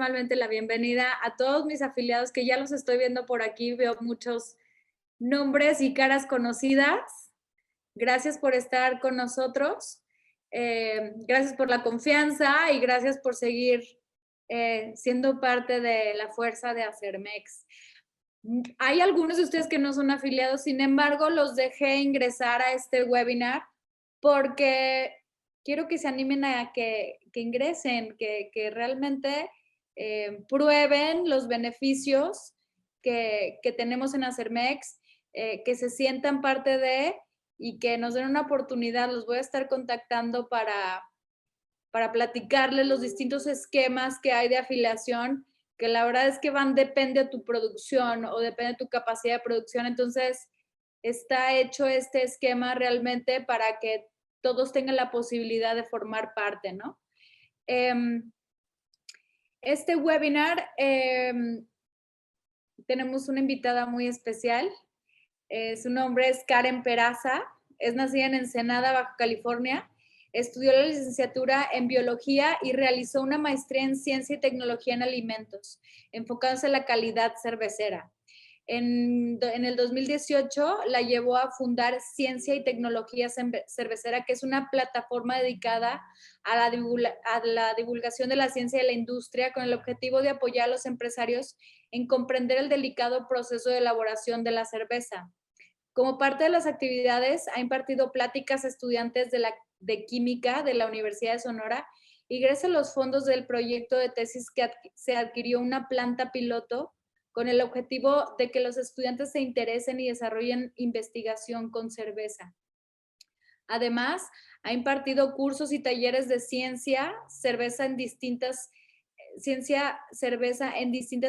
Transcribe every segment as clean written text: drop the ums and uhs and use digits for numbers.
formalmente la bienvenida a todos mis afiliados que ya los estoy viendo por aquí, veo muchos nombres y caras conocidas. Gracias por estar con nosotros, gracias por la confianza y gracias por seguir siendo parte de la fuerza de Acermex. Hay algunos de ustedes que no son afiliados, sin embargo, los dejé ingresar a este webinar porque quiero que se animen a que ingresen, que realmente prueben los beneficios que tenemos en Acermex, que se sientan parte de y que nos den una oportunidad. Los voy a estar contactando para platicarles los distintos esquemas que hay de afiliación, que la verdad es que depende de tu producción o depende de tu capacidad de producción. Entonces, está hecho este esquema realmente para que todos tengan la posibilidad de formar parte, ¿no? Este webinar tenemos una invitada muy especial. Su nombre es Karen Peraza, es nacida en Ensenada, Baja California. Estudió la licenciatura en biología y realizó una maestría en ciencia y tecnología en alimentos, enfocándose en la calidad cervecera. En el 2018 la llevó a fundar Ciencia y Tecnología Cervecera, que es una plataforma dedicada a la divulgación de la ciencia y de la industria con el objetivo de apoyar a los empresarios en comprender el delicado proceso de elaboración de la cerveza. Como parte de las actividades, ha impartido pláticas a estudiantes de química de la Universidad de Sonora y gracias a los fondos del proyecto de tesis que se adquirió una planta piloto con el objetivo de que los estudiantes se interesen y desarrollen investigación con cerveza. Además, ha impartido cursos y talleres de ciencia, cerveza en distintas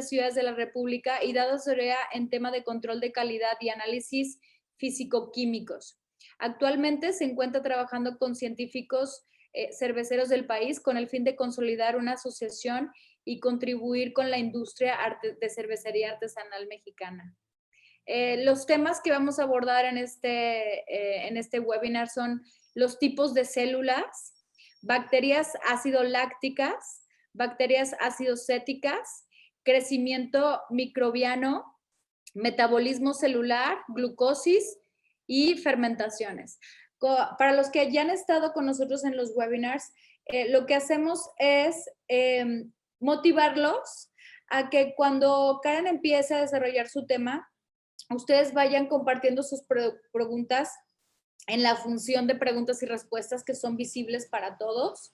ciudades de la República y dado asesoría en tema de control de calidad y análisis físico-químicos. Actualmente se encuentra trabajando con científicos cerveceros del país con el fin de consolidar una asociación y contribuir con la industria de cervecería artesanal mexicana. Los temas que vamos a abordar en este webinar son los tipos de células, bacterias ácido lácticas, bacterias acidocéticas, crecimiento microbiano, metabolismo celular, glucosis y fermentaciones. Para los que ya han estado con nosotros en los webinars, lo que hacemos es motivarlos a que cuando Karen empiece a desarrollar su tema, ustedes vayan compartiendo sus preguntas en la función de preguntas y respuestas que son visibles para todos.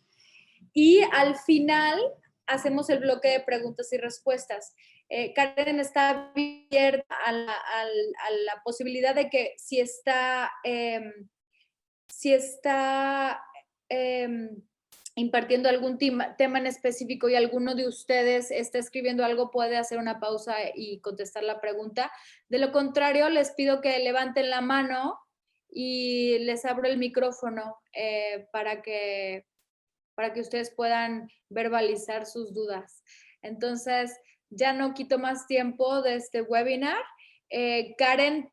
Y al final hacemos el bloque de preguntas y respuestas. Karen está abierta a la posibilidad de que si está impartiendo algún tema en específico y alguno de ustedes está escribiendo algo, puede hacer una pausa y contestar la pregunta. De lo contrario, les pido que levanten la mano y les abro el micrófono para que ustedes puedan verbalizar sus dudas. Entonces, ya no quito más tiempo de este webinar. Karen,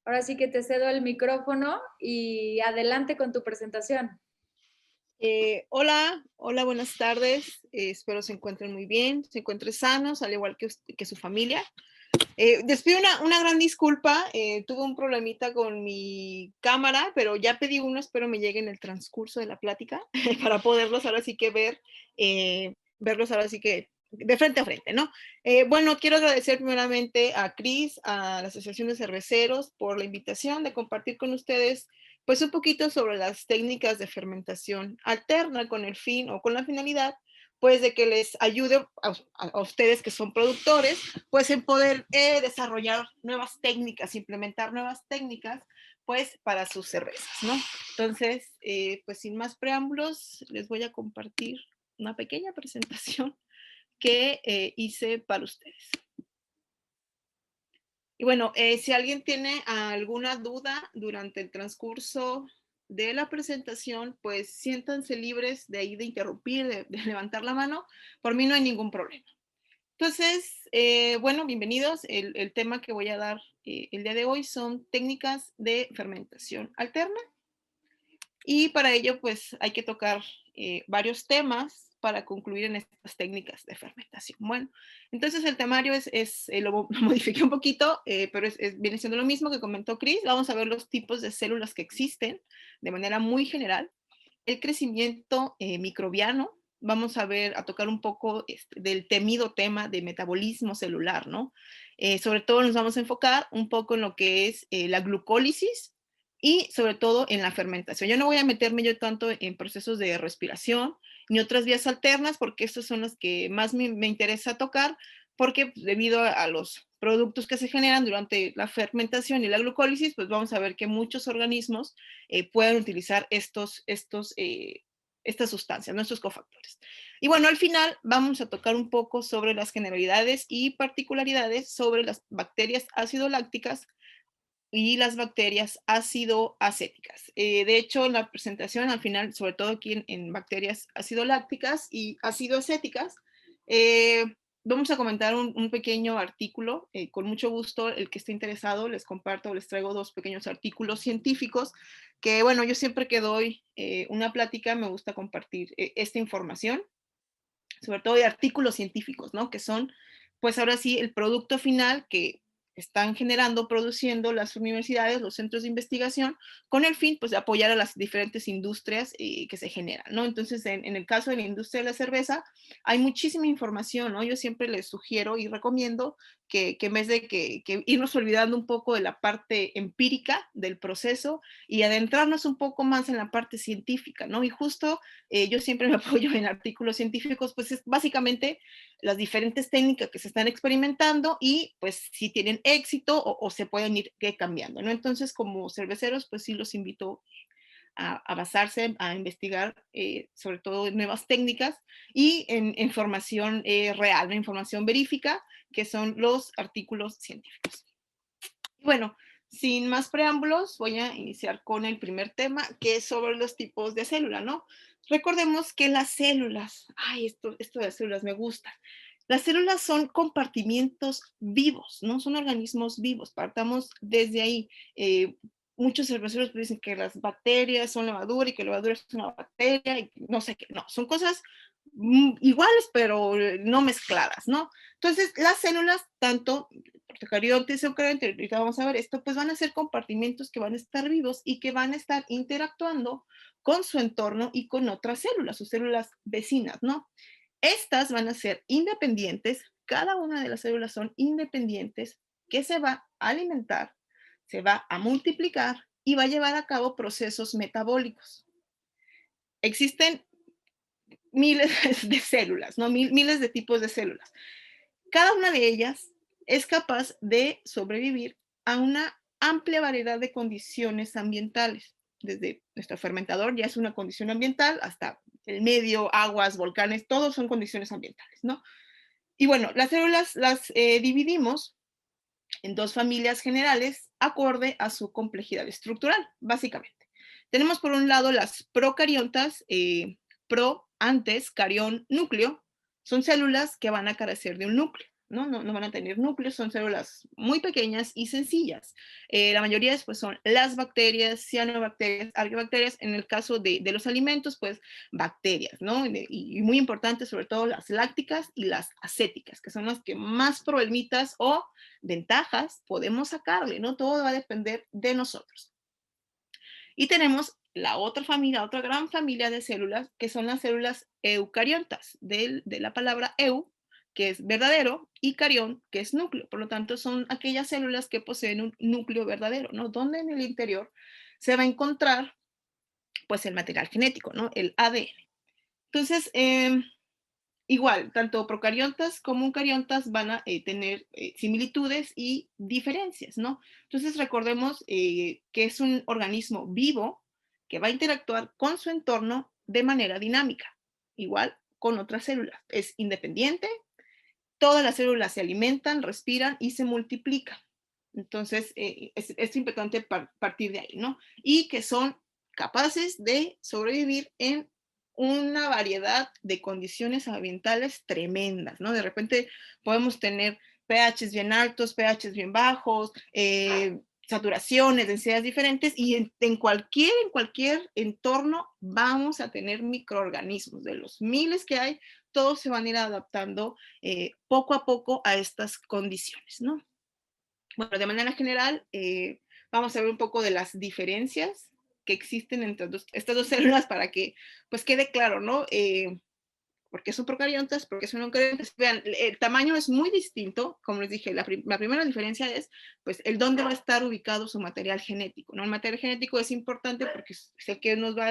ahora sí que te cedo el micrófono y adelante con tu presentación. Hola, buenas tardes. Espero se encuentren muy bien, se encuentren sanos, al igual que su familia. Les pido una gran disculpa. Tuve un problemita con mi cámara, pero ya pedí uno, espero me llegue en el transcurso de la plática para poderlos ahora sí que verlos ahora sí que de frente a frente, ¿no? Bueno, quiero agradecer primeramente a Cris, a la Asociación de Cerveceros, por la invitación de compartir con ustedes pues un poquito sobre las técnicas de fermentación alterna con el fin o con la finalidad pues de que les ayude a ustedes que son productores, pues en poder desarrollar nuevas técnicas, implementar nuevas técnicas, pues para sus cervezas, ¿no? Entonces, pues sin más preámbulos, les voy a compartir una pequeña presentación que hice para ustedes. Y bueno, si alguien tiene alguna duda durante el transcurso de la presentación, pues siéntanse libres de ahí de interrumpir, de levantar la mano. Por mí no hay ningún problema. Entonces, bueno, bienvenidos. El tema que voy a dar el día de hoy son técnicas de fermentación alterna. Y para ello, pues hay que tocar varios temas para concluir en estas técnicas de fermentación. Bueno, entonces el temario lo modifiqué un poquito, pero viene siendo lo mismo que comentó Cris. Vamos a ver los tipos de células que existen de manera muy general, el crecimiento microbiano. Vamos a tocar un poco del temido tema de metabolismo celular, ¿no? Sobre todo nos vamos a enfocar un poco en lo que es la glucólisis y sobre todo en la fermentación. Yo no voy a meterme yo tanto en procesos de respiración ni otras vías alternas, porque estas son las que más me interesa tocar, porque debido a los productos que se generan durante la fermentación y la glucólisis, pues vamos a ver que muchos organismos pueden utilizar estas sustancias, nuestros cofactores. Y bueno, al final vamos a tocar un poco sobre las generalidades y particularidades sobre las bacterias ácido lácticas y las bacterias ácido acéticas. De hecho, en la presentación al final, sobre todo aquí en bacterias ácido lácticas y ácido acéticas, vamos a comentar un pequeño artículo. Con mucho gusto, el que esté interesado, les traigo 2 pequeños artículos científicos que, bueno, yo siempre que doy una plática me gusta compartir esta información, sobre todo de artículos científicos, ¿no? Que son, pues ahora sí, el producto final que están produciendo las universidades, los centros de investigación, con el fin, pues, de apoyar a las diferentes industrias que se generan, ¿no? Entonces, en el caso de la industria de la cerveza, hay muchísima información, ¿no? Yo siempre les sugiero y recomiendo que en vez de que irnos olvidando un poco de la parte empírica del proceso y adentrarnos un poco más en la parte científica, ¿no? Y justo yo siempre me apoyo en artículos científicos, pues es básicamente las diferentes técnicas que se están experimentando y pues si tienen éxito o se pueden ir cambiando, ¿no? Entonces, como cerveceros, pues sí los invito a basarse, a investigar sobre todo en nuevas técnicas y en información real, ¿no? Información verífica, que son los artículos científicos. Y bueno, sin más preámbulos, voy a iniciar con el primer tema, que es sobre los tipos de célula, ¿no? Recordemos que las células, esto de las células me gusta. Las células son compartimientos vivos, ¿no? Son organismos vivos, partamos desde ahí. Muchos cerveceros dicen que las bacterias son levadura y que la levadura es una bacteria y no sé qué, no, son cosas iguales pero no mezcladas, ¿no? Entonces, las células, tanto procariontes y eucariontes, ahorita vamos a ver esto, pues van a ser compartimentos que van a estar vivos y que van a estar interactuando con su entorno y con otras células, sus células vecinas, ¿no? Estas van a ser independientes, cada una de las células son independientes, que se va a alimentar, se va a multiplicar y va a llevar a cabo procesos metabólicos. Existen miles de células, ¿no? Miles de tipos de células. Cada una de ellas es capaz de sobrevivir a una amplia variedad de condiciones ambientales. Desde nuestro fermentador ya es una condición ambiental, hasta el medio, aguas, volcanes, todos son condiciones ambientales, ¿no? Y bueno, las células las dividimos en 2 familias generales acorde a su complejidad estructural, básicamente. Tenemos por un lado las procariontas, pro, antes, carión, núcleo, son células que van a carecer de un núcleo. No van a tener núcleos, son células muy pequeñas y sencillas. La mayoría después son las bacterias, cianobacterias, arqueobacterias, en el caso de los alimentos, pues bacterias, ¿no? Y muy importante, sobre todo las lácticas y las acéticas, que son las que más problemitas o ventajas podemos sacarle, ¿no? Todo va a depender de nosotros. Y tenemos la otra familia, otra gran familia de células, que son las células eucariontas, de la palabra eu, que es verdadero, y carión, que es núcleo. Por lo tanto, son aquellas células que poseen un núcleo verdadero, ¿no? Donde en el interior se va a encontrar, pues, el material genético, ¿no? El ADN. Entonces, igual, tanto procariontas como eucariontas van a tener similitudes y diferencias, ¿no? Entonces, recordemos que es un organismo vivo que va a interactuar con su entorno de manera dinámica, igual con otras células. Es independiente, todas las células se alimentan, respiran y se multiplican. Entonces, es importante partir de ahí, ¿no? Y que son capaces de sobrevivir en una variedad de condiciones ambientales tremendas, ¿no? De repente podemos tener pHs bien altos, pHs bien bajos, saturaciones, densidades diferentes, y en cualquier entorno vamos a tener microorganismos. De los miles que hay, todos se van a ir adaptando poco a poco a estas condiciones, ¿no? Bueno, de manera general, vamos a ver un poco de las diferencias que existen entre estas dos células para que pues quede claro, ¿no? Porque son procariontes, porque son eucariontes. Vean, el tamaño es muy distinto. Como les dije, la primera diferencia es pues el dónde va a estar ubicado su material genético, ¿no? El material genético es importante porque es el que nos va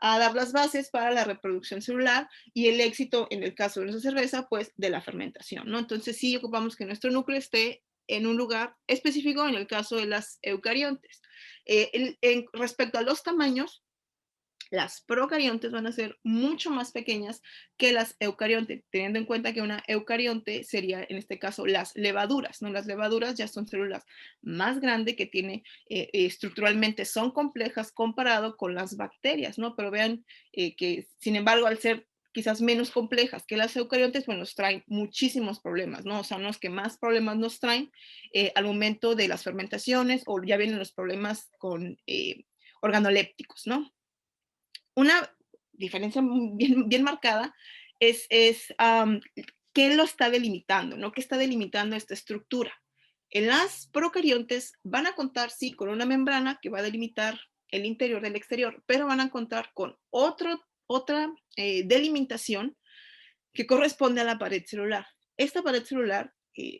a dar las bases para la reproducción celular y el éxito, en el caso de nuestra cerveza, pues de la fermentación, ¿no? Entonces sí ocupamos que nuestro núcleo esté en un lugar específico en el caso de las eucariontes. Respecto a los tamaños, las procariontes van a ser mucho más pequeñas que las eucariontes, teniendo en cuenta que una eucarionte sería, en este caso, las levaduras, ¿no? Las levaduras ya son células más grandes que tiene, estructuralmente son complejas comparado con las bacterias, ¿no? Pero vean que, sin embargo, al ser quizás menos complejas que las eucariontes, pues nos traen muchísimos problemas, ¿no? O sea, los que más problemas nos traen al momento de las fermentaciones, o ya vienen los problemas con organolépticos, ¿no? Una diferencia bien marcada es qué lo está delimitando, ¿no? ¿Qué está delimitando esta estructura? En las procariontes van a contar, sí, con una membrana que va a delimitar el interior del exterior, pero van a contar con otra delimitación que corresponde a la pared celular. Esta pared celular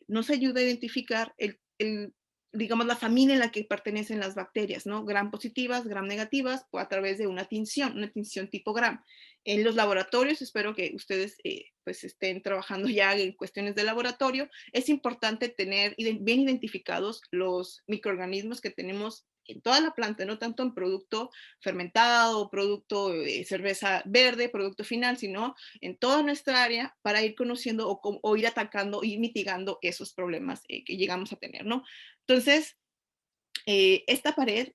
nos ayuda a identificar digamos, la familia en la que pertenecen las bacterias, ¿no? Gram positivas, gram negativas, a través de una tinción tipo gram. En los laboratorios, espero que ustedes pues estén trabajando ya en cuestiones de laboratorio, es importante tener bien identificados los microorganismos que tenemos en toda la planta, no tanto en producto fermentado, producto cerveza verde, producto final, sino en toda nuestra área para ir conociendo o ir atacando, ir mitigando esos problemas que llegamos a tener, ¿no? Entonces, esta pared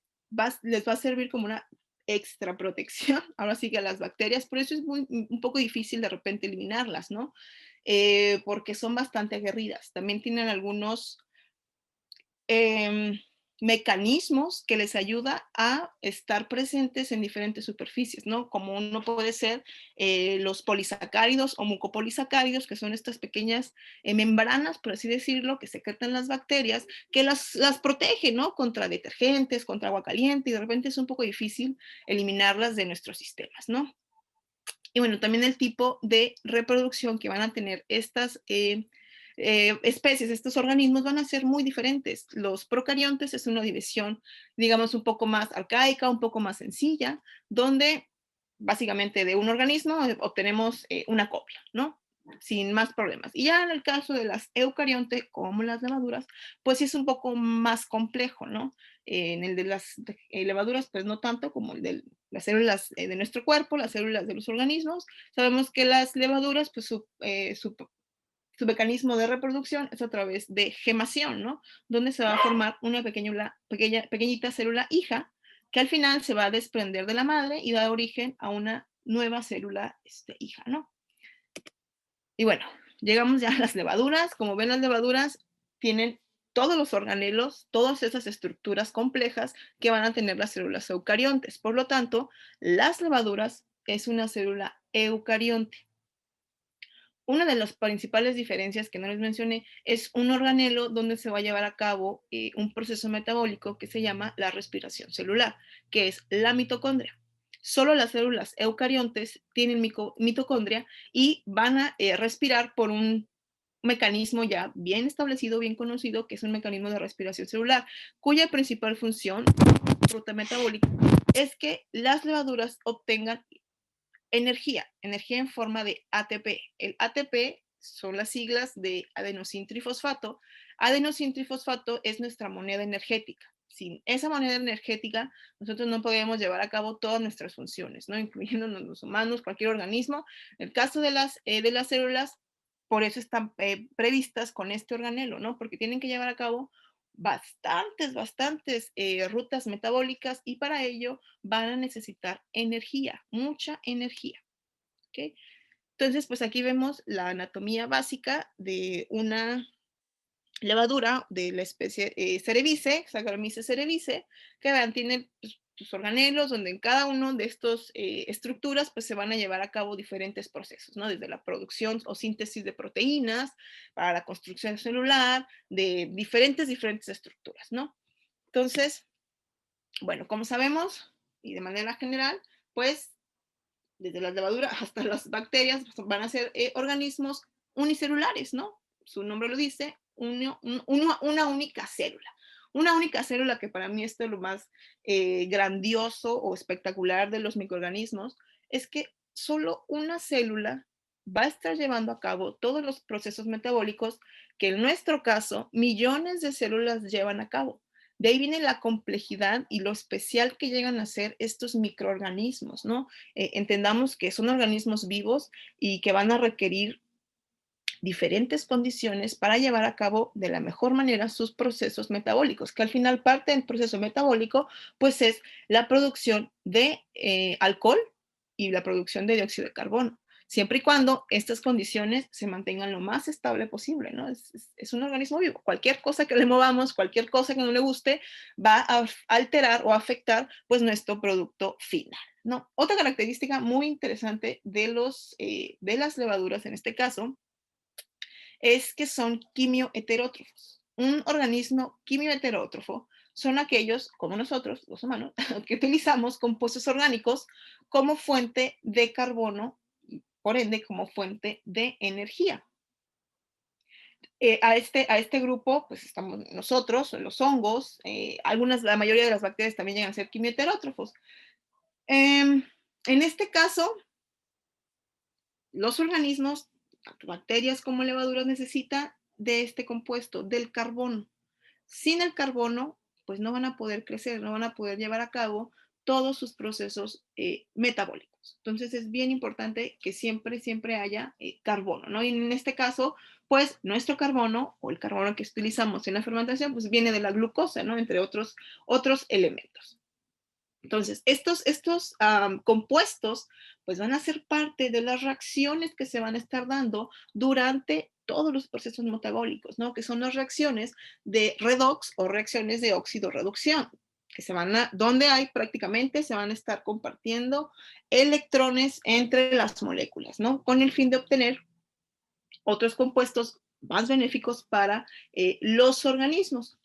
les va a servir como una extra protección, ahora sí que a las bacterias, por eso es un poco difícil de repente eliminarlas, ¿no? Porque son bastante aguerridas. También tienen algunos mecanismos que les ayuda a estar presentes en diferentes superficies, ¿no? Como uno puede ser los polisacáridos o mucopolisacáridos, que son estas pequeñas membranas, por así decirlo, que secretan las bacterias, que las protegen, ¿no? Contra detergentes, contra agua caliente, y de repente es un poco difícil eliminarlas de nuestros sistemas, ¿no? Y bueno, también el tipo de reproducción que van a tener estas especies, estos organismos van a ser muy diferentes. Los procariontes es una división, digamos, un poco más arcaica, un poco más sencilla, donde básicamente de un organismo obtenemos una copia, ¿no? Sin más problemas. Y ya en el caso de las eucariontes, como las levaduras, pues sí es un poco más complejo, ¿no? En el de las levaduras, pues no tanto como el de las células de nuestro cuerpo, las células de los organismos. Sabemos que las levaduras, pues su mecanismo de reproducción es a través de gemación, ¿no? Donde se va a formar una pequeñita célula hija que al final se va a desprender de la madre y da origen a una nueva célula hija, ¿no? Y bueno, llegamos ya a las levaduras. Como ven, las levaduras tienen todos los organelos, todas esas estructuras complejas que van a tener las células eucariontes. Por lo tanto, las levaduras es una célula eucarionte. Una de las principales diferencias que no les mencioné es un organelo donde se va a llevar a cabo un proceso metabólico que se llama la respiración celular, que es la mitocondria. Solo las células eucariontes tienen mitocondria y van a respirar por un mecanismo ya bien establecido, bien conocido, que es un mecanismo de respiración celular, cuya principal función, ruta metabólica, es que las levaduras obtengan energía en forma de ATP. El ATP son las siglas de adenosintrifosfato. Adenosintrifosfato es nuestra moneda energética. Sin esa moneda energética, nosotros no podemos llevar a cabo todas nuestras funciones, ¿no? Incluyendo los humanos, cualquier organismo. En el caso de las células, por eso están previstas con este organelo, ¿no? Porque tienen que llevar a cabo bastantes rutas metabólicas y para ello van a necesitar energía, mucha energía. ¿Okay? Entonces, pues aquí vemos la anatomía básica de una levadura de la especie Cerevisiae, Saccharomyces cerevisiae, que tiene pues, sus organelos, donde en cada uno de estas estructuras pues se van a llevar a cabo diferentes procesos, ¿no? Desde la producción o síntesis de proteínas, para la construcción celular, de diferentes estructuras, ¿no? Entonces, bueno, como sabemos, y de manera general, pues desde las levaduras hasta las bacterias van a ser organismos unicelulares, ¿no? Su nombre lo dice, una única célula. Una única célula, que para mí esto es lo más grandioso o espectacular de los microorganismos, es que solo una célula va a estar llevando a cabo todos los procesos metabólicos que en nuestro caso millones de células llevan a cabo. De ahí viene la complejidad y lo especial que llegan a ser estos microorganismos, ¿no? Entendamos que son organismos vivos y que van a requerir diferentes condiciones para llevar a cabo de la mejor manera sus procesos metabólicos, que al final parte del proceso metabólico, pues es la producción de alcohol y la producción de dióxido de carbono, siempre y cuando estas condiciones se mantengan lo más estable posible, ¿no? Es un organismo vivo. Cualquier cosa que le movamos, cualquier cosa que no le guste, va a alterar o afectar, pues, nuestro producto final, ¿no? Otra característica muy interesante de las levaduras, en este caso, es que son quimioheterótrofos. Un organismo quimioheterótrofo son aquellos, como nosotros, los humanos, que utilizamos compuestos orgánicos como fuente de carbono, por ende, como fuente de energía. A este grupo, pues estamos nosotros, los hongos, la mayoría de las bacterias también llegan a ser quimioheterótrofos. En este caso, los organismos, tanto bacterias como levaduras, necesitan de este compuesto, del carbono. Sin el carbono, pues no van a poder crecer, no van a poder llevar a cabo todos sus procesos metabólicos. Entonces es bien importante que siempre, siempre haya carbono, ¿no? Y en este caso, pues nuestro carbono o el carbono que utilizamos en la fermentación, pues viene de la glucosa, ¿no? Entre otros elementos. Entonces, estos compuestos pues van a ser parte de las reacciones que se van a estar dando durante todos los procesos metabólicos, ¿no? Que son las reacciones de redox o reacciones de óxido-reducción, que donde hay prácticamente se van a estar compartiendo electrones entre las moléculas, ¿no? Con el fin de obtener otros compuestos más benéficos para los organismos.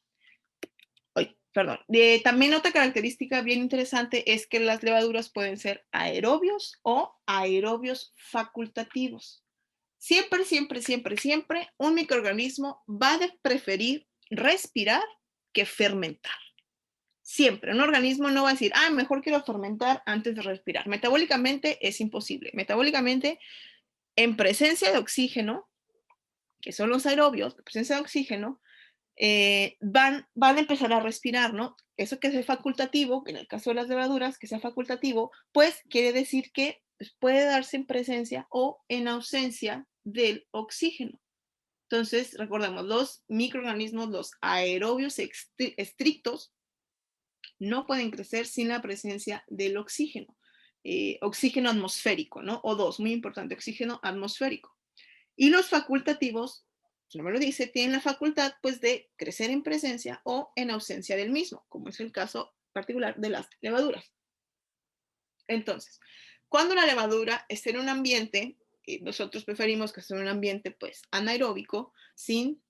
Perdón. También otra característica bien interesante es que las levaduras pueden ser aerobios o aerobios facultativos. Siempre, siempre, siempre, siempre un microorganismo va a preferir respirar que fermentar. Siempre. Un organismo no va a decir, mejor quiero fermentar antes de respirar. Metabólicamente es imposible. Metabólicamente, en presencia de oxígeno, que son los aerobios, en presencia de oxígeno, van a empezar a respirar, ¿no? Eso que sea facultativo, en el caso de las levaduras, que sea facultativo, pues quiere decir que puede darse en presencia o en ausencia del oxígeno. Entonces, recordemos, los microorganismos, los aerobios estrictos, no pueden crecer sin la presencia del oxígeno. Oxígeno atmosférico, ¿no? O2, muy importante, oxígeno atmosférico. Y los facultativos, su nombre lo dice, tienen la facultad pues de crecer en presencia o en ausencia del mismo, como es el caso particular de las levaduras. Entonces, cuando la levadura está en un ambiente, nosotros preferimos que esté en un ambiente pues anaeróbico, sin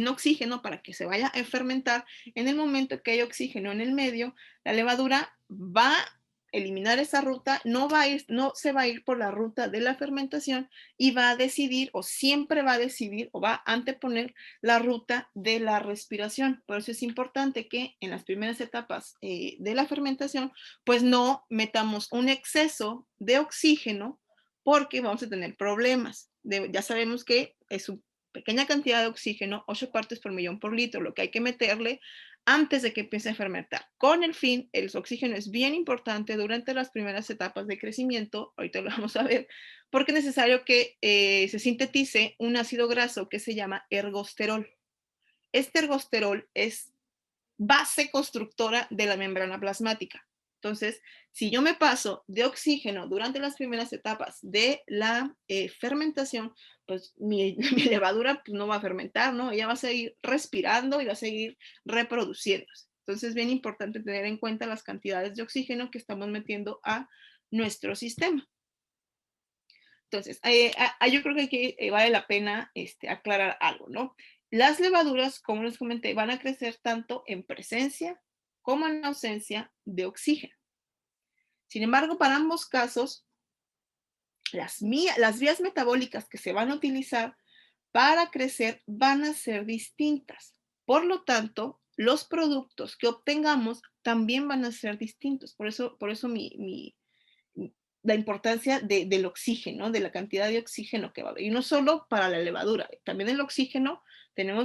oxígeno, para que se vaya a fermentar. En el momento que hay oxígeno en el medio, la levadura va a eliminar esa ruta, no se va a ir por la ruta de la fermentación y va a decidir, o siempre va a decidir, o va a anteponer la ruta de la respiración. Por eso es importante que en las primeras etapas de la fermentación, pues no metamos un exceso de oxígeno, porque vamos a tener problemas. Ya sabemos que es un pequeña cantidad de oxígeno, 8 partes por millón por litro, lo que hay que meterle antes de que empiece a fermentar. Con el fin, el oxígeno es bien importante durante las primeras etapas de crecimiento, ahorita lo vamos a ver, porque es necesario que se sintetice un ácido graso que se llama ergosterol. Este ergosterol es base constructora de la membrana plasmática. Entonces, si yo me paso de oxígeno durante las primeras etapas de la fermentación, pues mi, mi levadura pues, no va a fermentar, ¿no? Ella va a seguir respirando y va a seguir reproduciéndose. Entonces, es bien importante tener en cuenta las cantidades de oxígeno que estamos metiendo a nuestro sistema. Entonces, yo creo que aquí vale la pena aclarar algo, ¿no? Las levaduras, como les comenté, van a crecer tanto en presencia como en ausencia de oxígeno. Sin embargo, para ambos casos, las vías metabólicas que se van a utilizar para crecer van a ser distintas. Por lo tanto, los productos que obtengamos también van a ser distintos. Por eso la importancia del oxígeno, de la cantidad de oxígeno que va a haber. Y no solo para la levadura, también el oxígeno,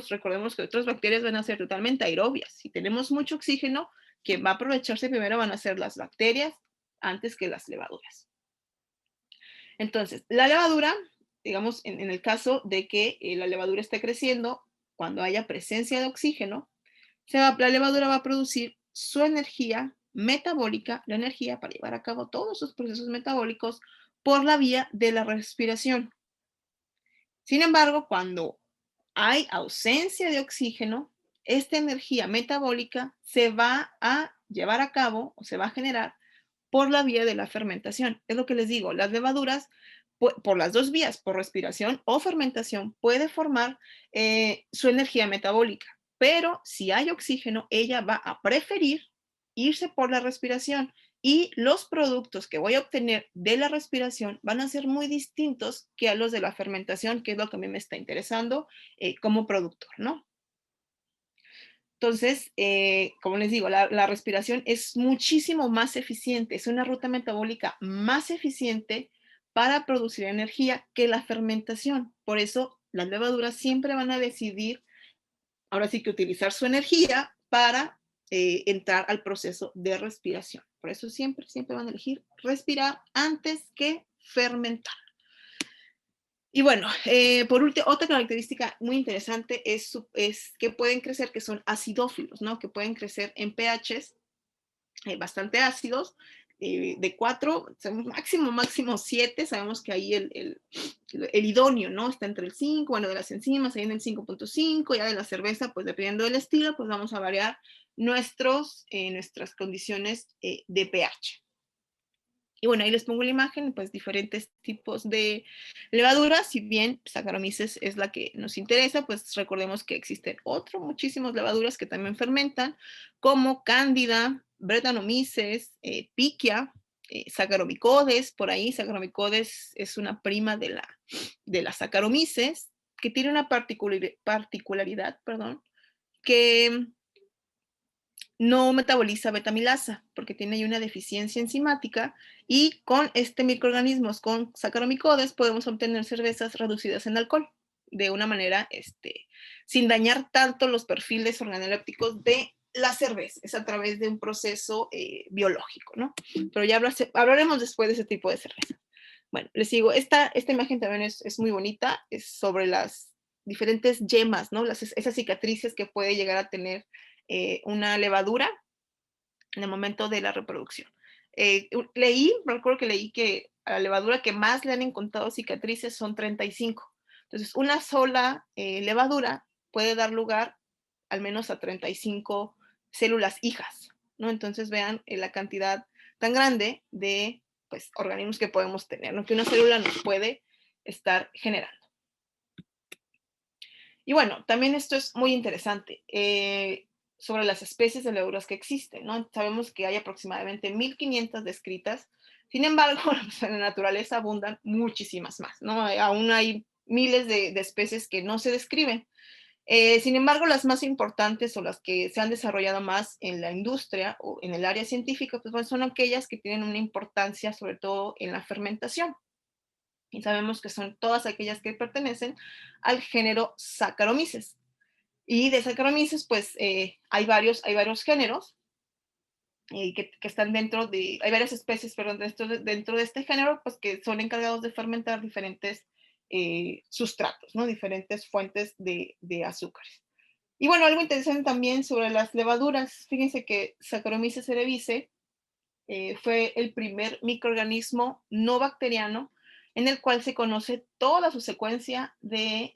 recordemos que otras bacterias van a ser totalmente aerobias. Si tenemos mucho oxígeno, quien va a aprovecharse primero van a ser las bacterias antes que las levaduras. Entonces, la levadura, digamos, en el caso de que la levadura esté creciendo, cuando haya presencia de oxígeno, la levadura va a producir su energía metabólica, la energía para llevar a cabo todos sus procesos metabólicos por la vía de la respiración. Sin embargo, cuando hay ausencia de oxígeno, esta energía metabólica se va a llevar a cabo o se va a generar por la vía de la fermentación. Es lo que les digo, las levaduras, por las dos vías, por respiración o fermentación, puede formar su energía metabólica. Pero si hay oxígeno, ella va a preferir irse por la respiración y los productos que voy a obtener de la respiración van a ser muy distintos que a los de la fermentación, que es lo que a mí me está interesando como productor, ¿no? Entonces, como les digo, la respiración es muchísimo más eficiente, es una ruta metabólica más eficiente para producir energía que la fermentación. Por eso, las levaduras siempre van a decidir, ahora sí que utilizar su energía para entrar al proceso de respiración. Por eso siempre van a elegir respirar antes que fermentar. Y bueno, por último, otra característica muy interesante es que pueden crecer, que son acidófilos, ¿no? Que pueden crecer en pHs bastante ácidos, de 4, máximo 7, sabemos que ahí el idóneo, ¿no? Está entre el 5, bueno, de las enzimas, ahí en el 5.5, ya de la cerveza, pues dependiendo del estilo, pues vamos a variar nuestras condiciones de pH. Y bueno, ahí les pongo la imagen, pues diferentes tipos de levaduras. Si bien Saccharomyces es la que nos interesa, pues recordemos que existen muchísimas levaduras que también fermentan, como Cándida, Brettanomyces, Pichia, Saccharomycodes, por ahí Saccharomycodes es una prima de la Saccharomyces, que tiene una particularidad, que no metaboliza betamilasa porque tiene ahí una deficiencia enzimática y con microorganismos, con Saccharomycodes, podemos obtener cervezas reducidas en alcohol de una manera sin dañar tanto los perfiles organolépticos de la cerveza. Es a través de un proceso biológico, ¿no? Pero ya hablaremos después de ese tipo de cerveza. Bueno, les digo, esta imagen también es muy bonita, es sobre las diferentes yemas, ¿no? Esas cicatrices que puede llegar a tener una levadura en el momento de la reproducción. Recuerdo que leí que a la levadura que más le han encontrado cicatrices son 35. Entonces, una sola levadura puede dar lugar al menos a 35 células hijas, ¿no? Entonces, vean la cantidad tan grande de pues, organismos que podemos tener, ¿no? Que una célula nos puede estar generando. Y bueno, también esto es muy interesante sobre las especies de levaduras que existen, ¿no? Sabemos que hay aproximadamente 1500 descritas, sin embargo, en la naturaleza abundan muchísimas más, ¿no? Aún hay miles de especies que no se describen. Sin embargo, las más importantes o las que se han desarrollado más en la industria o en el área científica, pues bueno, son aquellas que tienen una importancia sobre todo en la fermentación. Y sabemos que son todas aquellas que pertenecen al género Saccharomyces. Y de Saccharomyces, pues hay varios géneros que están hay varias especies, perdón, dentro de este género, pues que son encargados de fermentar diferentes sustratos, ¿no? Diferentes fuentes de azúcares. Y bueno, algo interesante también sobre las levaduras, fíjense que Saccharomyces cerevisiae fue el primer microorganismo no bacteriano en el cual se conoce toda su secuencia de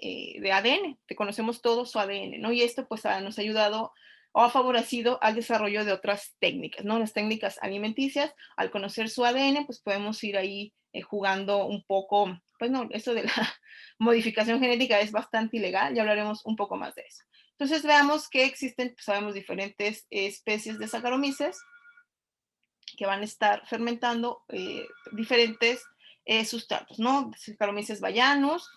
ADN, que conocemos todo su ADN, ¿no? Y esto pues nos ha ayudado o ha favorecido al desarrollo de otras técnicas, ¿no? Las técnicas alimenticias, al conocer su ADN, pues podemos ir ahí jugando un poco, pues no, eso de la modificación genética es bastante ilegal, ya hablaremos un poco más de eso. Entonces veamos que existen, pues, sabemos, diferentes especies de Saccharomyces que van a estar fermentando diferentes sustratos, ¿no? Saccharomyces bayanos,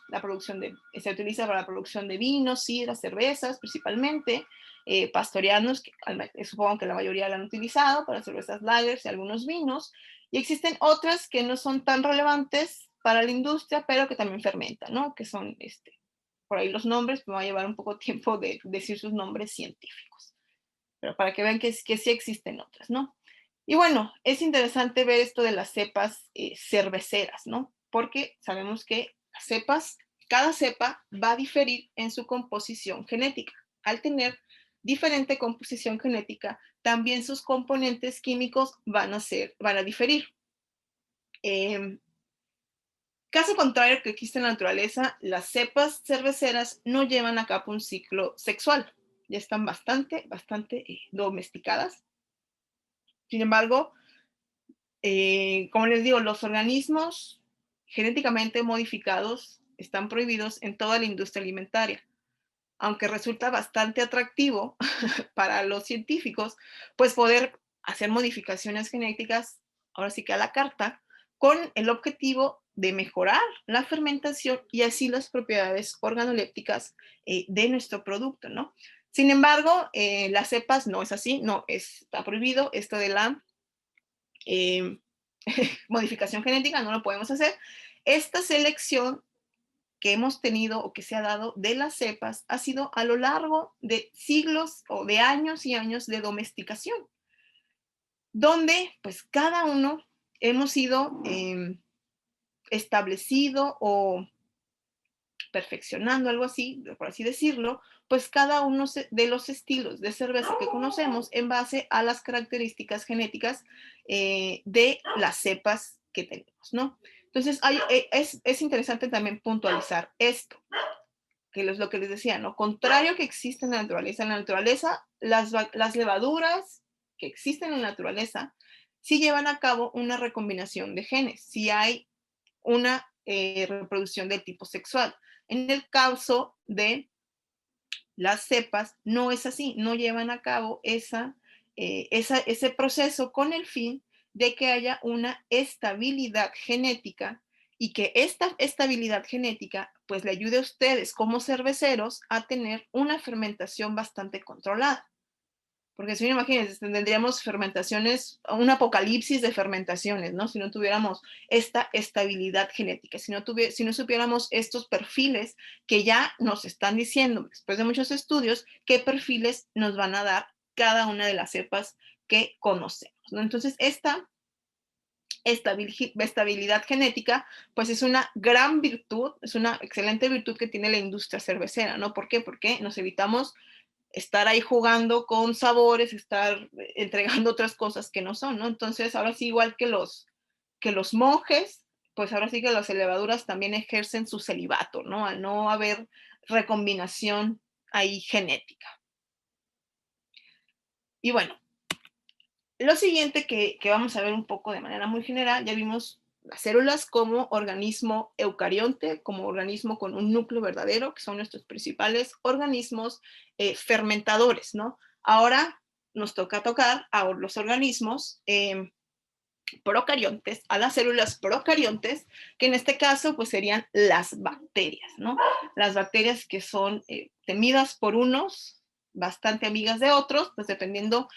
se utiliza para la producción de vinos, sidras, cervezas principalmente, pastorianos, que supongo que la mayoría la han utilizado para cervezas lagers y algunos vinos, y existen otras que no son tan relevantes para la industria, pero que también fermentan, ¿no? Que son, por ahí los nombres, me va a llevar un poco de tiempo de decir sus nombres científicos, pero para que vean que sí existen otras, ¿no? Y bueno, es interesante ver esto de las cepas cerveceras, ¿no? Porque sabemos que las cepas, cada cepa va a diferir en su composición genética. Al tener diferente composición genética, también sus componentes químicos van a diferir. Caso contrario que existe en la naturaleza, las cepas cerveceras no llevan a cabo un ciclo sexual. Ya están bastante domesticadas. Sin embargo, como les digo, los organismos genéticamente modificados están prohibidos en toda la industria alimentaria, aunque resulta bastante atractivo para los científicos, pues poder hacer modificaciones genéticas, ahora sí que a la carta, con el objetivo de mejorar la fermentación y así las propiedades organolépticas de nuestro producto, ¿no? Sin embargo, las cepas no es así, no está prohibido esto de la modificación genética, no lo podemos hacer. Esta selección que hemos tenido o que se ha dado de las cepas ha sido a lo largo de siglos o de años y años de domesticación, donde pues cada uno hemos ido establecido o perfeccionando, algo así, por así decirlo, pues cada uno de los estilos de cerveza que conocemos en base a las características genéticas de las cepas que tenemos, ¿no? Entonces, es interesante también puntualizar esto, que es lo que les decía, ¿no? Contrario que existe en la naturaleza, las levaduras que existen en la naturaleza sí llevan a cabo una recombinación de genes, sí hay una reproducción de tipo sexual. En el caso de las cepas, no es así, no llevan a cabo ese proceso con el fin de que haya una estabilidad genética y que esta estabilidad genética pues le ayude a ustedes como cerveceros a tener una fermentación bastante controlada. Porque si no, imagínense, tendríamos fermentaciones, un apocalipsis de fermentaciones, ¿no? Si no tuviéramos esta estabilidad genética, si no supiéramos estos perfiles que ya nos están diciendo, después de muchos estudios, qué perfiles nos van a dar cada una de las cepas que conocemos, ¿no? Entonces, esta estabilidad genética, pues es una gran virtud, es una excelente virtud que tiene la industria cervecera, ¿no? ¿Por qué? Porque nos evitamos estar ahí jugando con sabores, estar entregando otras cosas que no son, ¿no? Entonces, ahora sí, igual que los monjes, pues ahora sí que las levaduras también ejercen su celibato, ¿no? Al no haber recombinación ahí genética. Y bueno, lo siguiente que vamos a ver un poco de manera muy general, ya vimos las células como organismo eucarionte, como organismo con un núcleo verdadero, que son nuestros principales organismos fermentadores, ¿no? Ahora nos toca tocar a los organismos procariontes, a las células procariontes, que en este caso pues serían las bacterias, ¿no? Las bacterias que son temidas por unos, bastante amigas de otros, pues dependiendo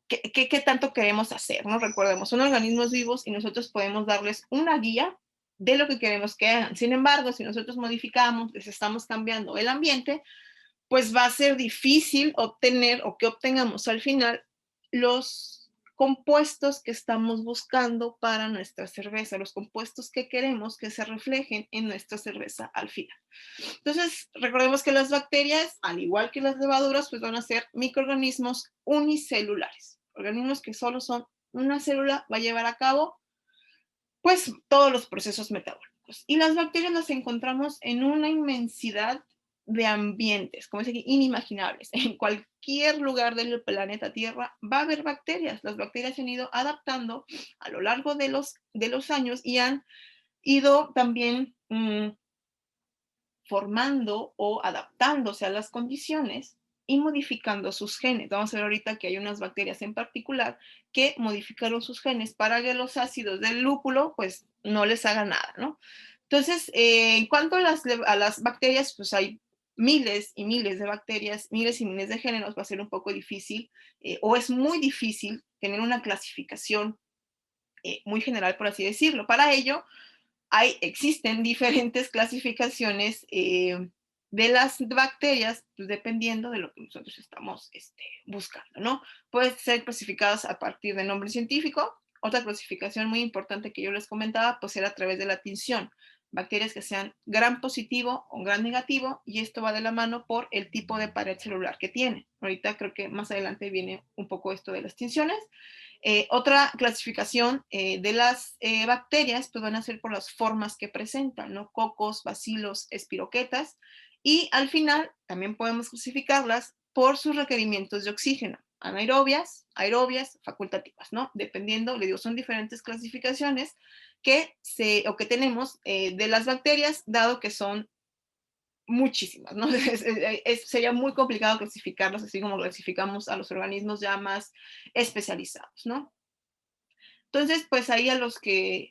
¿qué tanto queremos hacer? ¿No? Recordemos, son organismos vivos y nosotros podemos darles una guía de lo que queremos que hagan. Sin embargo, si nosotros modificamos, les estamos cambiando el ambiente, pues va a ser difícil obtener o que obtengamos al final los compuestos que estamos buscando para nuestra cerveza, los compuestos que queremos que se reflejen en nuestra cerveza al final. Entonces, recordemos que las bacterias, al igual que las levaduras, pues van a ser microorganismos unicelulares, organismos que solo son una célula va a llevar a cabo pues todos los procesos metabólicos. Y las bacterias las encontramos en una inmensidad de ambientes, como es aquí, inimaginables. En cualquier lugar del planeta Tierra va a haber bacterias. Las bacterias se han ido adaptando a lo largo de los años y han ido también formando o adaptándose a las condiciones y modificando sus genes. Vamos a ver ahorita que hay unas bacterias en particular que modificaron sus genes para que los ácidos del lúpulo pues no les hagan nada, ¿no? Entonces, en cuanto a las bacterias, pues hay miles y miles de bacterias, miles y miles de géneros, va a ser un poco difícil o es muy difícil tener una clasificación muy general, por así decirlo. Para ello, existen diferentes clasificaciones de las bacterias, pues dependiendo de lo que nosotros estamos buscando, ¿no? Pueden ser clasificadas a partir de nombre científico. Otra clasificación muy importante que yo les comentaba, pues era a través de la tinción. Bacterias que sean gram positivo o gram negativo, y esto va de la mano por el tipo de pared celular que tiene. Ahorita creo que más adelante viene un poco esto de las tinciones. Otra clasificación de las bacterias pues van a ser por las formas que presentan, ¿no? Cocos, bacilos, espiroquetas. Y al final también podemos clasificarlas por sus requerimientos de oxígeno, anaerobias, aerobias, facultativas, ¿no? Dependiendo, le digo, son diferentes clasificaciones que tenemos de las bacterias, dado que son muchísimas, ¿no? Sería muy complicado clasificarlos así como clasificamos a los organismos ya más especializados, ¿no? Entonces, pues ahí a los que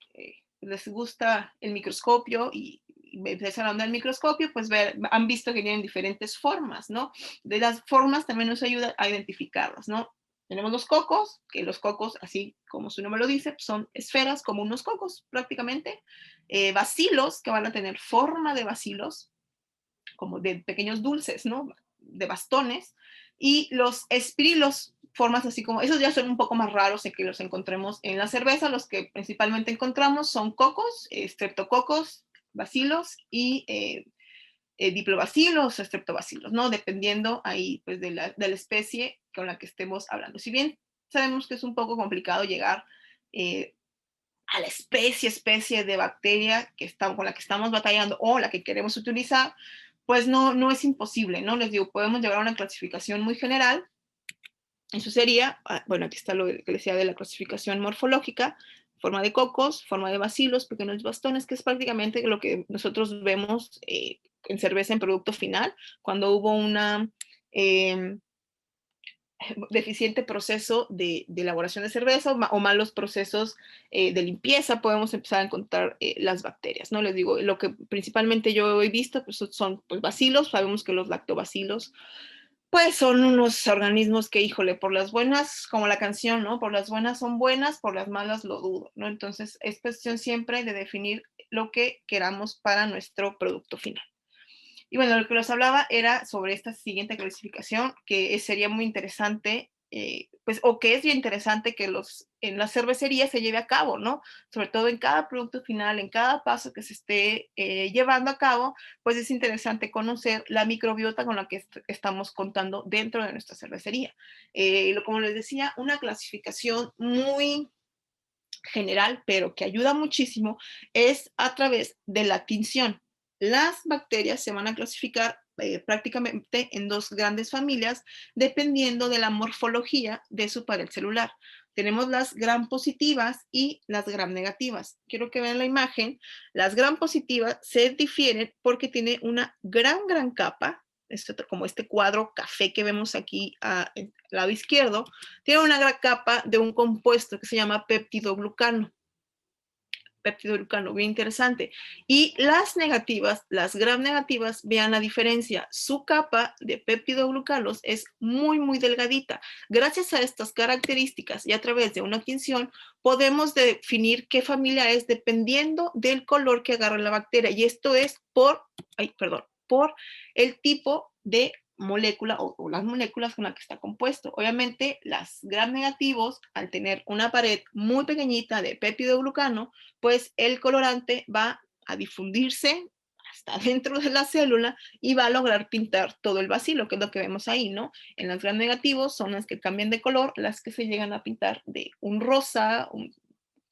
les gusta el microscopio y empiezan a andar el microscopio, pues han visto que tienen diferentes formas, ¿no? De las formas también nos ayuda a identificarlas, ¿no? Tenemos los cocos, que los cocos, así como su nombre lo dice, son esferas como unos cocos prácticamente. Bacilos, que van a tener forma de bacilos, como de pequeños dulces, ¿no? De bastones. Y los espirilos, formas así como, esos ya son un poco más raros en que los encontremos en la cerveza. Los que principalmente encontramos son cocos, streptococos, bacilos y diplobacilos o streptobacilos, ¿no? Dependiendo ahí pues de la especie con la que estemos hablando. Si bien sabemos que es un poco complicado llegar a la especie de bacteria con la que estamos batallando o la que queremos utilizar, pues no es imposible, ¿no? Les digo, podemos llegar a una clasificación muy general. Eso sería, bueno, aquí está lo que decía de la clasificación morfológica, forma de cocos, forma de bacilos, pequeños bastones, que es prácticamente lo que nosotros vemos en cerveza en producto final, cuando hubo una deficiente proceso de elaboración de cerveza o malos procesos de limpieza, podemos empezar a encontrar las bacterias, ¿no? Les digo, lo que principalmente yo he visto pues, son pues, bacilos. Sabemos que los lactobacilos pues son unos organismos que, híjole, por las buenas, como la canción, ¿no? Por las buenas son buenas, por las malas lo dudo, ¿no? Entonces es cuestión siempre de definir lo que queramos para nuestro producto final. Y bueno, lo que les hablaba era sobre esta siguiente clasificación, que sería muy interesante, pues, o que es bien interesante que en las cervecerías se lleve a cabo, ¿no? Sobre todo en cada producto final, en cada paso que se esté llevando a cabo, pues es interesante conocer la microbiota con la que estamos contando dentro de nuestra cervecería. Como les decía, una clasificación muy general, pero que ayuda muchísimo, es a través de la tinción. Las bacterias se van a clasificar prácticamente en dos grandes familias, dependiendo de la morfología de su pared celular. Tenemos las gram positivas y las gram negativas. Quiero que vean la imagen. Las gram positivas se difieren porque tiene una gran capa, como este cuadro café que vemos aquí al lado izquierdo, tiene una gran capa de un compuesto que se llama peptidoglucano. Peptidoglucano, bien interesante. Y las negativas, las gram negativas, vean la diferencia. Su capa de peptidoglucanos es muy delgadita. Gracias a estas características y a través de una tinción, podemos definir qué familia es dependiendo del color que agarra la bacteria. Y esto es por el tipo de molécula o las moléculas con las que está compuesto. Obviamente, las gram negativos, al tener una pared muy pequeñita de peptidoglucano, pues el colorante va a difundirse hasta dentro de la célula y va a lograr pintar todo el bacilo, que es lo que vemos ahí, ¿no? En las gram negativos son las que cambian de color, las que se llegan a pintar de un rosa,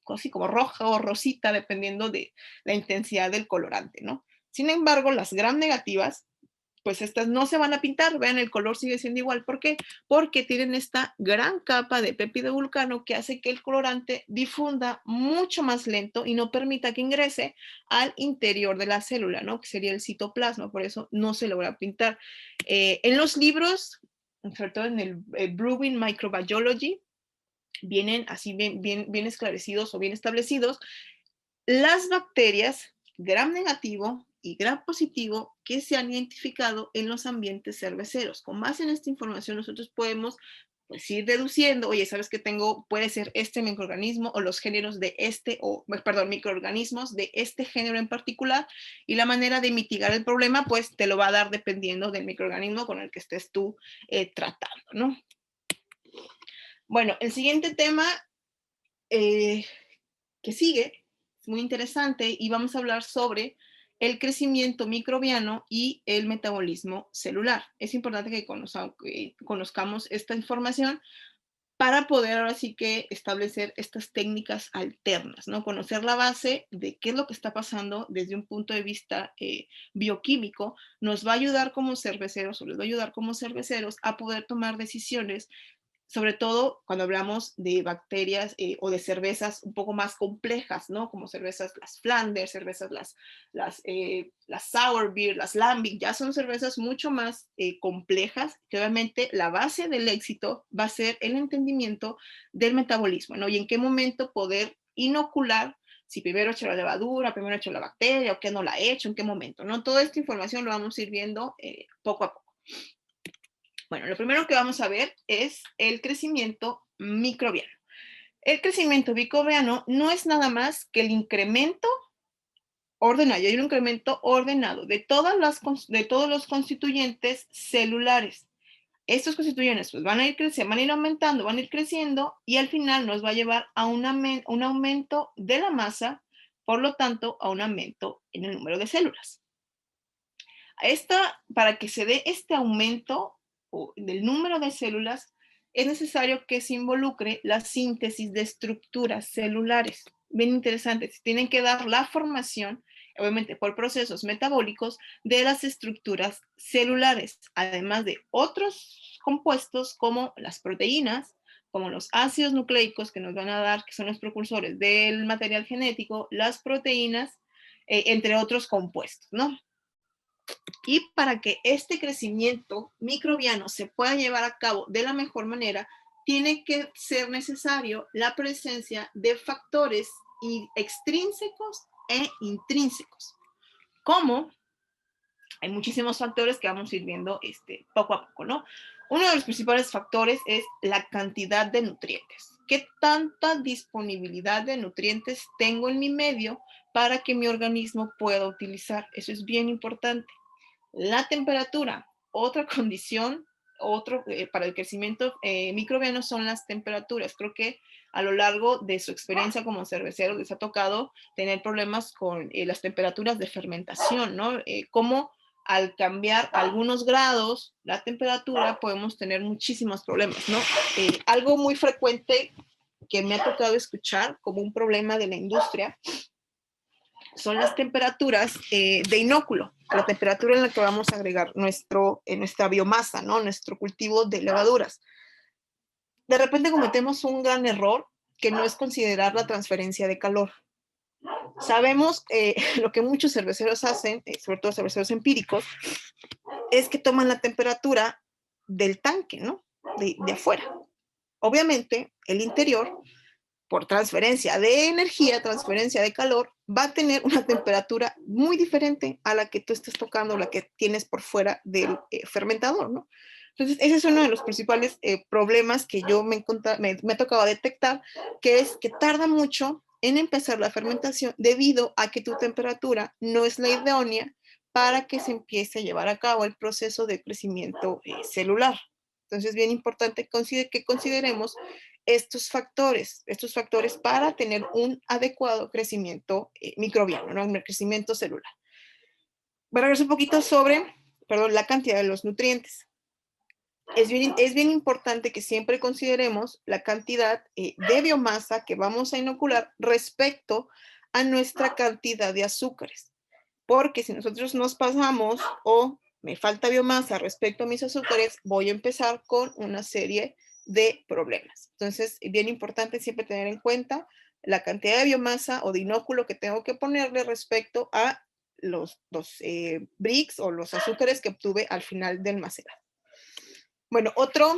así como roja o rosita, dependiendo de la intensidad del colorante, ¿no? Sin embargo, las gram negativas, pues estas no se van a pintar, vean, el color sigue siendo igual. ¿Por qué? Porque tienen esta gran capa de peptidoglucano que hace que el colorante difunda mucho más lento y no permita que ingrese al interior de la célula, ¿no? Que sería el citoplasma, por eso no se logra pintar. En los libros, sobre todo en el Bruin Microbiology, vienen así bien esclarecidos o bien establecidos las bacterias gram negativo y gram positivo que se han identificado en los ambientes cerveceros. Con base en esta información nosotros podemos pues, ir deduciendo, oye, ¿sabes qué tengo? Puede ser este microorganismo o los géneros de este, o perdón, microorganismos de este género en particular, y la manera de mitigar el problema pues te lo va a dar dependiendo del microorganismo con el que estés tú tratando, ¿no? Bueno, el siguiente tema que sigue es muy interesante y vamos a hablar sobre el crecimiento microbiano y el metabolismo celular. Es importante que conozcamos esta información para poder ahora sí que establecer estas técnicas alternas, ¿no? Conocer la base de qué es lo que está pasando desde un punto de vista bioquímico nos va a ayudar como cerveceros, o les va a ayudar como cerveceros a poder tomar decisiones, sobre todo cuando hablamos de bacterias o de cervezas un poco más complejas, ¿no? Como cervezas, las Flanders, cervezas, las Sour Beer, las Lambic, ya son cervezas mucho más complejas, que obviamente la base del éxito va a ser el entendimiento del metabolismo, ¿no? Y en qué momento poder inocular, si primero he hecho la levadura, primero he hecho la bacteria, o qué no la he hecho, en qué momento, ¿no? Toda esta información lo vamos a ir viendo poco a poco. Bueno, lo primero que vamos a ver es el crecimiento microbiano. El crecimiento microbiano no es nada más que el incremento ordenado, hay un incremento ordenado de todos los constituyentes celulares. Estos constituyentes pues, van a ir creciendo, van a ir aumentando, van a ir creciendo y al final nos va a llevar a un aumento de la masa, por lo tanto, a un aumento en el número de células. Para que se dé este aumento del número de células, es necesario que se involucre la síntesis de estructuras celulares. Bien interesante, se tienen que dar la formación, obviamente por procesos metabólicos, de las estructuras celulares, además de otros compuestos como las proteínas, como los ácidos nucleicos que nos van a dar, que son los precursores del material genético, las proteínas, entre otros compuestos, ¿no? Y para que este crecimiento microbiano se pueda llevar a cabo de la mejor manera, tiene que ser necesario la presencia de factores extrínsecos e intrínsecos. ¿Cómo? Hay muchísimos factores que vamos a ir viendo poco a poco, ¿no? Uno de los principales factores es la cantidad de nutrientes. ¿Qué tanta disponibilidad de nutrientes tengo en mi medio para que mi organismo pueda utilizar? Eso es bien importante. La temperatura, otra condición, para el crecimiento microbiano son las temperaturas. Creo que a lo largo de su experiencia como cerveceros les ha tocado tener problemas con las temperaturas de fermentación, ¿no? Cómo al cambiar algunos grados la temperatura podemos tener muchísimos problemas, ¿no? Algo muy frecuente que me ha tocado escuchar como un problema de la industria son las temperaturas de inóculo, la temperatura en la que vamos a agregar nuestra biomasa, ¿no? Nuestro cultivo de levaduras. De repente cometemos un gran error que no es considerar la transferencia de calor. Sabemos lo que muchos cerveceros hacen, sobre todo cerveceros empíricos, es que toman la temperatura del tanque, ¿no? De afuera. Obviamente, el interior, por transferencia de energía, transferencia de calor, va a tener una temperatura muy diferente a la que tú estás tocando, la que tienes por fuera del fermentador, ¿no? Entonces, ese es uno de los principales problemas que yo me ha tocado detectar, que es que tarda mucho en empezar la fermentación debido a que tu temperatura no es la idónea para que se empiece a llevar a cabo el proceso de crecimiento celular. Entonces, es bien importante que consideremos estos factores para tener un adecuado crecimiento microbiano, ¿no? Un crecimiento celular. regreso un poquito sobre, perdón, la cantidad de los nutrientes. Es bien importante que siempre consideremos la cantidad de biomasa que vamos a inocular respecto a nuestra cantidad de azúcares. Porque si nosotros nos pasamos o me falta biomasa respecto a mis azúcares, voy a empezar con una serie de problemas. Entonces, es bien importante siempre tener en cuenta la cantidad de biomasa o de inóculo que tengo que ponerle respecto a los brix o los azúcares que obtuve al final del macerado. Bueno, otro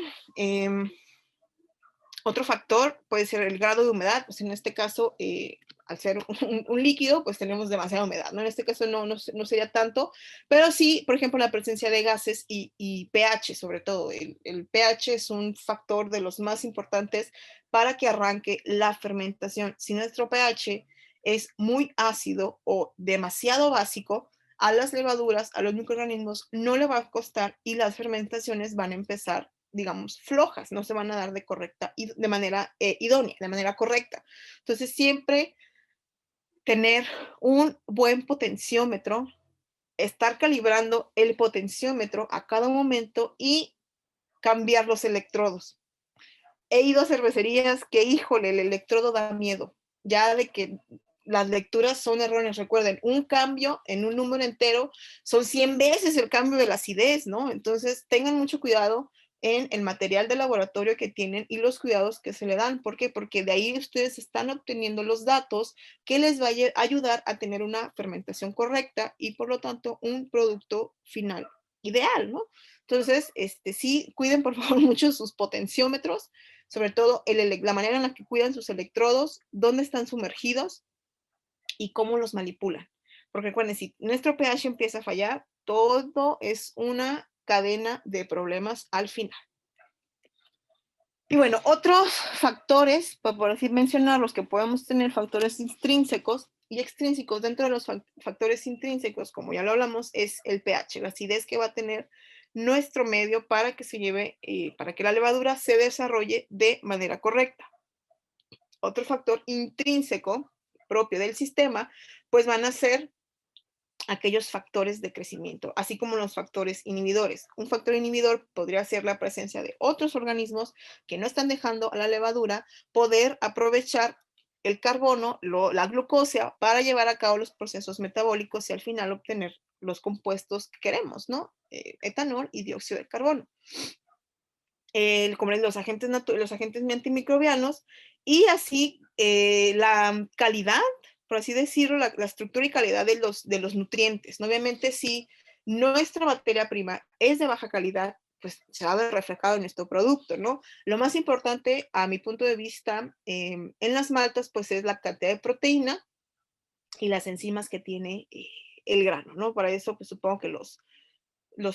factor puede ser el grado de humedad, pues en este caso, al ser un líquido, pues tenemos demasiada humedad, ¿no? En este caso no sería tanto, pero sí, por ejemplo, la presencia de gases y pH, sobre todo. El pH es un factor de los más importantes para que arranque la fermentación. Si nuestro pH es muy ácido o demasiado básico, a las levaduras, a los microorganismos, no le va a costar y las fermentaciones van a empezar, digamos, flojas, no se van a dar de manera idónea, de manera correcta. Entonces, siempre tener un buen potenciómetro, estar calibrando el potenciómetro a cada momento y cambiar los electrodos. He ido a cervecerías que, híjole, el electrodo da miedo, ya de que las lecturas son erróneas. Recuerden, un cambio en un número entero son 100 veces el cambio de la acidez, ¿no? Entonces, tengan mucho cuidado en el material de laboratorio que tienen y los cuidados que se le dan. ¿Por qué? Porque de ahí ustedes están obteniendo los datos que les va a ayudar a tener una fermentación correcta y, por lo tanto, un producto final ideal, ¿no? Entonces, sí, cuiden por favor mucho sus potenciómetros, sobre todo la manera en la que cuidan sus electrodos, dónde están sumergidos y cómo los manipulan. Porque recuerden, si nuestro pH empieza a fallar, todo es una cadena de problemas al final. Y bueno, otros factores, por así mencionar, los que podemos tener factores intrínsecos y extrínsecos. Dentro de los factores intrínsecos, como ya lo hablamos, es el pH, la acidez que va a tener nuestro medio para que se lleve, para que la levadura se desarrolle de manera correcta. Otro factor intrínseco propio del sistema, pues van a ser aquellos factores de crecimiento, así como los factores inhibidores. Un factor inhibidor podría ser la presencia de otros organismos que no están dejando a la levadura poder aprovechar el carbono, la glucosa, para llevar a cabo los procesos metabólicos y al final obtener los compuestos que queremos, ¿no? Etanol y dióxido de carbono. Como los agentes antimicrobianos y así la calidad, por así decirlo, la estructura y calidad de los nutrientes. Obviamente, si nuestra materia prima es de baja calidad, pues se va a ver reflejado en nuestro producto, ¿no? Lo más importante, a mi punto de vista, en las maltas, pues es la cantidad de proteína y las enzimas que tiene el grano, ¿no? Para eso, pues supongo que los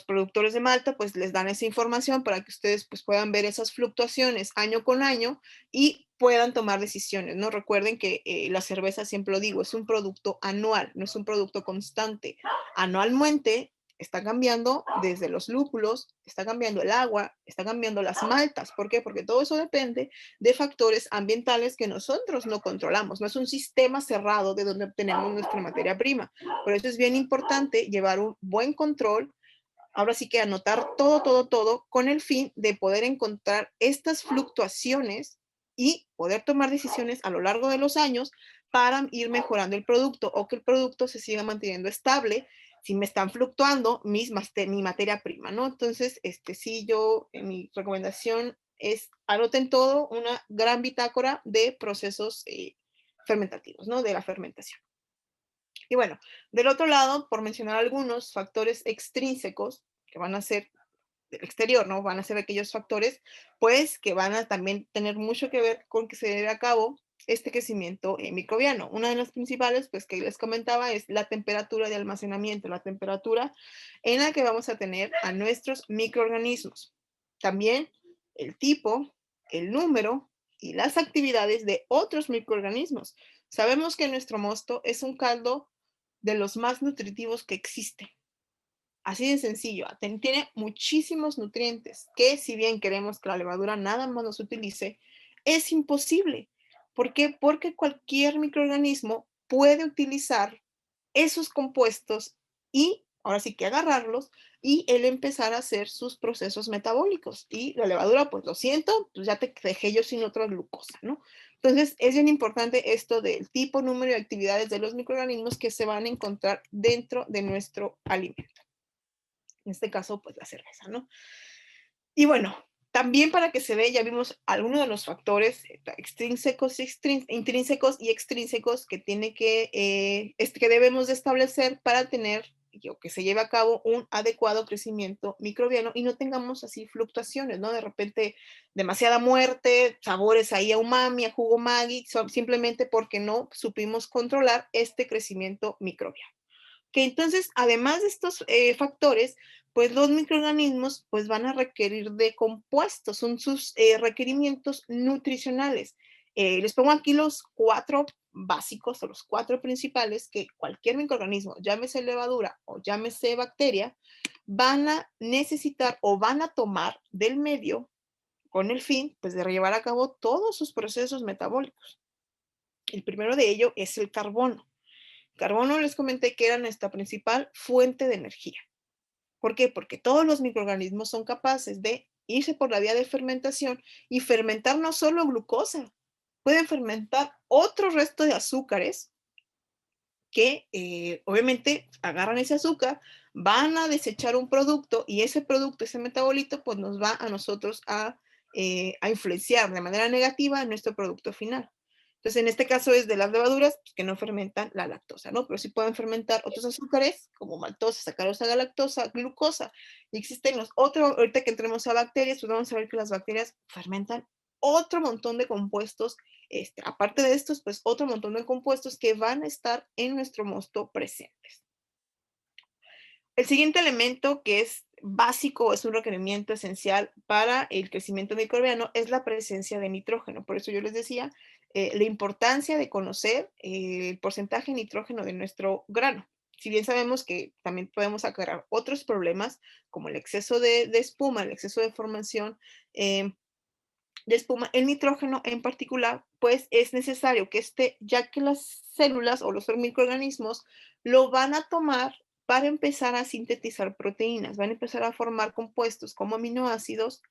productores de malta pues les dan esa información para que ustedes pues puedan ver esas fluctuaciones año con año y puedan tomar decisiones, ¿no? Recuerden que la cerveza, siempre lo digo, es un producto anual, no es un producto constante. Anualmente está cambiando desde los lúpulos, está cambiando el agua, está cambiando las maltas. ¿Por qué? Porque todo eso depende de factores ambientales que nosotros no controlamos. No es un sistema cerrado de donde obtenemos nuestra materia prima. Por eso es bien importante llevar un buen control. Ahora sí que anotar todo con el fin de poder encontrar estas fluctuaciones y poder tomar decisiones a lo largo de los años para ir mejorando el producto o que el producto se siga manteniendo estable si me están fluctuando mi materia prima, ¿no? Entonces, sí, mi recomendación es anoten todo, una gran bitácora de procesos fermentativos, ¿no? De la fermentación. Y bueno, del otro lado, por mencionar algunos factores extrínsecos que van a ser del exterior, ¿no? Van a ser aquellos factores, pues, que van a también tener mucho que ver con que se lleve a cabo este crecimiento microbiano. Una de las principales, pues, que les comentaba es la temperatura de almacenamiento, la temperatura en la que vamos a tener a nuestros microorganismos. También el tipo, el número y las actividades de otros microorganismos. Sabemos que nuestro mosto es un caldo de los más nutritivos que existe. Así de sencillo, tiene muchísimos nutrientes que, si bien queremos que la levadura nada más los utilice, es imposible. ¿Por qué? Porque cualquier microorganismo puede utilizar esos compuestos y ahora sí que agarrarlos y él empezar a hacer sus procesos metabólicos. Y la levadura, pues lo siento, pues ya te dejé yo sin otra glucosa, ¿no? Entonces, es bien importante esto del tipo, número y actividades de los microorganismos que se van a encontrar dentro de nuestro alimento. En este caso, pues la cerveza, ¿no? Y bueno, también para que se vea, ya vimos algunos de los factores intrínsecos y extrínsecos que tiene que debemos de establecer para tener o que se lleve a cabo un adecuado crecimiento microbiano y no tengamos así fluctuaciones, ¿no? De repente demasiada muerte, sabores ahí a umami, a jugo Maggi, simplemente porque no supimos controlar este crecimiento microbiano. Que entonces, además de estos factores, pues los microorganismos pues van a requerir de compuestos, son sus requerimientos nutricionales. Les pongo aquí los 4 básicos o los 4 principales que cualquier microorganismo, llámese levadura o llámese bacteria, van a necesitar o van a tomar del medio con el fin pues de llevar a cabo todos sus procesos metabólicos. El primero de ello es el carbono. Carbono les comenté que era nuestra principal fuente de energía. ¿Por qué? Porque todos los microorganismos son capaces de irse por la vía de fermentación y fermentar no solo glucosa, pueden fermentar otro resto de azúcares que obviamente agarran ese azúcar, van a desechar un producto y ese producto, ese metabolito, pues nos va a nosotros a influenciar de manera negativa en nuestro producto final. Entonces, en este caso es de las levaduras pues, que no fermentan la lactosa, ¿no? Pero sí pueden fermentar otros azúcares como maltosa, sacarosa, galactosa, glucosa. Y existen los otros, ahorita que entremos a bacterias, pues vamos a ver que las bacterias fermentan otro montón de compuestos aparte de estos, pues otro montón de compuestos que van a estar en nuestro mosto presentes. El siguiente elemento que es básico, es un requerimiento esencial para el crecimiento microbiano, es la presencia de nitrógeno. Por eso yo les decía la importancia de conocer el porcentaje de nitrógeno de nuestro grano. Si bien sabemos que también podemos acarrear otros problemas, como el exceso de espuma, el exceso de formación, de espuma, el nitrógeno en particular, pues es necesario que ya que las células o los microorganismos lo van a tomar para empezar a sintetizar proteínas, van a empezar a formar compuestos como aminoácidos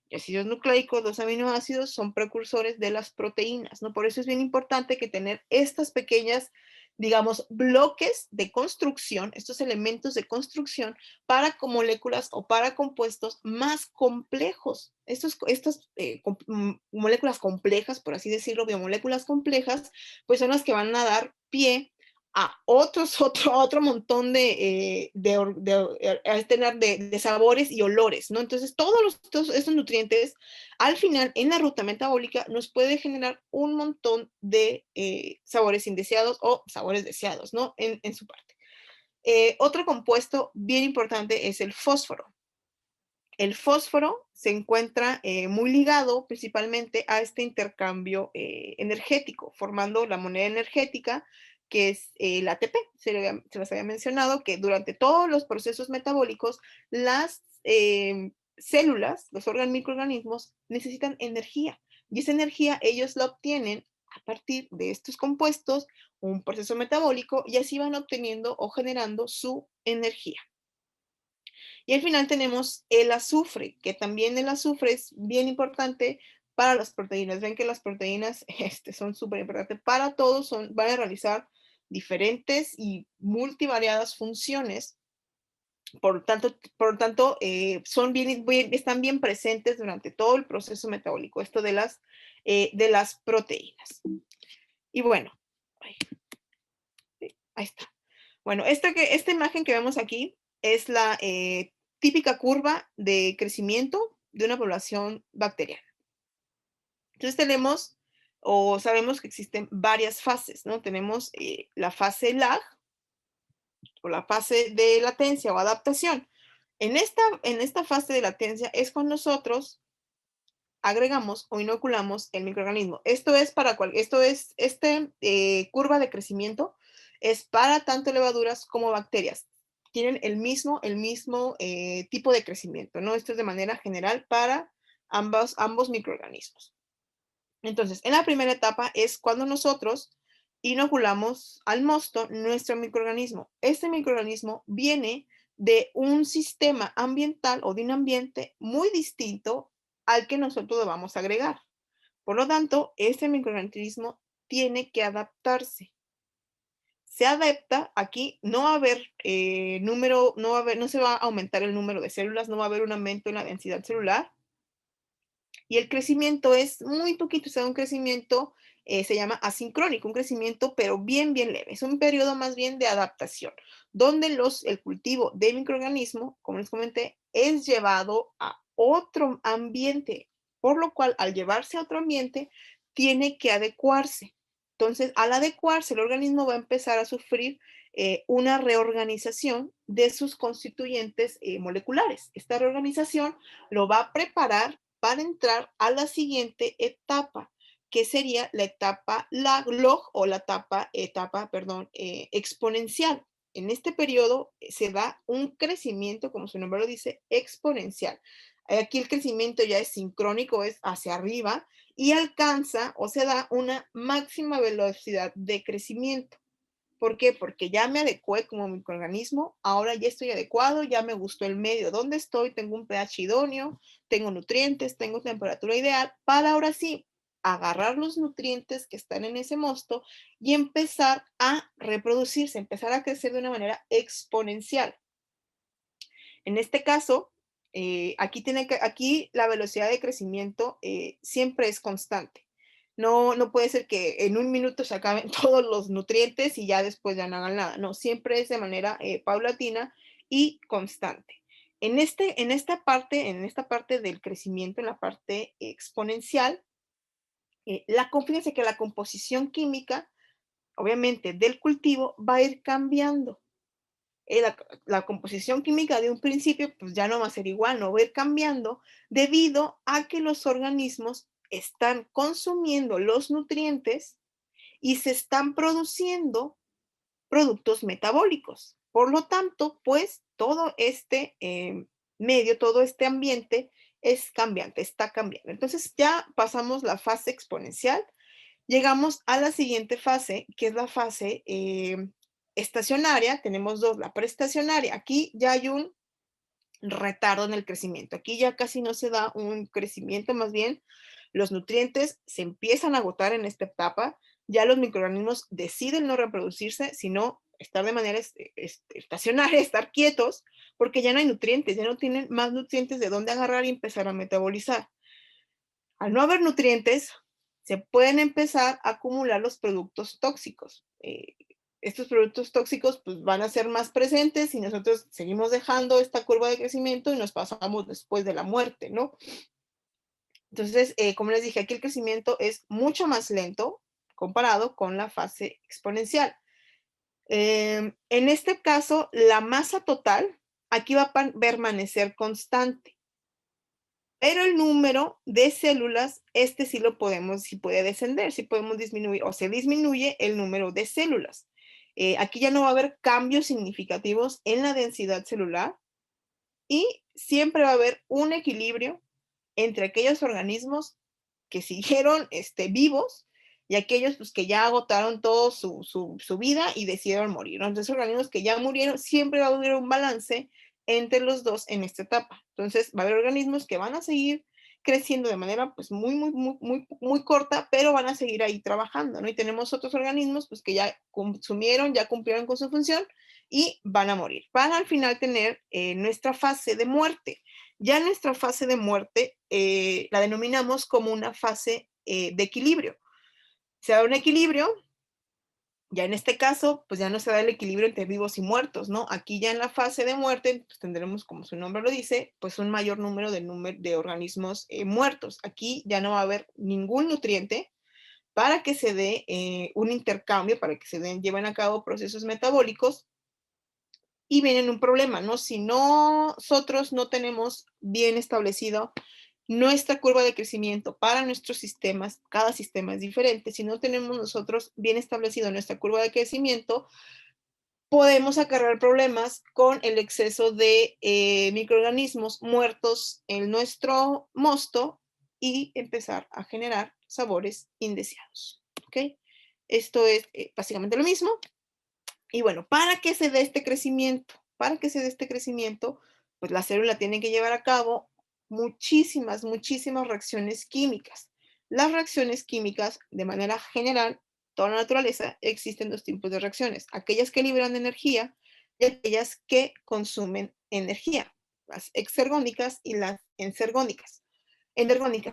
y ácidos nucleicos. Los aminoácidos son precursores de las proteínas, ¿no? Por eso es bien importante que tener estas pequeñas, digamos, bloques de construcción, estos elementos de construcción para moléculas o para compuestos más complejos. Estas moléculas complejas, por así decirlo, biomoléculas complejas, pues son las que van a dar pie a otro montón de sabores y olores, ¿no? Entonces, todos estos nutrientes, al final, en la ruta metabólica, nos puede generar un montón de sabores indeseados o sabores deseados, ¿no? En su parte. Otro compuesto bien importante es el fósforo. El fósforo se encuentra muy ligado principalmente a este intercambio energético, formando la moneda energética, que es el ATP. Se les había mencionado que durante todos los procesos metabólicos, las células, los microorganismos, necesitan energía. Y esa energía ellos la obtienen a partir de estos compuestos, un proceso metabólico, y así van obteniendo o generando su energía. Y al final tenemos el azufre, que también el azufre es bien importante para las proteínas. Ven que las proteínas son súper importantes para todos, van a realizar diferentes y multivariadas funciones. Por tanto están bien presentes durante todo el proceso metabólico, esto de las proteínas. Y bueno, ahí está. Bueno, esta imagen que vemos aquí es la típica curva de crecimiento de una población bacteriana. Entonces tenemos, o sabemos que existen varias fases, ¿no? Tenemos la fase lag, o la fase de latencia o adaptación. En esta fase de latencia es cuando nosotros agregamos o inoculamos el microorganismo. Curva de crecimiento es para tanto levaduras como bacterias. Tienen el mismo tipo de crecimiento, ¿no? Esto es de manera general para ambos microorganismos. Entonces, en la primera etapa es cuando nosotros inoculamos al mosto nuestro microorganismo. Este microorganismo viene de un sistema ambiental o de un ambiente muy distinto al que nosotros le vamos a agregar. Por lo tanto, este microorganismo tiene que adaptarse. Se adapta, aquí no va a haber número, no se va a aumentar el número de células, no va a haber un aumento en la densidad celular, y el crecimiento es muy poquito, o sea, un crecimiento se llama asincrónico, un crecimiento pero bien, bien leve. Es un periodo más bien de adaptación, donde el cultivo de microorganismo, como les comenté, es llevado a otro ambiente, por lo cual al llevarse a otro ambiente, tiene que adecuarse. Entonces, al adecuarse, el organismo va a empezar a sufrir una reorganización de sus constituyentes moleculares. Esta reorganización lo va a preparar para entrar a la siguiente etapa, que sería la etapa log o la etapa exponencial. En este periodo se da un crecimiento, como su nombre lo dice, exponencial. Aquí el crecimiento ya es sincrónico, es hacia arriba y alcanza o se da una máxima velocidad de crecimiento. ¿Por qué? Porque ya me adecué como microorganismo, ahora ya estoy adecuado, ya me gustó el medio donde estoy, tengo un pH idóneo, tengo nutrientes, tengo temperatura ideal, para ahora sí agarrar los nutrientes que están en ese mosto y empezar a reproducirse, empezar a crecer de una manera exponencial. En este caso, aquí la velocidad de crecimiento siempre es constante. No puede ser que en un minuto se acaben todos los nutrientes y ya después ya no hagan nada. No, siempre es de manera paulatina y constante. En esta parte del crecimiento, en la parte exponencial, fíjense que la composición química, obviamente, del cultivo va a ir cambiando. La composición química de un principio, pues ya no va a ser igual, no va a ir cambiando debido a que los organismos están consumiendo los nutrientes y se están produciendo productos metabólicos. Por lo tanto, pues todo este medio, todo este ambiente es cambiante, está cambiando. Entonces ya pasamos la fase exponencial, llegamos a la siguiente fase, que es la fase estacionaria. Tenemos dos, la preestacionaria. Aquí ya hay un retardo en el crecimiento. Aquí ya casi no se da un crecimiento, más bien los nutrientes se empiezan a agotar en esta etapa. Ya los microorganismos deciden no reproducirse, sino estar de manera estacionaria, estar quietos, porque ya no hay nutrientes, ya no tienen más nutrientes de dónde agarrar y empezar a metabolizar. Al no haber nutrientes, se pueden empezar a acumular los productos tóxicos. Estos productos tóxicos pues, van a ser más presentes y nosotros seguimos dejando esta curva de crecimiento y nos pasamos después de la muerte, ¿no? Entonces, como les dije, aquí el crecimiento es mucho más lento comparado con la fase exponencial. En este caso, la masa total aquí va a permanecer constante. Pero el número de células, sí puede descender, sí podemos disminuir o se disminuye el número de células. Aquí ya no va a haber cambios significativos en la densidad celular y siempre va a haber un equilibrio entre aquellos organismos que siguieron vivos y aquellos pues, que ya agotaron toda su vida y decidieron morir, ¿no? Entonces, organismos que ya murieron, siempre va a haber un balance entre los dos en esta etapa. Entonces, va a haber organismos que van a seguir creciendo de manera pues muy corta, pero van a seguir ahí trabajando, ¿no? Y tenemos otros organismos pues que ya consumieron, ya cumplieron con su función y van a morir, para al final tener nuestra fase de muerte. Ya nuestra fase de muerte la denominamos como una fase de equilibrio. Se da un equilibrio, ya en este caso, pues ya no se da el equilibrio entre vivos y muertos, ¿no? Aquí ya en la fase de muerte, pues tendremos, como su nombre lo dice, pues un mayor número de organismos muertos. Aquí ya no va a haber ningún nutriente para que se dé un intercambio, para que lleven a cabo procesos metabólicos. Y viene un problema, ¿no? Si nosotros no tenemos bien establecido nuestra curva de crecimiento para nuestros sistemas, cada sistema es diferente, si no tenemos nosotros bien establecido nuestra curva de crecimiento, podemos acarrear problemas con el exceso de microorganismos muertos en nuestro mosto y empezar a generar sabores indeseados, ¿ok? Esto es básicamente lo mismo. Y bueno, ¿para qué se da este crecimiento? para que se dé este crecimiento, pues la célula tiene que llevar a cabo muchísimas reacciones químicas. Las reacciones químicas, de manera general, toda la naturaleza, existen dos tipos de reacciones, aquellas que liberan energía y aquellas que consumen energía, las exergónicas y las endergónicas,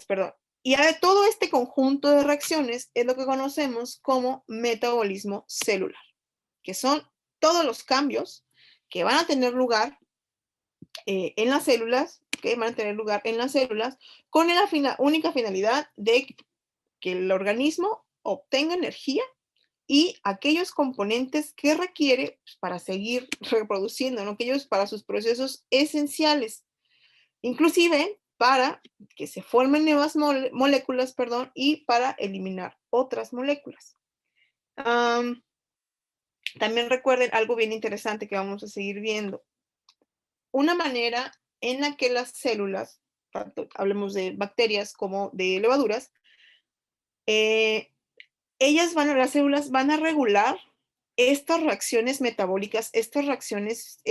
perdón. Y todo este conjunto de reacciones es lo que conocemos como metabolismo celular, que son todos los cambios que van a tener lugar en las células, que van a tener lugar en las células, con la única finalidad de que el organismo obtenga energía y aquellos componentes que requiere pues, para seguir reproduciendo, ¿no? Aquellos para sus procesos esenciales, inclusive para que se formen nuevas moléculas, perdón, y para eliminar otras moléculas. También recuerden algo bien interesante que vamos a seguir viendo. Una manera en la que las células, tanto hablemos de bacterias como de levaduras, las células van a regular estas reacciones metabólicas, estas reacciones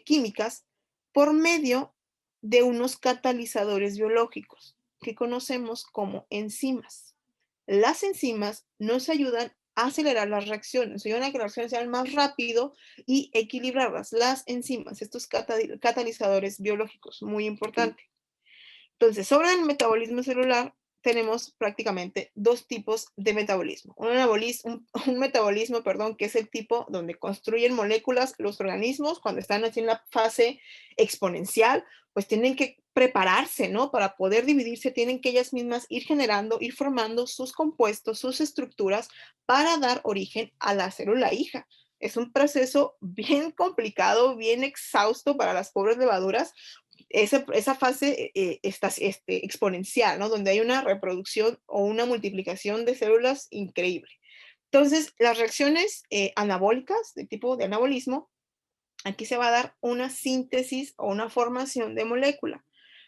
químicas, por medio de unos catalizadores biológicos que conocemos como enzimas. Las enzimas nos ayudan a acelerar las reacciones, ayudan a que las reacciones sean más rápido y equilibrarlas. Las enzimas, estos catalizadores biológicos, muy importante. Entonces, sobre el metabolismo celular, tenemos prácticamente dos tipos de metabolismo. Un metabolismo, perdón, que es el tipo donde construyen moléculas los organismos cuando están así en la fase exponencial, pues tienen que prepararse, ¿no? Para poder dividirse, tienen que ellas mismas ir generando, ir formando sus compuestos, sus estructuras para dar origen a la célula hija. Es un proceso bien complicado, bien exhausto para las pobres levaduras, esa fase exponencial, ¿no? Donde hay una reproducción o una multiplicación de células increíble. Entonces, las reacciones anabólicas, de tipo de anabolismo, aquí se va a dar una síntesis o una formación de molécula.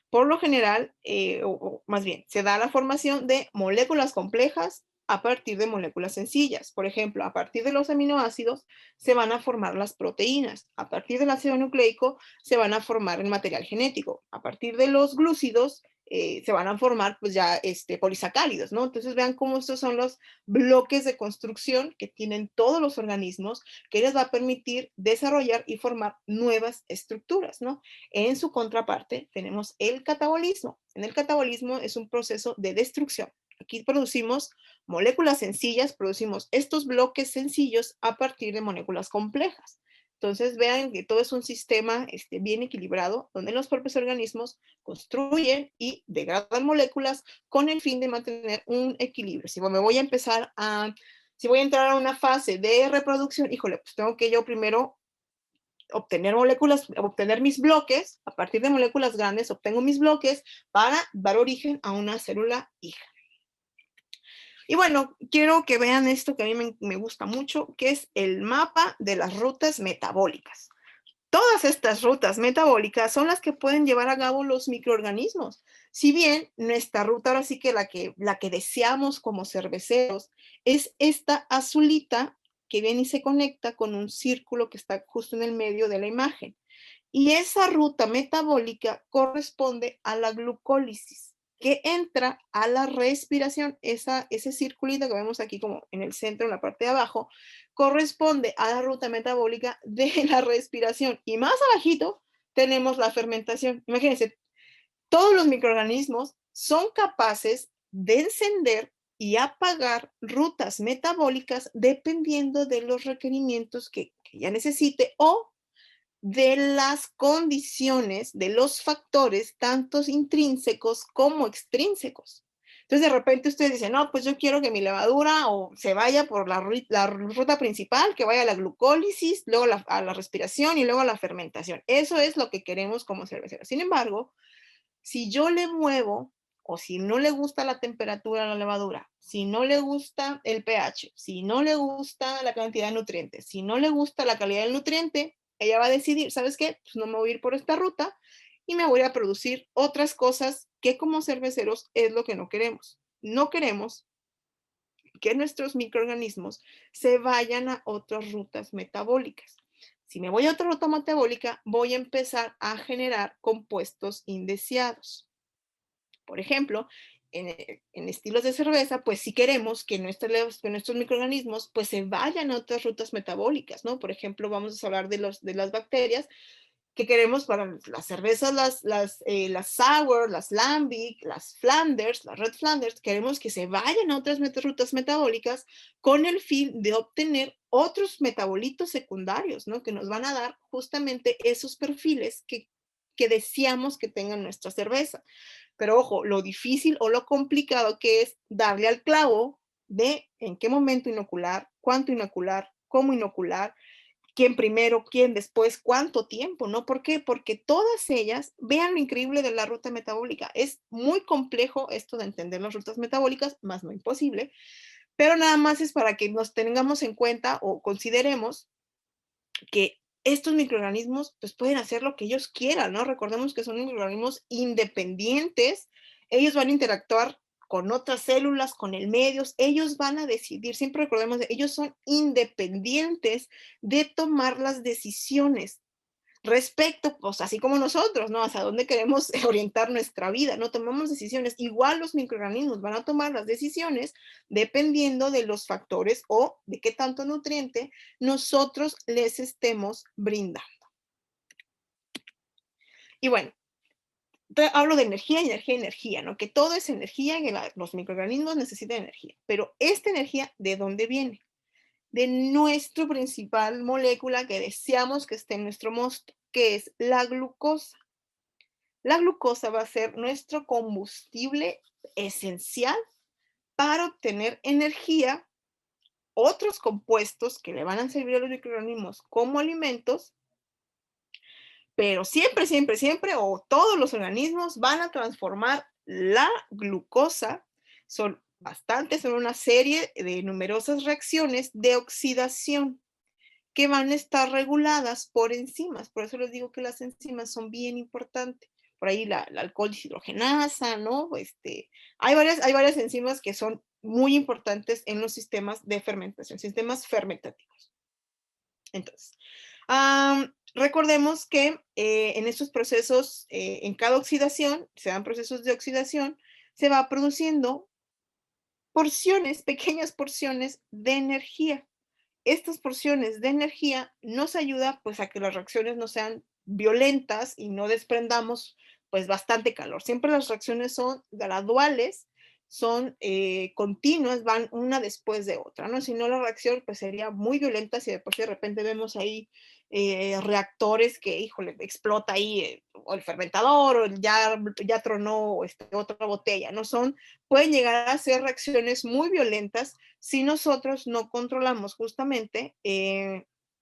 Por lo general, o más bien, se da la formación de moléculas complejas a partir de moléculas sencillas. Por ejemplo, a partir de los aminoácidos se van a formar las proteínas. A partir del ácido nucleico se van a formar el material genético. A partir de los glúcidos se van a formar pues ya polisacáridos, ¿no? Entonces vean cómo estos son los bloques de construcción que tienen todos los organismos que les va a permitir desarrollar y formar nuevas estructuras, ¿no? En su contraparte tenemos el catabolismo. En el catabolismo es un proceso de destrucción. Aquí producimos moléculas sencillas, producimos estos bloques sencillos a partir de moléculas complejas. Entonces vean que todo es un sistema bien equilibrado donde los propios organismos construyen y degradan moléculas con el fin de mantener un equilibrio. Si me voy a empezar si voy a entrar a una fase de reproducción, híjole, pues tengo que yo primero obtener moléculas, obtener mis bloques, a partir de moléculas grandes obtengo mis bloques para dar origen a una célula hija. Y bueno, quiero que vean esto que a mí me gusta mucho, que es el mapa de las rutas metabólicas. Todas estas rutas metabólicas son las que pueden llevar a cabo los microorganismos. Si bien nuestra ruta, ahora sí que la que deseamos como cerveceros, es esta azulita que viene y se conecta con un círculo que está justo en el medio de la imagen. Y esa ruta metabólica corresponde a la glucólisis, que entra a la respiración. Ese circulito que vemos aquí como en el centro, en la parte de abajo, corresponde a la ruta metabólica de la respiración. Y más abajito tenemos la fermentación. Imagínense, todos los microorganismos son capaces de encender y apagar rutas metabólicas dependiendo de los requerimientos que ya necesite o de las condiciones, de los factores, tanto intrínsecos como extrínsecos. Entonces, de repente ustedes dicen, no, pues yo quiero que mi levadura o se vaya por la ruta principal, que vaya a la glucólisis, luego a la respiración y luego a la fermentación. Eso es lo que queremos como cerveceros. Sin embargo, si yo le muevo o si no le gusta la temperatura a la levadura, si no le gusta el pH, si no le gusta la cantidad de nutrientes, si no le gusta la calidad del nutriente, ella va a decidir, ¿sabes qué? Pues no me voy a ir por esta ruta y me voy a producir otras cosas que como cerveceros es lo que no queremos. No queremos que nuestros microorganismos se vayan a otras rutas metabólicas. Si me voy a otra ruta metabólica, voy a empezar a generar compuestos indeseados. Por ejemplo, en estilos de cerveza, pues si queremos que nuestros microorganismos pues se vayan a otras rutas metabólicas, ¿no? Por ejemplo, vamos a hablar de las bacterias que queremos para las cervezas, las sour, las lambic, las Flanders, las red Flanders, queremos que se vayan a otras rutas metabólicas con el fin de obtener otros metabolitos secundarios, ¿no? Que nos van a dar justamente esos perfiles que deseamos que tengan nuestra cerveza. Pero ojo, lo difícil o lo complicado que es darle al clavo de en qué momento inocular, cuánto inocular, cómo inocular, quién primero, quién después, cuánto tiempo, ¿no? ¿Por qué? Porque todas ellas, vean lo increíble de la ruta metabólica. Es muy complejo esto de entender las rutas metabólicas, más no imposible, pero nada más es para que nos tengamos en cuenta o consideremos que estos microorganismos pues pueden hacer lo que ellos quieran, ¿no? Recordemos que son microorganismos independientes, ellos van a interactuar con otras células, con el medio, ellos van a decidir, siempre recordemos, ellos son independientes de tomar las decisiones respecto, pues así como nosotros, ¿no? Hacia dónde queremos orientar nuestra vida, ¿no? Tomamos decisiones. Igual los microorganismos van a tomar las decisiones dependiendo de los factores o de qué tanto nutriente nosotros les estemos brindando. Y bueno, hablo de energía, energía, energía, ¿no? Que todo es energía y los microorganismos necesitan energía. Pero esta energía, ¿de dónde viene? De nuestra principal molécula que deseamos que esté en nuestro mosto, que es la glucosa. La glucosa va a ser nuestro combustible esencial para obtener energía. Otros compuestos que le van a servir a los microorganismos como alimentos, pero siempre, siempre, siempre, o todos los organismos van a transformar la glucosa. Son una serie de numerosas reacciones de oxidación que van a estar reguladas por enzimas. Por eso les digo que las enzimas son bien importantes. Por ahí la alcohol deshidrogenasa, ¿no? Hay varias enzimas que son muy importantes en los sistemas de fermentación, sistemas fermentativos. Entonces, recordemos que en estos procesos, en cada oxidación, se dan procesos de oxidación, se va produciendo porciones, pequeñas porciones de energía. Estas porciones de energía nos ayuda pues a que las reacciones no sean violentas y no desprendamos pues bastante calor. Siempre las reacciones son graduales, son continuas, van una después de otra, ¿no? Si no, la reacción pues sería muy violenta si de repente vemos ahí reactores que, híjole, explota ahí o el fermentador o ya tronó otra botella, ¿no? Pueden llegar a ser reacciones muy violentas si nosotros no controlamos justamente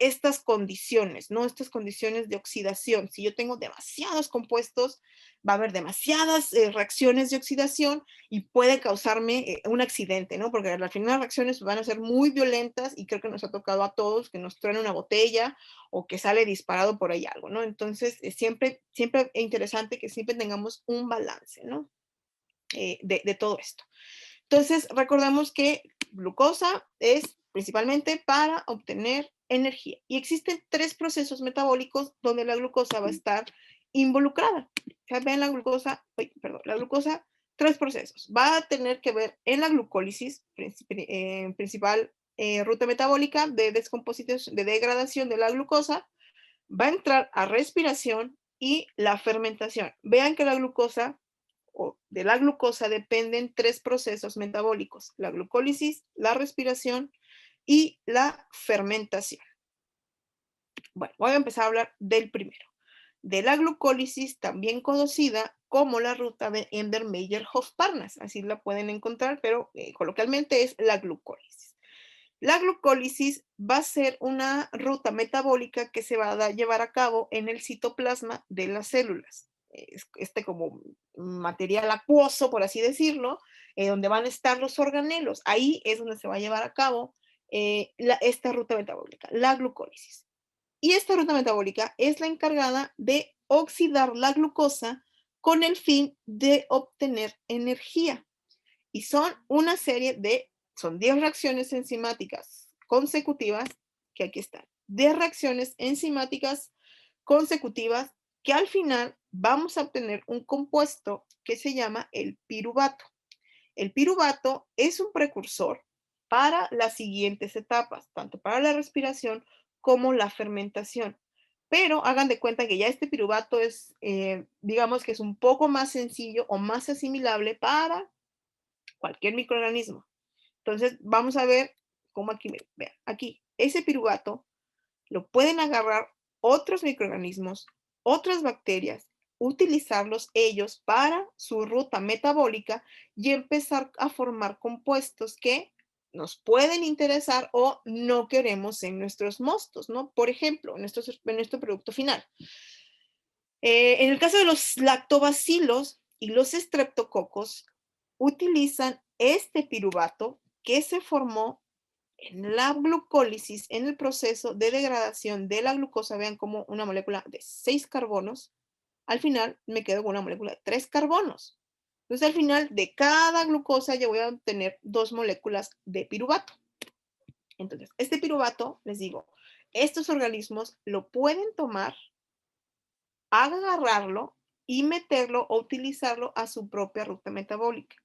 estas condiciones, ¿no? Estas condiciones de oxidación. Si yo tengo demasiados compuestos, va a haber demasiadas reacciones de oxidación y puede causarme un accidente, ¿no? Porque al final las reacciones van a ser muy violentas y creo que nos ha tocado a todos que nos truena una botella o que sale disparado por ahí algo, ¿no? Entonces, siempre es interesante que siempre tengamos un balance, ¿no? De todo esto. Entonces, recordemos que glucosa es principalmente para obtener energía. Y existen 3 procesos metabólicos donde la glucosa va a estar involucrada. Ya ven la glucosa, 3 procesos. Va a tener que ver en la glucólisis, principal ruta metabólica de descomposición, de degradación de la glucosa. Va a entrar a respiración y la fermentación. Vean que la glucosa o de la glucosa dependen 3 procesos metabólicos: la glucólisis, la respiración y la fermentación. Bueno, voy a empezar a hablar del primero, de la glucólisis, también conocida como la ruta de Ender-Mayer-Hoff-Parnas, así la pueden encontrar, pero coloquialmente es la glucólisis. La glucólisis va a ser una ruta metabólica que se va a llevar a cabo en el citoplasma de las células. Como material acuoso, por así decirlo, donde van a estar los organelos. Ahí es donde se va a llevar a cabo esta ruta metabólica, la glucólisis. Y esta ruta metabólica es la encargada de oxidar la glucosa con el fin de obtener energía. Y son 10 reacciones enzimáticas consecutivas que aquí están. de reacciones enzimáticas consecutivas que al final vamos a obtener un compuesto que se llama el piruvato. El piruvato es un precursor para las siguientes etapas, tanto para la respiración como la fermentación. Pero hagan de cuenta que ya este piruvato es, digamos que es un poco más sencillo o más asimilable para cualquier microorganismo. Entonces, vamos a ver cómo aquí, vean, aquí, ese piruvato lo pueden agarrar otros microorganismos, otras bacterias, utilizarlos ellos para su ruta metabólica y empezar a formar compuestos que nos pueden interesar o no queremos en nuestros mostos, ¿no? Por ejemplo, en nuestro producto final. En el caso de los lactobacilos y los estreptococos, utilizan este piruvato que se formó en la glucólisis, en el proceso de degradación de la glucosa. Vean como una molécula de 6 carbonos, al final me quedo con una molécula de 3 carbonos. Entonces, al final de cada glucosa yo voy a obtener 2 moléculas de piruvato. Entonces, este piruvato, les digo, estos organismos lo pueden tomar, agarrarlo y meterlo o utilizarlo a su propia ruta metabólica.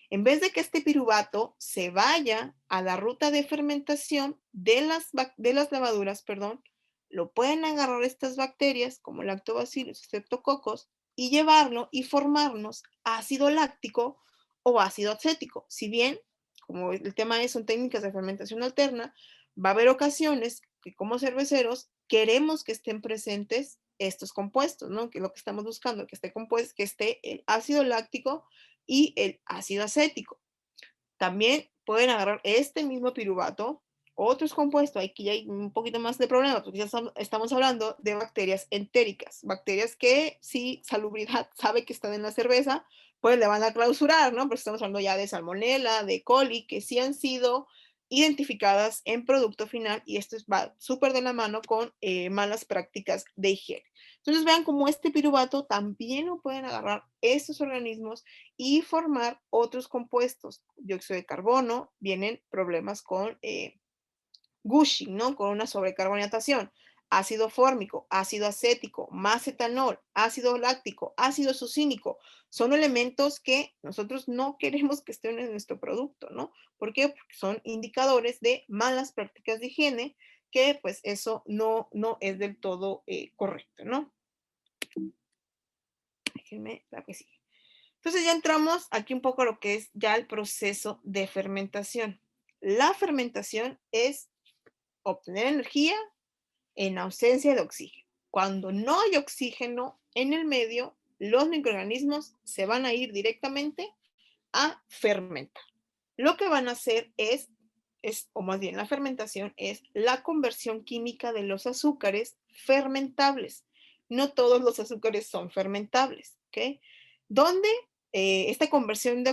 En vez de que este piruvato se vaya a la ruta de fermentación de las levaduras, perdón, lo pueden agarrar estas bacterias como lactobacillus, streptococos y llevarlo y formarnos ácido láctico o ácido acético. Si bien, como el tema es, son técnicas de fermentación alterna, va a haber ocasiones que como cerveceros queremos que estén presentes estos compuestos, ¿no? Que lo que estamos buscando, que esté compuesto, que esté el ácido láctico y el ácido acético. También pueden agarrar este mismo piruvato, otros compuestos, aquí ya hay un poquito más de problema, porque ya estamos hablando de bacterias entéricas, bacterias que si salubridad sabe que están en la cerveza, pues le van a clausurar, ¿no? Pero estamos hablando ya de salmonela, de coli, que sí han sido identificadas en producto final y esto va súper de la mano con malas prácticas de higiene. Entonces vean cómo este piruvato también lo pueden agarrar estos organismos y formar otros compuestos. Dióxido de carbono, vienen problemas con gushing, ¿no? Con una sobrecarbonatación. Ácido fórmico, ácido acético, más etanol, ácido láctico, ácido sucínico, son elementos que nosotros no queremos que estén en nuestro producto, ¿no? ¿Por qué? Porque son indicadores de malas prácticas de higiene, que pues eso no es del todo correcto, ¿no? Déjenme la que sigue. Entonces ya entramos aquí un poco a lo que es ya el proceso de fermentación. La fermentación es obtener energía en ausencia de oxígeno. Cuando no hay oxígeno en el medio, los microorganismos se van a ir directamente a fermentar. Lo que van a hacer o más bien la fermentación, es la conversión química de los azúcares fermentables. No todos los azúcares son fermentables, ¿ok? Donde esta conversión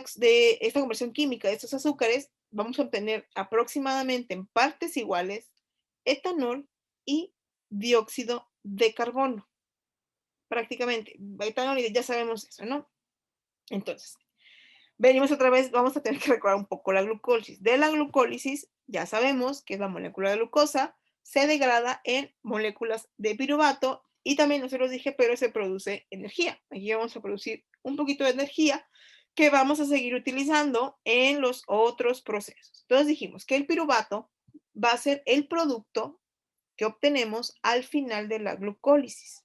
química de estos azúcares, vamos a obtener aproximadamente en partes iguales etanol y dióxido de carbono. Prácticamente, etanol, ya sabemos eso, ¿no? Entonces, venimos otra vez, vamos a tener que recordar un poco la glucólisis. De la glucólisis, ya sabemos que es la molécula de glucosa, se degrada en moléculas de piruvato y también, no se los dije, pero se produce energía. Aquí vamos a producir un poquito de energía que vamos a seguir utilizando en los otros procesos. Entonces dijimos que el piruvato va a ser el producto que obtenemos al final de la glucólisis.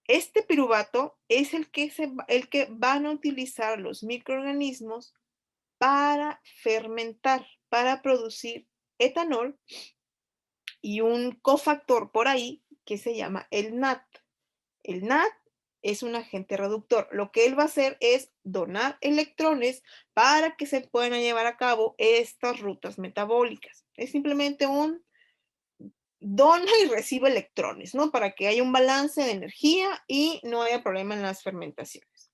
Este piruvato es el que van a utilizar los microorganismos para fermentar, para producir etanol y un cofactor por ahí que se llama el NAT. El NAT es un agente reductor. Lo que él va a hacer es donar electrones para que se puedan llevar a cabo estas rutas metabólicas. Es simplemente un dona y recibe electrones, ¿no? Para que haya un balance de energía y no haya problema en las fermentaciones.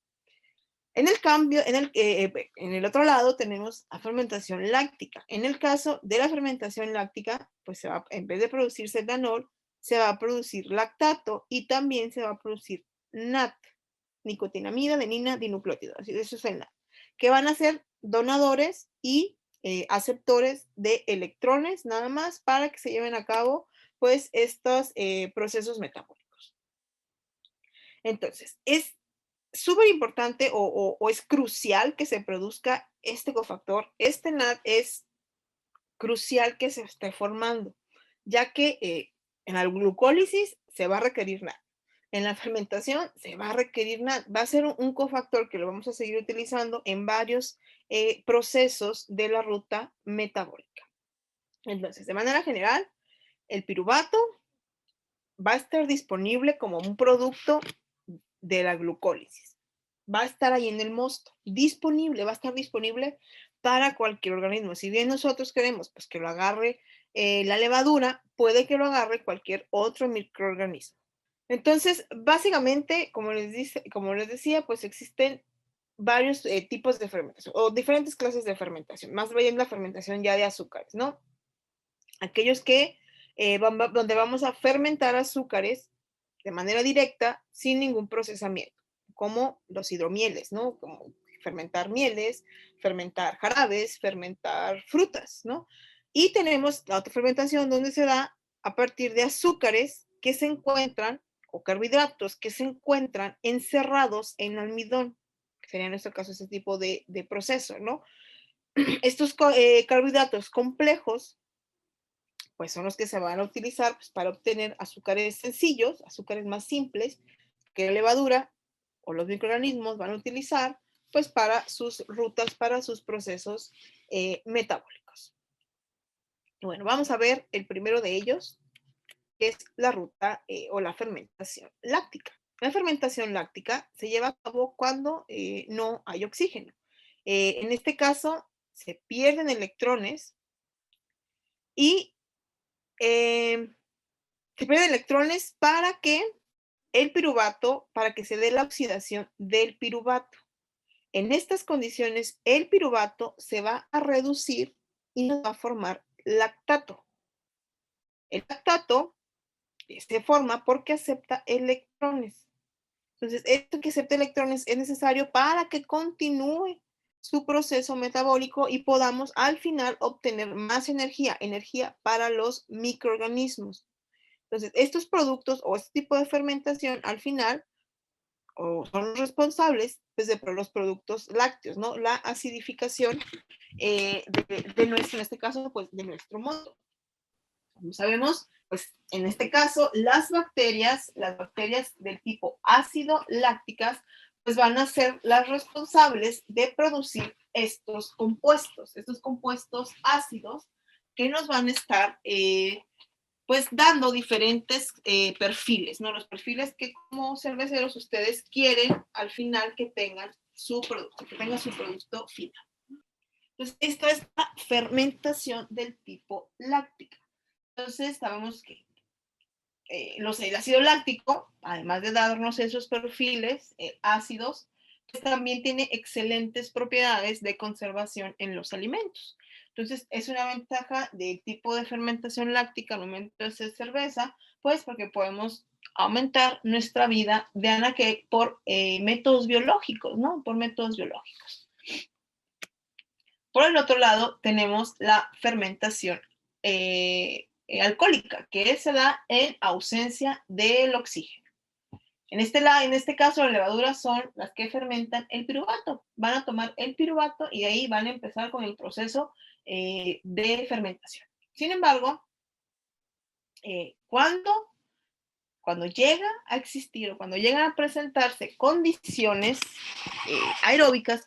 En el cambio, en el otro lado tenemos la fermentación láctica. En el caso de la fermentación láctica, pues en vez de producirse etanol, se va a producir lactato y también se va a producir NAT, nicotinamida, adenina, dinucleótido. Así, eso es el NAT, que van a ser donadores y aceptores de electrones, nada más para que se lleven a cabo pues estos procesos metabólicos. Entonces, es súper importante o es crucial que se produzca este cofactor. Este NAD es crucial que se esté formando, ya que en la glucólisis se va a requerir NAD. En la fermentación se va a requerir NAD. Va a ser un cofactor que lo vamos a seguir utilizando en varios procesos de la ruta metabólica. Entonces, de manera general, el piruvato va a estar disponible como un producto de la glucólisis. Va a estar ahí en el mosto, disponible, va a estar disponible para cualquier organismo. Si bien nosotros queremos pues, que lo agarre la levadura, puede que lo agarre cualquier otro microorganismo. Entonces, básicamente, como les decía, pues existen varios tipos de fermentación o diferentes clases de fermentación, más bien la fermentación ya de azúcares, ¿no? Aquellos que donde vamos a fermentar azúcares de manera directa sin ningún procesamiento, como los hidromieles, ¿no? Como fermentar mieles, fermentar jarabes, fermentar frutas, ¿no? Y tenemos la otra fermentación donde se da a partir de azúcares que se encuentran o carbohidratos que se encuentran encerrados en almidón, que sería en nuestro caso ese tipo de proceso, ¿no? Estos carbohidratos complejos pues son los que se van a utilizar pues, para obtener azúcares sencillos, azúcares más simples, que la levadura o los microorganismos van a utilizar pues para sus rutas, para sus procesos metabólicos. Bueno, vamos a ver el primero de ellos, que es la ruta o la fermentación láctica. La fermentación láctica se lleva a cabo cuando no hay oxígeno. En este caso, se pierden electrones y se pierden electrones para que el piruvato, para que se dé la oxidación del piruvato. En estas condiciones, el piruvato se va a reducir y nos va a formar lactato. El lactato se forma porque acepta electrones. Entonces, esto que acepta electrones es necesario para que continúe su proceso metabólico y podamos al final obtener más energía, energía para los microorganismos. Entonces, estos productos o este tipo de fermentación al final o son los responsables pues, de los productos lácteos, ¿no? La acidificación de nuestro, en este caso, pues de nuestro modo. Como sabemos, pues en este caso, las bacterias del tipo ácido lácticas, pues van a ser las responsables de producir estos compuestos ácidos que nos van a estar pues dando diferentes perfiles, ¿no? Los perfiles que como cerveceros ustedes quieren al final que tengan su producto, que tenga su producto final. Entonces, esto es la fermentación del tipo láctica. Entonces, sabemos que el ácido láctico, además de darnos esos perfiles ácidos, pues también tiene excelentes propiedades de conservación en los alimentos. Entonces, es una ventaja del tipo de fermentación láctica al momento de hacer cerveza, pues porque podemos aumentar nuestra vida de anaquel por métodos biológicos, ¿no? Por métodos biológicos. Por el otro lado, tenemos la fermentación alcohólica, que se da en ausencia del oxígeno. En este caso, las levaduras son las que fermentan el piruvato. Van a tomar el piruvato y ahí van a empezar con el proceso de fermentación. Sin embargo, cuando llega a existir o cuando llegan a presentarse condiciones aeróbicas,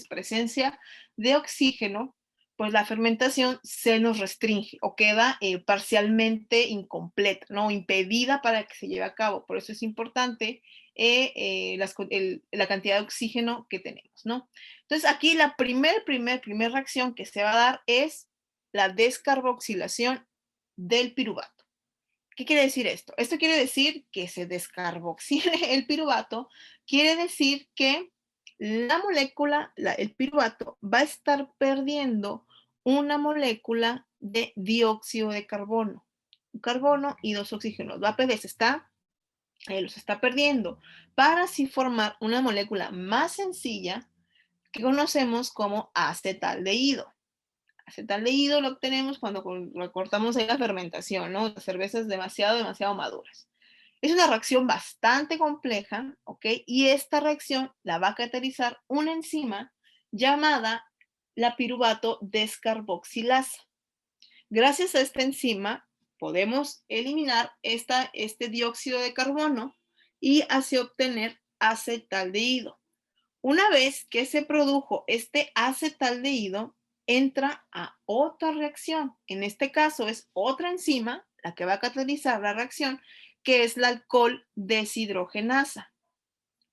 presencia de oxígeno, pues la fermentación se nos restringe o queda parcialmente incompleta, ¿no? Impedida para que se lleve a cabo. Por eso es importante la cantidad de oxígeno que tenemos, ¿no? Entonces aquí la primer reacción que se va a dar es la descarboxilación del piruvato. ¿Qué quiere decir esto? Esto quiere decir que se descarboxile el piruvato, quiere decir que la molécula, el piruvato, va a estar perdiendo una molécula de dióxido de carbono. Un carbono y dos oxígenos. Va a perder, los está perdiendo para así formar una molécula más sencilla que conocemos como acetaldehído. Acetaldehído lo obtenemos cuando cortamos ahí la fermentación, ¿no? Las cervezas demasiado maduras. Es una reacción bastante compleja, ¿ok? Y esta reacción la va a catalizar una enzima llamada la piruvato descarboxilasa. Gracias a esta enzima podemos eliminar este dióxido de carbono y así obtener acetaldehído. Una vez que se produjo este acetaldehído, entra a otra reacción. En este caso es otra enzima la que va a catalizar la reacción, que es la alcohol deshidrogenasa.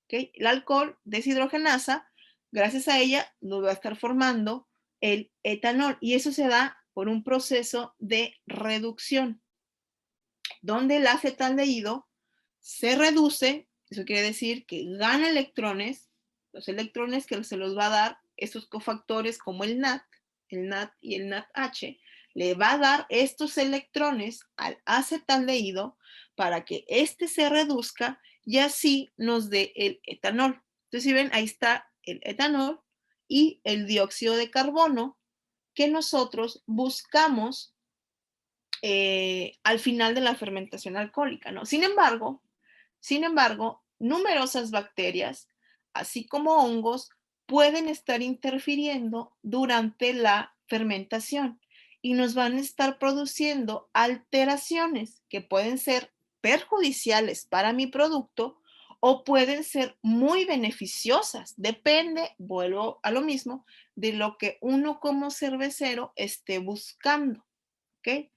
¿Okay? La alcohol deshidrogenasa, gracias a ella, nos va a estar formando el etanol y eso se da por un proceso de reducción, donde el acetaldehído se reduce, eso quiere decir que gana electrones, los electrones que se los va a dar estos cofactores como el NAT y el NADH, le va a dar estos electrones al acetaldehído para que éste se reduzca y así nos dé el etanol. Entonces, si ven, ahí está el etanol y el dióxido de carbono que nosotros buscamos al final de la fermentación alcohólica, ¿no? Sin embargo, numerosas bacterias, así como hongos, pueden estar interfiriendo durante la fermentación y nos van a estar produciendo alteraciones que pueden ser perjudiciales para mi producto o pueden ser muy beneficiosas. Depende, vuelvo a lo mismo, de lo que uno como cervecero esté buscando. ¿Ok?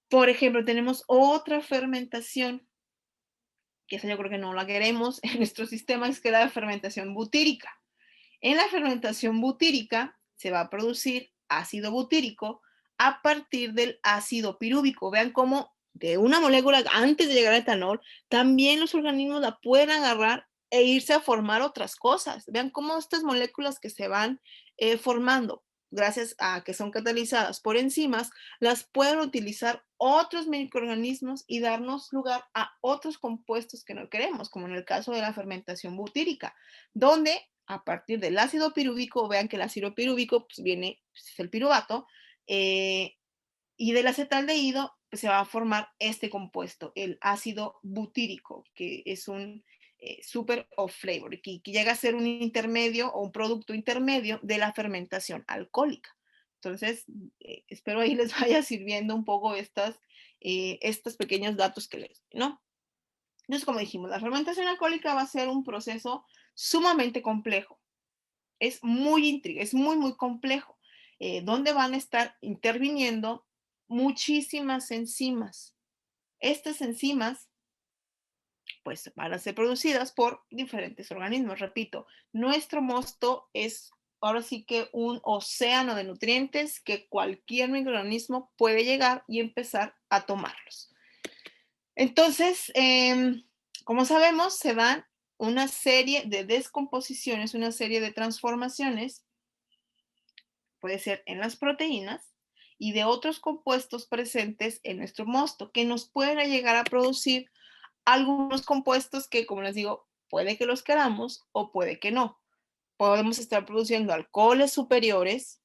Por ejemplo, tenemos otra fermentación, que esa yo creo que no la queremos en nuestro sistema, es que la fermentación butírica. En la fermentación butírica se va a producir ácido butírico a partir del ácido pirúvico. Vean cómo de una molécula antes de llegar al etanol, también los organismos la pueden agarrar e irse a formar otras cosas. Vean cómo estas moléculas que se van formando gracias a que son catalizadas por enzimas, las pueden utilizar otros microorganismos y darnos lugar a otros compuestos que no queremos, como en el caso de la fermentación butírica, donde a partir del ácido pirúvico, vean que el ácido pirúvico pues, viene, pues, es el piruvato, y del acetaldehído pues, se va a formar este compuesto, el ácido butírico, que es un super off flavor, que llega a ser un intermedio o un producto intermedio de la fermentación alcohólica. Entonces, espero ahí les vaya sirviendo un poco estos pequeños datos que les doy, ¿no? Entonces, como dijimos, la fermentación alcohólica va a ser un proceso sumamente complejo. Es muy intriga, es muy complejo, donde van a estar interviniendo muchísimas enzimas. Estas enzimas pues van a ser producidas por diferentes organismos. Repito, nuestro mosto es ahora sí que un océano de nutrientes que cualquier microorganismo puede llegar y empezar a tomarlos. Entonces, como sabemos, se dan una serie de descomposiciones, una serie de transformaciones, puede ser en las proteínas y de otros compuestos presentes en nuestro mosto que nos pueden llegar a producir algunos compuestos que, como les digo, puede que los queramos o puede que no. Podemos estar produciendo alcoholes superiores,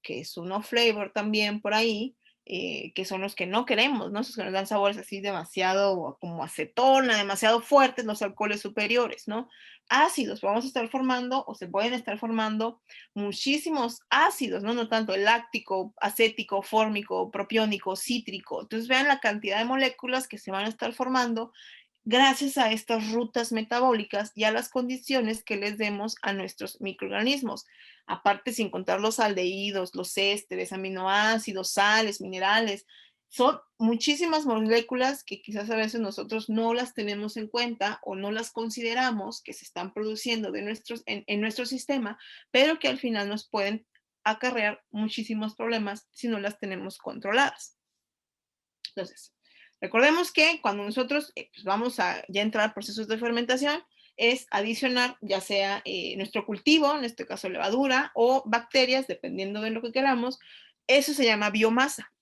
que es un off flavor también por ahí, que son los que no queremos, ¿no? Esos que nos dan sabores así demasiado como acetona, demasiado fuertes, los alcoholes superiores, ¿no? Ácidos, vamos a estar formando o se pueden estar formando muchísimos ácidos, ¿no? No tanto el láctico, acético, fórmico, propiónico, cítrico. Entonces vean la cantidad de moléculas que se van a estar formando gracias a estas rutas metabólicas y a las condiciones que les demos a nuestros microorganismos. Aparte, sin contar los aldehídos, los ésteres, aminoácidos, sales, minerales, son muchísimas moléculas que quizás a veces nosotros no las tenemos en cuenta o no las consideramos que se están produciendo en nuestro sistema, pero que al final nos pueden acarrear muchísimos problemas si no las tenemos controladas. Entonces, recordemos que cuando nosotros pues vamos a ya entrar a procesos de fermentación, es adicionar ya sea nuestro cultivo, en este caso levadura, o bacterias, dependiendo de lo que queramos. Eso se llama biomasa.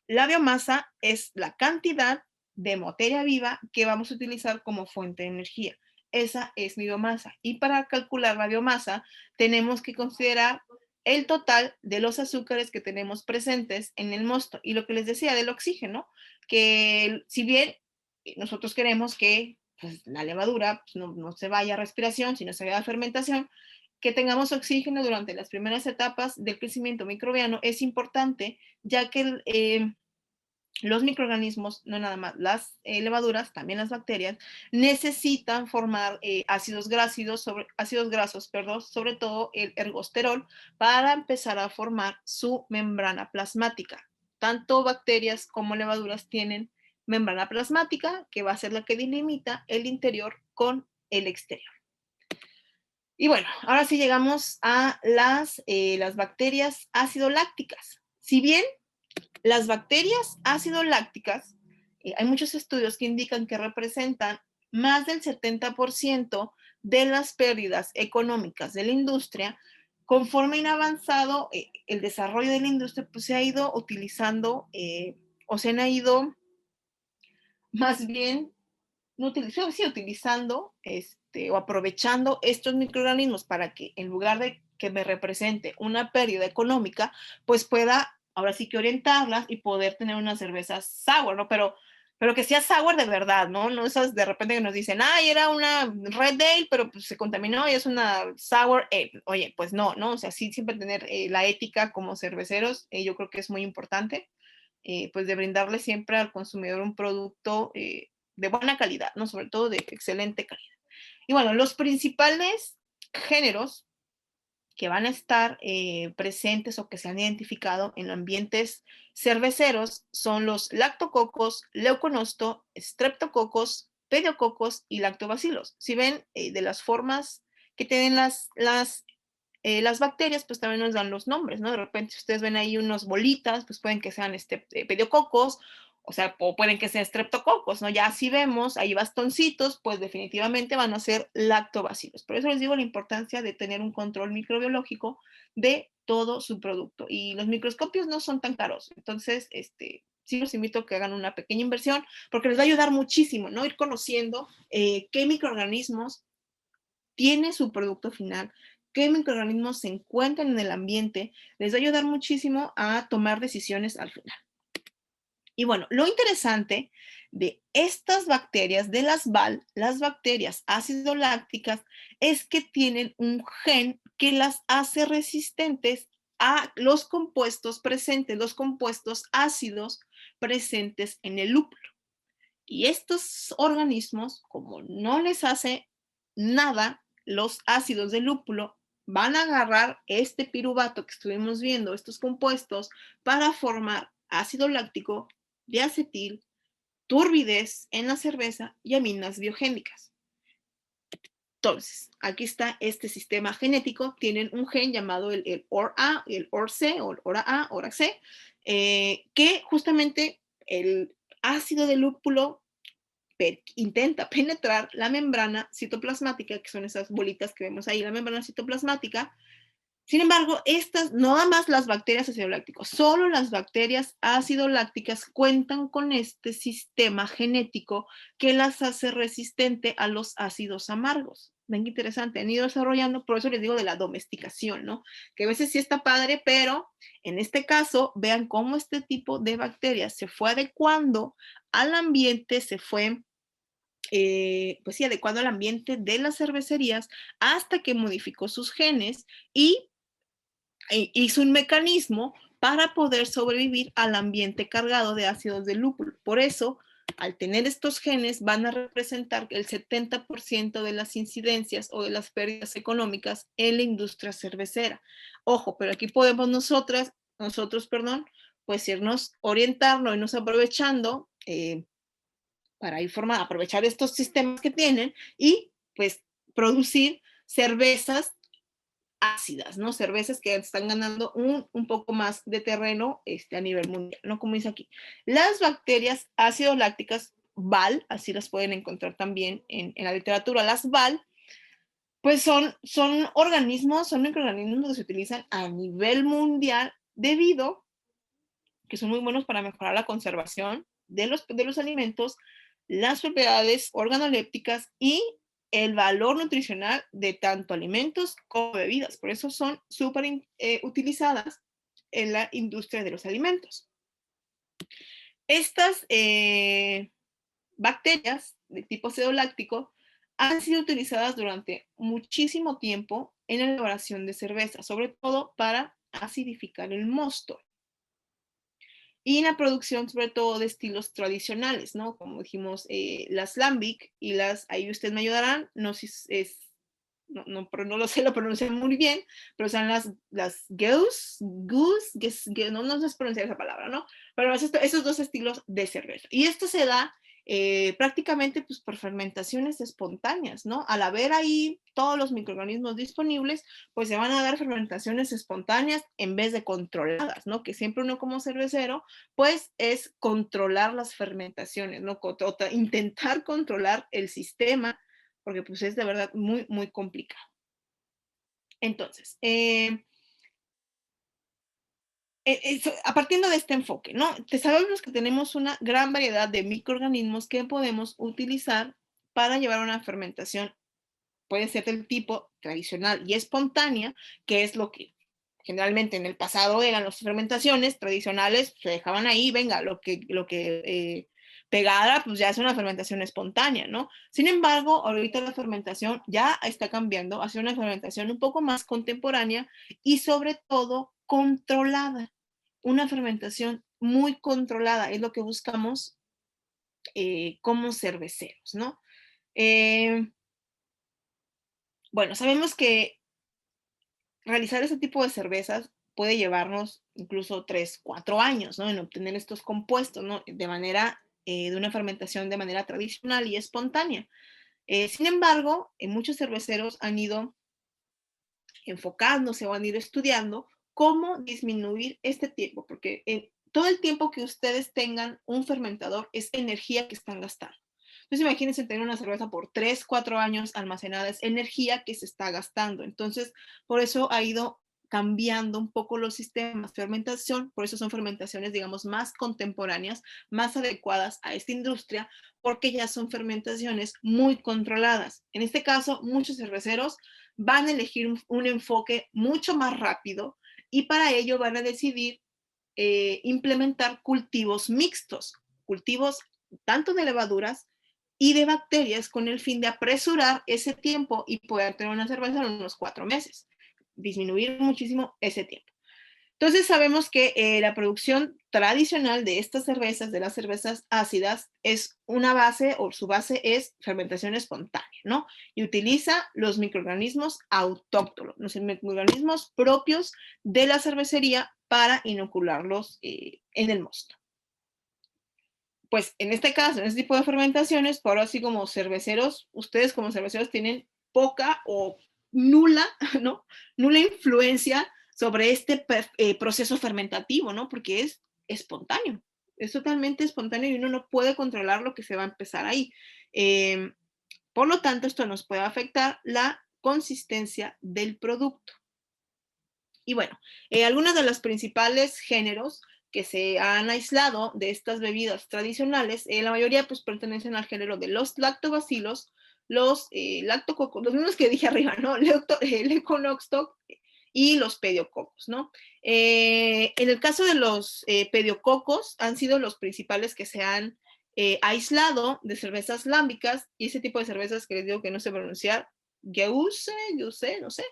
La biomasa es la cantidad de materia viva que vamos a utilizar como fuente de energía. Esa es mi biomasa. Y para calcular la biomasa, tenemos que considerar el total de los azúcares que tenemos presentes en el mosto. Y lo que les decía del oxígeno, que si bien nosotros queremos que pues, la levadura pues, no se vaya a respiración, sino se vaya a fermentación, que tengamos oxígeno durante las primeras etapas del crecimiento microbiano es importante, ya que los microorganismos, no nada más las levaduras, también las bacterias, necesitan formar ácidos grasos, perdón, sobre todo el ergosterol, para empezar a formar su membrana plasmática. Tanto bacterias como levaduras tienen membrana plasmática, que va a ser la que delimita el interior con el exterior. Y bueno, ahora sí llegamos a las bacterias ácido lácticas. Si bien las bacterias ácido lácticas, hay muchos estudios que indican que representan más del 70% de las pérdidas económicas de la industria. Conforme ha avanzado el desarrollo de la industria, pues se ha ido utilizando o se han ido más bien no utilizando, sí, utilizando o aprovechando estos microorganismos para que en lugar de que me represente una pérdida económica, pues pueda ahora sí que orientarlas y poder tener unas cervezas sour, ¿no? Pero que sea sour de verdad, ¿no? No esas de repente que nos dicen, ay, era una Red Ale, pero pues se contaminó y es una sour ale. Oye, pues no, ¿no? O sea, sí, siempre tener la ética como cerveceros, yo creo que es muy importante, pues de brindarle siempre al consumidor un producto de buena calidad, ¿no? Sobre todo de excelente calidad. Y bueno, los principales géneros que van a estar presentes o que se han identificado en ambientes cerveceros son los lactococos, leuconosto, streptococos, pediococos y lactobacilos. Si ven de las formas que tienen las bacterias, pues también nos dan los nombres, ¿no? De repente, si ustedes ven ahí unos bolitas, pues pueden que sean pediococos, o sea, o pueden que sean streptococos, ¿no? Ya si vemos ahí bastoncitos, pues definitivamente van a ser lactobacilos. Por eso les digo la importancia de tener un control microbiológico de todo su producto. Y los microscopios no son tan caros. Entonces, sí los invito a que hagan una pequeña inversión porque les va a ayudar muchísimo, ¿no? Ir conociendo qué microorganismos tiene su producto final, qué microorganismos se encuentran en el ambiente, les va a ayudar muchísimo a tomar decisiones al final. Y bueno, lo interesante de estas bacterias, de las BAL, las bacterias ácido lácticas, es que tienen un gen que las hace resistentes a los compuestos presentes, los compuestos ácidos presentes en el lúpulo. Y estos organismos, como no les hace nada los ácidos del lúpulo, van a agarrar este piruvato que estuvimos viendo, estos compuestos, para formar ácido láctico, diacetil, turbidez en la cerveza y aminas biogénicas. Entonces, aquí está este sistema genético. Tienen un gen llamado el ORA, el ORC, o el ORA-A, ORA-C, que justamente el ácido del lúpulo intenta penetrar la membrana citoplasmática, que son esas bolitas que vemos ahí, la membrana citoplasmática. Sin embargo, estas, no nada más las bacterias ácido lácticos, solo las bacterias ácido lácticas cuentan con este sistema genético que las hace resistente a los ácidos amargos. Ven qué interesante, han ido desarrollando, por eso les digo de la domesticación, ¿no? Que a veces sí está padre, pero en este caso, vean cómo este tipo de bacterias se fue adecuando al ambiente, se fue pues sí, adecuado al ambiente de las cervecerías hasta que modificó sus genes y hizo un mecanismo para poder sobrevivir al ambiente cargado de ácidos de lúpulo. Por eso, al tener estos genes, van a representar el 70% de las incidencias o de las pérdidas económicas en la industria cervecera. Ojo, pero aquí podemos nosotros, pues orientarnos, irnos aprovechando para aprovechar estos sistemas que tienen y pues producir cervezas ácidas, ¿no? Cervezas que están ganando un poco más de terreno a nivel mundial, ¿no? Como dice aquí. Las bacterias ácido lácticas, BAL, así las pueden encontrar también en la literatura, las BAL, pues son organismos, son microorganismos que se utilizan a nivel mundial debido que son muy buenos para mejorar la conservación de los alimentos, las propiedades organolépticas y el valor nutricional de tanto alimentos como bebidas. Por eso son súper utilizadas en la industria de los alimentos. Estas bacterias de tipo pseudoláctico han sido utilizadas durante muchísimo tiempo en la elaboración de cerveza, sobre todo para acidificar el mosto y en la producción sobre todo de estilos tradicionales, ¿no? Como dijimos, las lambic y las, ahí ustedes me ayudarán, no sé si no lo sé, lo pronuncié muy bien, pero son las goose, no sé pronunciar esa palabra, ¿no? Pero esos dos estilos de cerveza. Y esto se da prácticamente pues, por fermentaciones espontáneas, ¿no? Al haber ahí todos los microorganismos disponibles, pues se van a dar fermentaciones espontáneas en vez de controladas, ¿no? Que siempre uno como cervecero, pues es controlar las fermentaciones, ¿no? Intentar controlar el sistema, porque pues es de verdad muy, muy complicado. Entonces, a partir de este enfoque, ¿no? Sabemos que tenemos una gran variedad de microorganismos que podemos utilizar para llevar una fermentación. Puede ser del tipo tradicional y espontánea, que es lo que generalmente en el pasado eran las fermentaciones tradicionales, se dejaban ahí, venga, lo que pegada, pues ya es una fermentación espontánea, ¿no? Sin embargo, ahorita la fermentación ya está cambiando hacia una fermentación un poco más contemporánea y sobre todo controlada. Una fermentación muy controlada es lo que buscamos como cerveceros, ¿no? Bueno, sabemos que realizar ese tipo de cervezas puede llevarnos incluso 3, 4 años, ¿no? En obtener estos compuestos, ¿no? De una fermentación de manera tradicional y espontánea. Sin embargo, muchos cerveceros han ido enfocándose o han ido estudiando cómo disminuir este tiempo, porque todo el tiempo que ustedes tengan un fermentador es energía que están gastando. Entonces imagínense tener una cerveza por 3, 4 años almacenada, es energía que se está gastando. Entonces, por eso ha ido cambiando un poco los sistemas de fermentación, por eso son fermentaciones, digamos, más contemporáneas, más adecuadas a esta industria, porque ya son fermentaciones muy controladas. En este caso, muchos cerveceros van a elegir un enfoque mucho más rápido y para ello van a decidir implementar cultivos mixtos, cultivos tanto de levaduras y de bacterias con el fin de apresurar ese tiempo y poder tener una cerveza en unos 4 meses, disminuir muchísimo ese tiempo. Entonces sabemos que la producción tradicional de estas cervezas, de las cervezas ácidas, es una base o su base es fermentación espontánea, ¿no? Y utiliza los microorganismos autóctonos, los microorganismos propios de la cervecería para inocularlos en el mosto. Pues en este caso, en este tipo de fermentaciones, por ahora sí como cerveceros, ustedes como cerveceros tienen poca o nula, ¿no? Nula influencia sobre este proceso fermentativo, ¿no? Porque es espontáneo, es totalmente espontáneo y uno no puede controlar lo que se va a empezar ahí. Por lo tanto, esto nos puede afectar la consistencia del producto. Y bueno, algunos de los principales géneros que se han aislado de estas bebidas tradicionales, la mayoría pues pertenecen al género de los lactobacilos, los lactococos, los mismos que dije arriba, ¿no? Leuconostoc y los pediococos, ¿no? En el caso de los pediococos, han sido los principales que se han aislado de cervezas lámbicas y ese tipo de cervezas que les digo que no sé pronunciar, Geuse, no sé,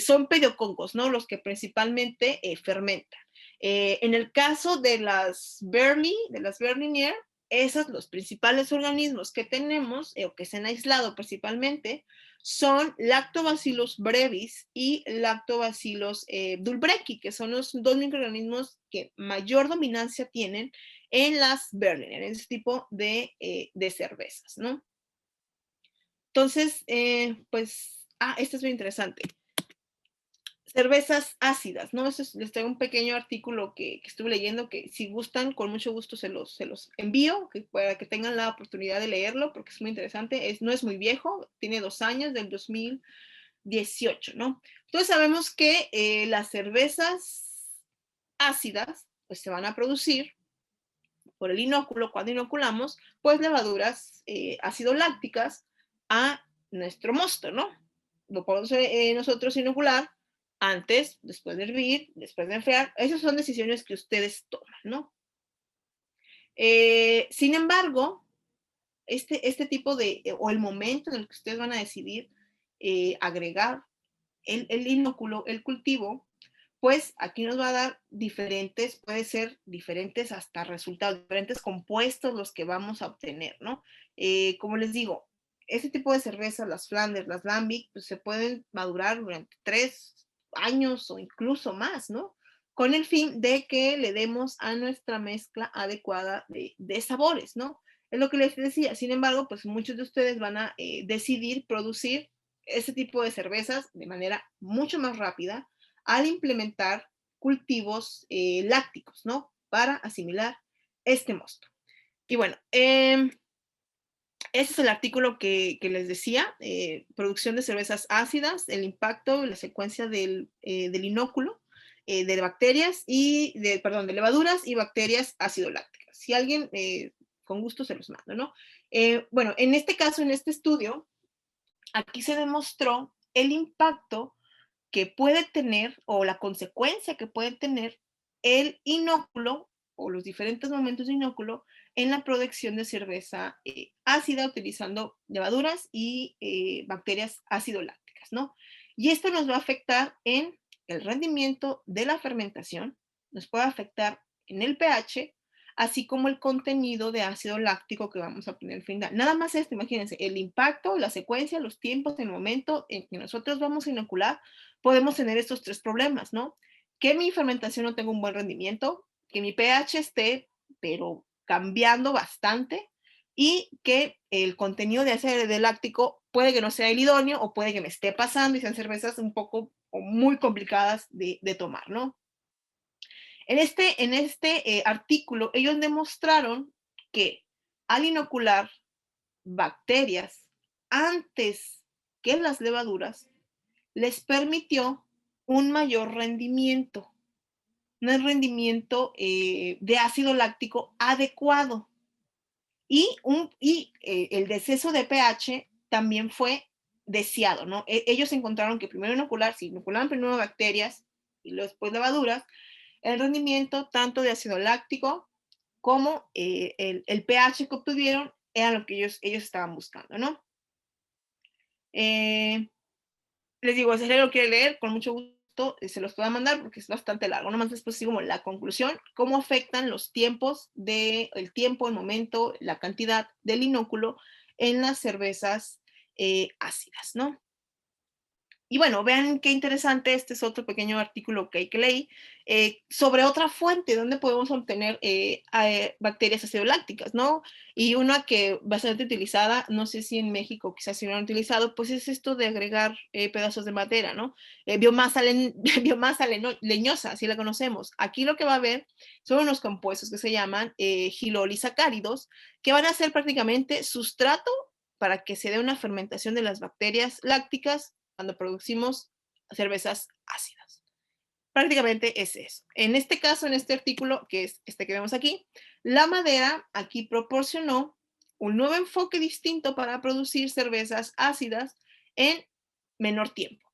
son pediococos, ¿no? Los que principalmente fermentan. En el caso de las Berliner, esos los principales organismos que tenemos o que se han aislado principalmente son Lactobacillus brevis y Lactobacillus dulbrecki, que son los dos microorganismos que mayor dominancia tienen en las Berliner, en ese tipo de cervezas, ¿no? Entonces, pues, esto es muy interesante. Cervezas ácidas, ¿no? Les traigo un pequeño artículo que estuve leyendo que si gustan, con mucho gusto se los envío para que tengan la oportunidad de leerlo porque es muy interesante. No es muy viejo, tiene 2 años, del 2018, ¿no? Entonces sabemos que las cervezas ácidas pues se van a producir por el inóculo, cuando inoculamos, pues levaduras ácido lácticas a nuestro mosto, ¿no? Lo podemos nosotros inocular antes, después de hervir, después de enfriar. Esas son decisiones que ustedes toman, ¿no? Sin embargo, este tipo de, o el momento en el que ustedes van a decidir agregar el inóculo, el cultivo, pues aquí nos va a dar diferentes, puede ser diferentes hasta resultados, diferentes compuestos los que vamos a obtener, ¿no? Como les digo, este tipo de cervezas, las Flanders, las Lambic, pues se pueden madurar durante 3 años o incluso más, ¿no? Con el fin de que le demos a nuestra mezcla adecuada de sabores, ¿no? Es lo que les decía. Sin embargo, pues muchos de ustedes van a decidir producir ese tipo de cervezas de manera mucho más rápida al implementar cultivos lácticos, ¿no? Para asimilar este mosto. Y bueno, ese es el artículo que les decía, producción de cervezas ácidas, el impacto, la secuencia del inóculo de bacterias y de levaduras y bacterias ácido-lácticas. Si alguien, con gusto se los mando, ¿no? Bueno, en este caso, en este estudio, aquí se demostró el impacto que puede tener o la consecuencia que puede tener el inóculo o los diferentes momentos de inóculo en la producción de cerveza ácida utilizando levaduras y bacterias ácido-lácticas, ¿no? Y esto nos va a afectar en el rendimiento de la fermentación, nos puede afectar en el pH, así como el contenido de ácido láctico que vamos a obtener al final. Nada más esto, imagínense, el impacto, la secuencia, los tiempos, el momento en que nosotros vamos a inocular, podemos tener estos 3 problemas, ¿no? Que mi fermentación no tenga un buen rendimiento, que mi pH esté, pero cambiando bastante, y que el contenido de ácido láctico puede que no sea el idóneo o puede que me esté pasando y sean cervezas un poco o muy complicadas de tomar, ¿no? En este artículo, ellos demostraron que al inocular bacterias antes que las levaduras, les permitió un mayor rendimiento, un rendimiento de ácido láctico adecuado. Y el deceso de pH también fue deseado, ¿no? Ellos encontraron que primero si inoculaban primero bacterias y después levaduras, el rendimiento tanto de ácido láctico como el pH que obtuvieron era lo que ellos estaban buscando, ¿no? Les digo, si alguien lo quiere leer, con mucho gusto se los puedo mandar porque es bastante largo. Nomás después sigo como la conclusión, cómo afectan los tiempos el tiempo, el momento, la cantidad del inóculo en las cervezas ácidas, ¿no? Y bueno, vean qué interesante, este es otro pequeño artículo que leí sobre otra fuente donde podemos obtener bacterias acidolácticas, ¿no? Y una que bastante utilizada, no sé si en México quizás se hubieran utilizado, pues es esto de agregar pedazos de madera, ¿no? Biomasa leñosa, así la conocemos. Aquí lo que va a haber son unos compuestos que se llaman gilolisacáridos, que van a ser prácticamente sustrato para que se dé una fermentación de las bacterias lácticas cuando producimos cervezas ácidas. Prácticamente es eso. En este caso, en este artículo, que es este que vemos aquí, la madera aquí proporcionó un nuevo enfoque distinto para producir cervezas ácidas en menor tiempo.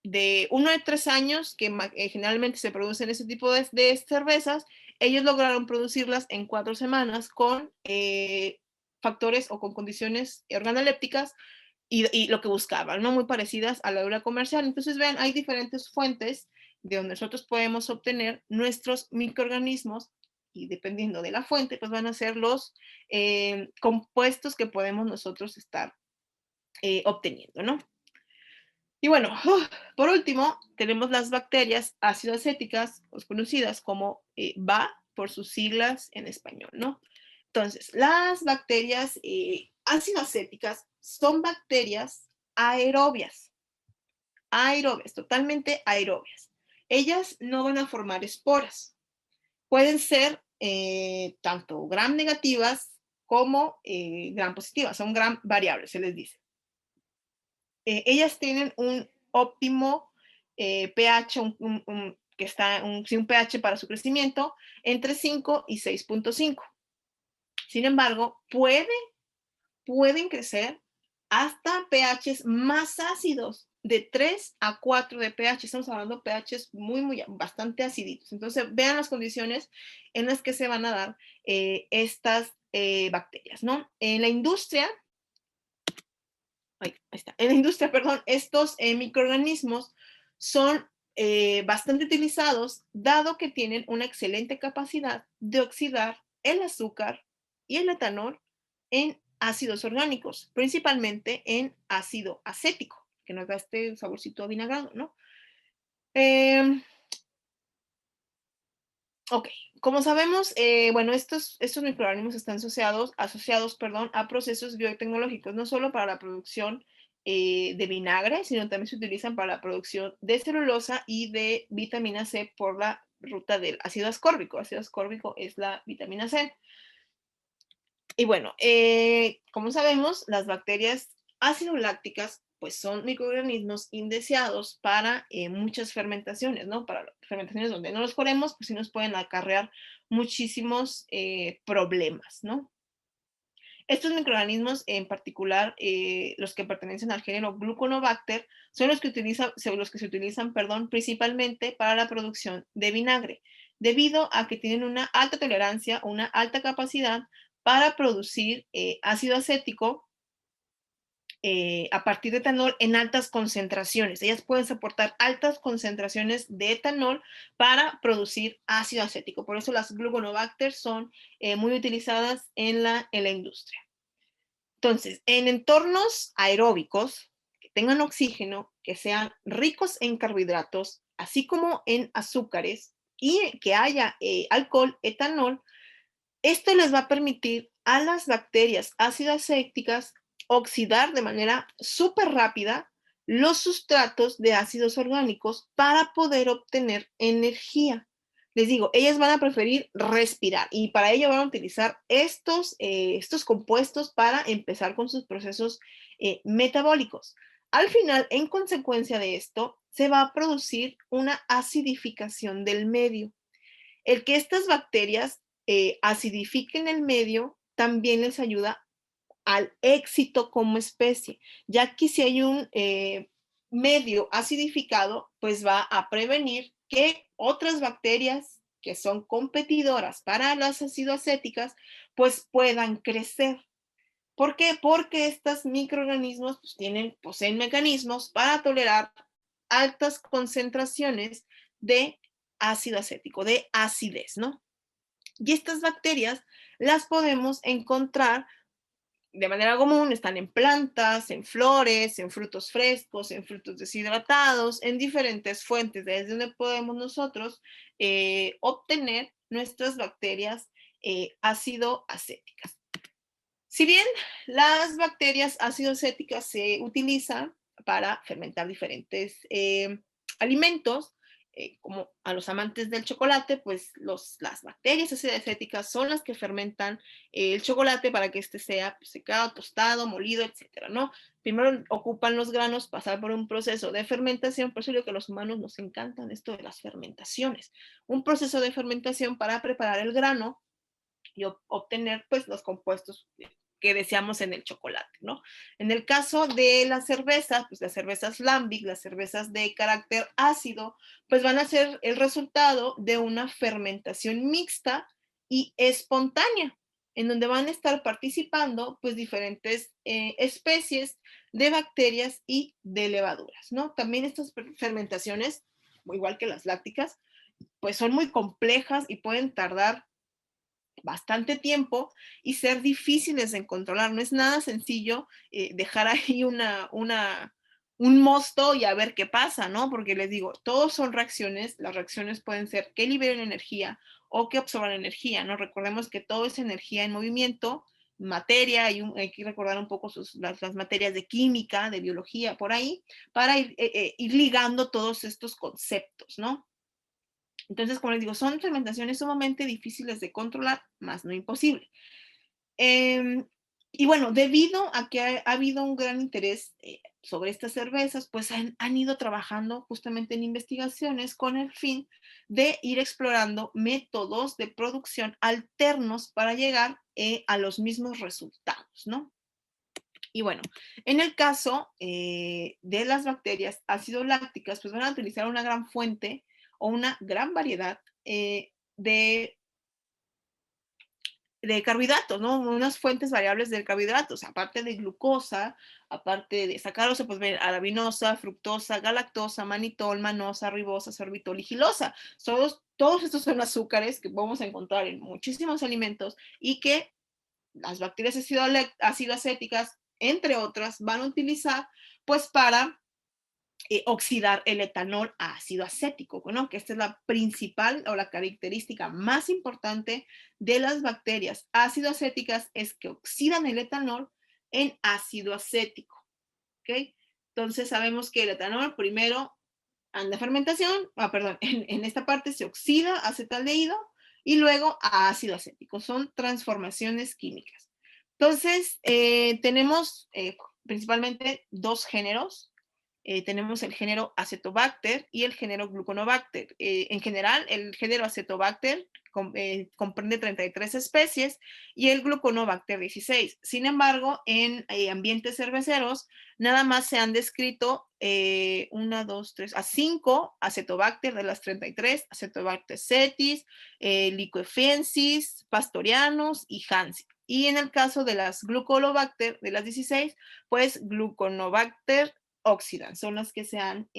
De 1 a 3 años, que generalmente se producen ese tipo de cervezas, ellos lograron producirlas en 4 semanas con factores o con condiciones organolépticas y lo que buscaban, ¿no? Muy parecidas a la dura comercial. Entonces, vean, hay diferentes fuentes de donde nosotros podemos obtener nuestros microorganismos y dependiendo de la fuente, pues van a ser los compuestos que podemos nosotros estar obteniendo, ¿no? Y bueno, por último, tenemos las bacterias ácido-acéticas, pues conocidas como BA por sus siglas en español, ¿no? Entonces, las bacterias ácido-acéticas son bacterias aerobias, totalmente aerobias. Ellas no van a formar esporas. Pueden ser tanto gram negativas como gram positivas, son gram variables, se les dice. Ellas tienen un óptimo pH, que está un pH para su crecimiento entre 5 y 6.5. Sin embargo, pueden crecer hasta pHs más ácidos, de 3 a 4 de pH. Estamos hablando de pHs bastante aciditos. Entonces, vean las condiciones en las que se van a dar estas bacterias, ¿no? En la industria, perdón, estos microorganismos son bastante utilizados, dado que tienen una excelente capacidad de oxidar el azúcar y el etanol en ácidos orgánicos, principalmente en ácido acético, que nos da este saborcito avinagrado, ¿no? Ok, como sabemos, bueno, estos microorganismos están asociados, a procesos biotecnológicos, no solo para la producción de vinagre, sino también se utilizan para la producción de celulosa y de vitamina C por la ruta del ácido ascórbico. Ácido ascórbico es la vitamina C. Y bueno, como sabemos, las bacterias acidolácticas pues son microorganismos indeseados para muchas fermentaciones, ¿no? Para fermentaciones donde no los queremos, pues sí nos pueden acarrear muchísimos problemas, ¿no? Estos microorganismos, en particular, los que pertenecen al género Gluconobacter, son los que se utilizan, perdón, principalmente para la producción de vinagre, debido a que tienen una alta tolerancia, una alta capacidad para producir ácido acético a partir de etanol en altas concentraciones. Ellas pueden soportar altas concentraciones de etanol para producir ácido acético. Por eso las gluconobacter son muy utilizadas en la industria. Entonces, en entornos aeróbicos que tengan oxígeno, que sean ricos en carbohidratos, así como en azúcares, y que haya alcohol, etanol, esto les va a permitir a las bacterias ácido acéticas oxidar de manera súper rápida los sustratos de ácidos orgánicos para poder obtener energía. Les digo, ellas van a preferir respirar y para ello van a utilizar estos compuestos para empezar con sus procesos metabólicos. Al final, en consecuencia de esto, se va a producir una acidificación del medio. El que estas bacterias acidifiquen el medio también les ayuda al éxito como especie, ya que si hay un medio acidificado, pues va a prevenir que otras bacterias que son competidoras para las acidoacéticas, pues puedan crecer. ¿Por qué? Porque estos microorganismos pues, poseen mecanismos para tolerar altas concentraciones de ácido acético, de acidez, ¿no? Y estas bacterias las podemos encontrar de manera común, están en plantas, en flores, en frutos frescos, en frutos deshidratados, en diferentes fuentes, desde donde podemos nosotros obtener nuestras bacterias ácido-acéticas. Si bien las bacterias ácido-acéticas se utilizan para fermentar diferentes alimentos, como a los amantes del chocolate, pues las bacterias ácido-acéticas son las que fermentan el chocolate para que este sea secado, tostado, molido, etcétera, ¿no? Primero ocupan los granos, pasar por un proceso de fermentación, por eso digo que a los humanos nos encantan esto de las fermentaciones. Un proceso de fermentación para preparar el grano y obtener pues los compuestos que deseamos en el chocolate, ¿no? En el caso de las cervezas, pues las cervezas lambic, las cervezas de carácter ácido, pues van a ser el resultado de una fermentación mixta y espontánea, en donde van a estar participando pues diferentes especies de bacterias y de levaduras, ¿no? También estas fermentaciones, igual que las lácticas, pues son muy complejas y pueden tardar bastante tiempo y ser difíciles de controlar. No es nada sencillo dejar ahí un mosto y a ver qué pasa, ¿no? Porque les digo, todos son reacciones. Las reacciones pueden ser que liberen energía o que absorban energía, ¿no? Recordemos que todo es energía en movimiento, materia, hay que recordar un poco las materias de química, de biología, por ahí, para ir ligando todos estos conceptos, ¿no? Entonces, como les digo, son fermentaciones sumamente difíciles de controlar, más no imposible. Y bueno, debido a que ha habido un gran interés sobre estas cervezas, pues han ido trabajando justamente en investigaciones con el fin de ir explorando métodos de producción alternos para llegar a los mismos resultados, ¿no? Y bueno, en el caso de las bacterias ácido lácticas, pues van a utilizar una gran fuente o una gran variedad de carbohidratos, ¿no? Unas fuentes variables de carbohidratos, aparte de glucosa, aparte de sacarosa, pues ven, arabinosa, fructosa, galactosa, manitol, manosa, ribosa, sorbitol y gilosa. Todos estos son azúcares que vamos a encontrar en muchísimos alimentos y que las bacterias ácido acéticas, entre otras, van a utilizar pues para oxidar el etanol a ácido acético, ¿no? Que esta es la principal o la característica más importante de las bacterias ácido acéticas, es que oxidan el etanol en ácido acético, ¿ok? Entonces sabemos que el etanol primero en la fermentación, en esta parte se oxida a acetaldehído y luego a ácido acético. Son transformaciones químicas. Entonces, tenemos principalmente dos géneros. Tenemos el género Acetobacter y el género Gluconobacter. En general, el género Acetobacter comprende 33 especies y el Gluconobacter 16. Sin embargo, en ambientes cerveceros, nada más se han descrito 5 Acetobacter de las 33, Acetobacter cetis, Liquefensis, Pastorianus y Hansi. Y en el caso de las Glucolobacter de las 16, pues Gluconobacter oxidans, son las que se han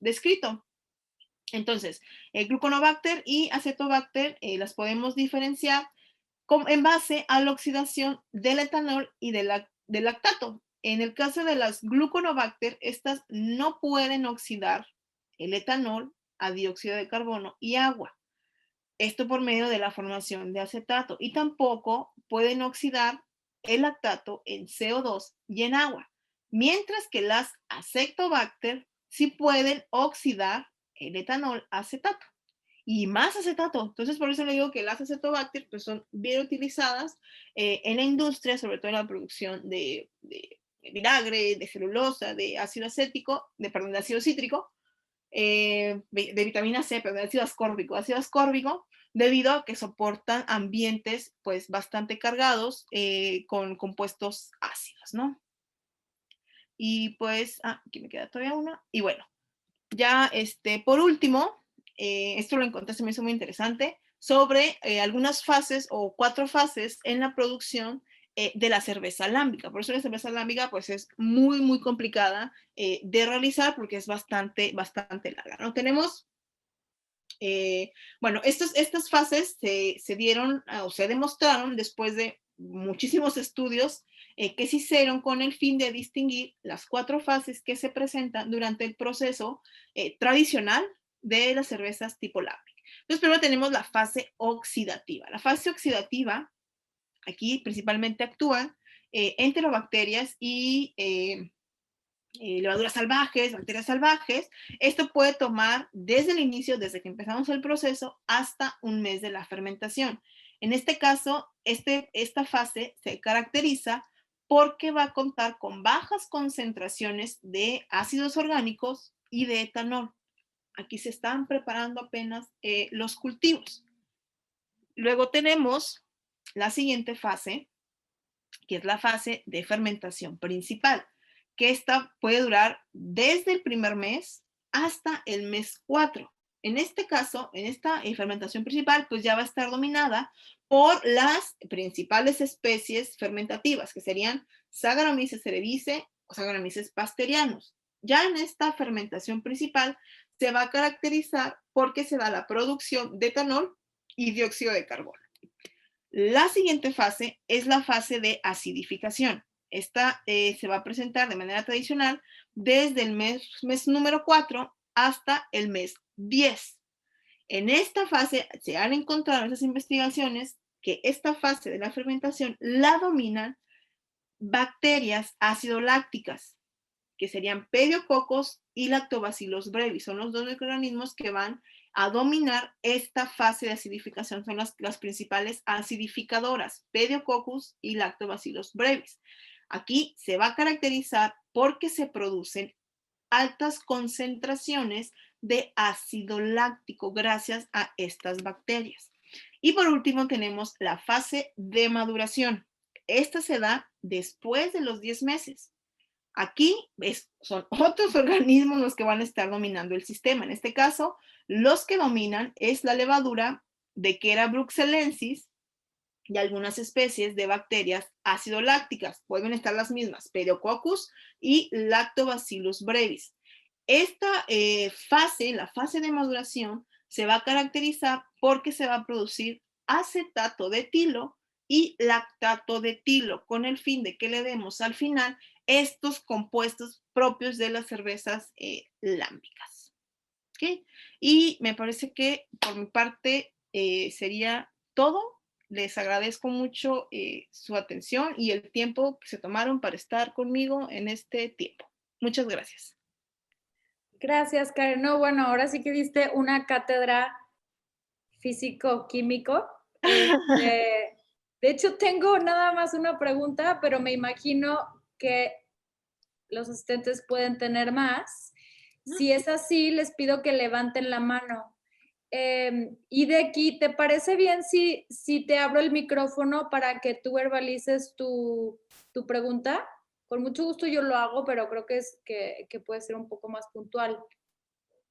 descrito. Entonces, el Gluconobacter y Acetobacter las podemos diferenciar en base a la oxidación del etanol y del lactato. En el caso de las Gluconobacter, estas no pueden oxidar el etanol a dióxido de carbono y agua. Esto por medio de la formación de acetato, y tampoco pueden oxidar el lactato en CO2 y en agua, mientras que las Acetobacter sí pueden oxidar el etanol a acetato y más acetato. Entonces, por eso le digo que las Acetobacter pues, son bien utilizadas en la industria, sobre todo en la producción de vinagre, de celulosa, de ácido acético, de ácido cítrico, de vitamina C, pero de ácido ascórbico, debido a que soportan ambientes pues bastante cargados con compuestos ácidos, ¿no? Y pues, aquí me queda todavía una. Y bueno, ya por último, esto lo encontré, se me hizo muy interesante, sobre algunas fases o 4 fases en la producción de la cerveza alámbica. Por eso la cerveza alámbica pues es muy, muy complicada de realizar porque es bastante larga, ¿no? Tenemos, bueno, estas fases se dieron o se demostraron después de muchísimos estudios que se hicieron con el fin de distinguir las 4 fases que se presentan durante el proceso tradicional de las cervezas tipo láctica. Entonces, primero tenemos la fase oxidativa. La fase oxidativa, aquí principalmente actúan enterobacterias y levaduras salvajes, bacterias salvajes. Esto puede tomar desde el inicio, desde que empezamos el proceso, hasta un mes de la fermentación. En este caso, esta fase se caracteriza porque va a contar con bajas concentraciones de ácidos orgánicos y de etanol. Aquí se están preparando apenas los cultivos. Luego tenemos la siguiente fase, que es la fase de fermentación principal, que esta puede durar desde el primer mes hasta el mes 4. En este caso, en esta fermentación principal, pues ya va a estar dominada por las principales especies fermentativas, que serían Saccharomyces cerevisiae o Saccharomyces pasterianus. Ya en esta fermentación principal se va a caracterizar porque se da la producción de etanol y dióxido de carbono. La siguiente fase es la fase de acidificación. Esta se va a presentar de manera tradicional desde el mes número 4 hasta el mes 10. En esta fase se han encontrado en esas investigaciones que esta fase de la fermentación la dominan bacterias ácido-lácticas, que serían Pediococcus y Lactobacillus brevis. Son los dos microorganismos que van a dominar esta fase de acidificación. Son las principales acidificadoras, Pediococcus y Lactobacillus brevis. Aquí se va a caracterizar porque se producen altas concentraciones de ácido láctico gracias a estas bacterias. Y por último tenemos la fase de maduración. Esta se da después de los 10 meses. Aquí son otros organismos los que van a estar dominando el sistema. En este caso, los que dominan es la levadura de Quera bruxellensis y algunas especies de bacterias ácido-lácticas. Pueden estar las mismas, Pediococcus y Lactobacillus brevis. Esta fase, la fase de maduración, se va a caracterizar porque se va a producir acetato de etilo y lactato de etilo, con el fin de que le demos al final estos compuestos propios de las cervezas lámbicas. ¿Okay? Y me parece que por mi parte sería todo. Les agradezco mucho su atención y el tiempo que se tomaron para estar conmigo en este tiempo. Muchas gracias. Gracias, Karen. No, bueno, ahora sí que diste una cátedra físico-químico. De hecho, tengo nada más una pregunta, pero me imagino que los asistentes pueden tener más. Si es así, les pido que levanten la mano. Y de aquí, ¿te parece bien si te abro el micrófono para que tú verbalices tu pregunta? Con mucho gusto yo lo hago, pero creo que puede ser un poco más puntual.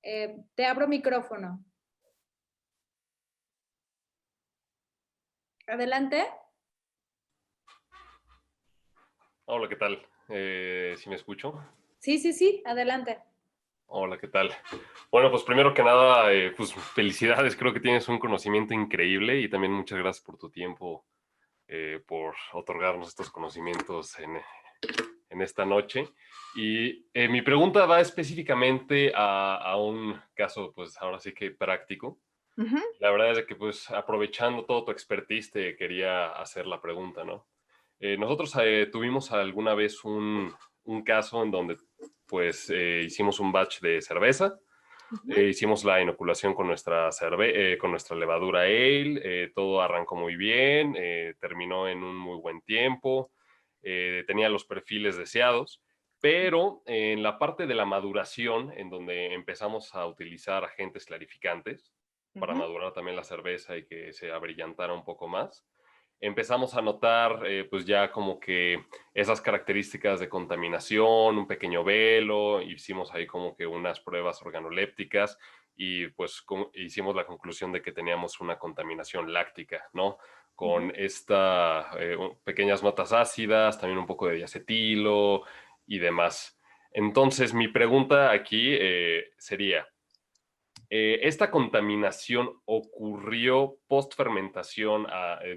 Te abro micrófono. Adelante. Hola, ¿qué tal? ¿Sí me escucho? Sí, adelante. Hola, ¿qué tal? Bueno, pues primero que nada, pues felicidades, creo que tienes un conocimiento increíble y también muchas gracias por tu tiempo, por otorgarnos estos conocimientos en esta noche. Y mi pregunta va específicamente a un caso, pues ahora sí que práctico. La verdad es que, pues, aprovechando todo tu expertise, te quería hacer la pregunta, ¿no? Nosotros tuvimos alguna vez un caso en donde, pues, hicimos un batch de cerveza, hicimos la inoculación con con nuestra levadura ale, todo arrancó muy bien, terminó en un muy buen tiempo, tenía los perfiles deseados, pero en la parte de la maduración, en donde empezamos a utilizar agentes clarificantes, para madurar también la cerveza y que se abrillantara un poco más. Empezamos a notar pues ya como que esas características de contaminación, un pequeño velo, hicimos ahí como que unas pruebas organolépticas y pues hicimos la conclusión de que teníamos una contaminación láctica, ¿no? Con pequeñas notas ácidas, también un poco de diacetilo y demás. Entonces mi pregunta aquí sería, ¿esta contaminación ocurrió post-fermentación,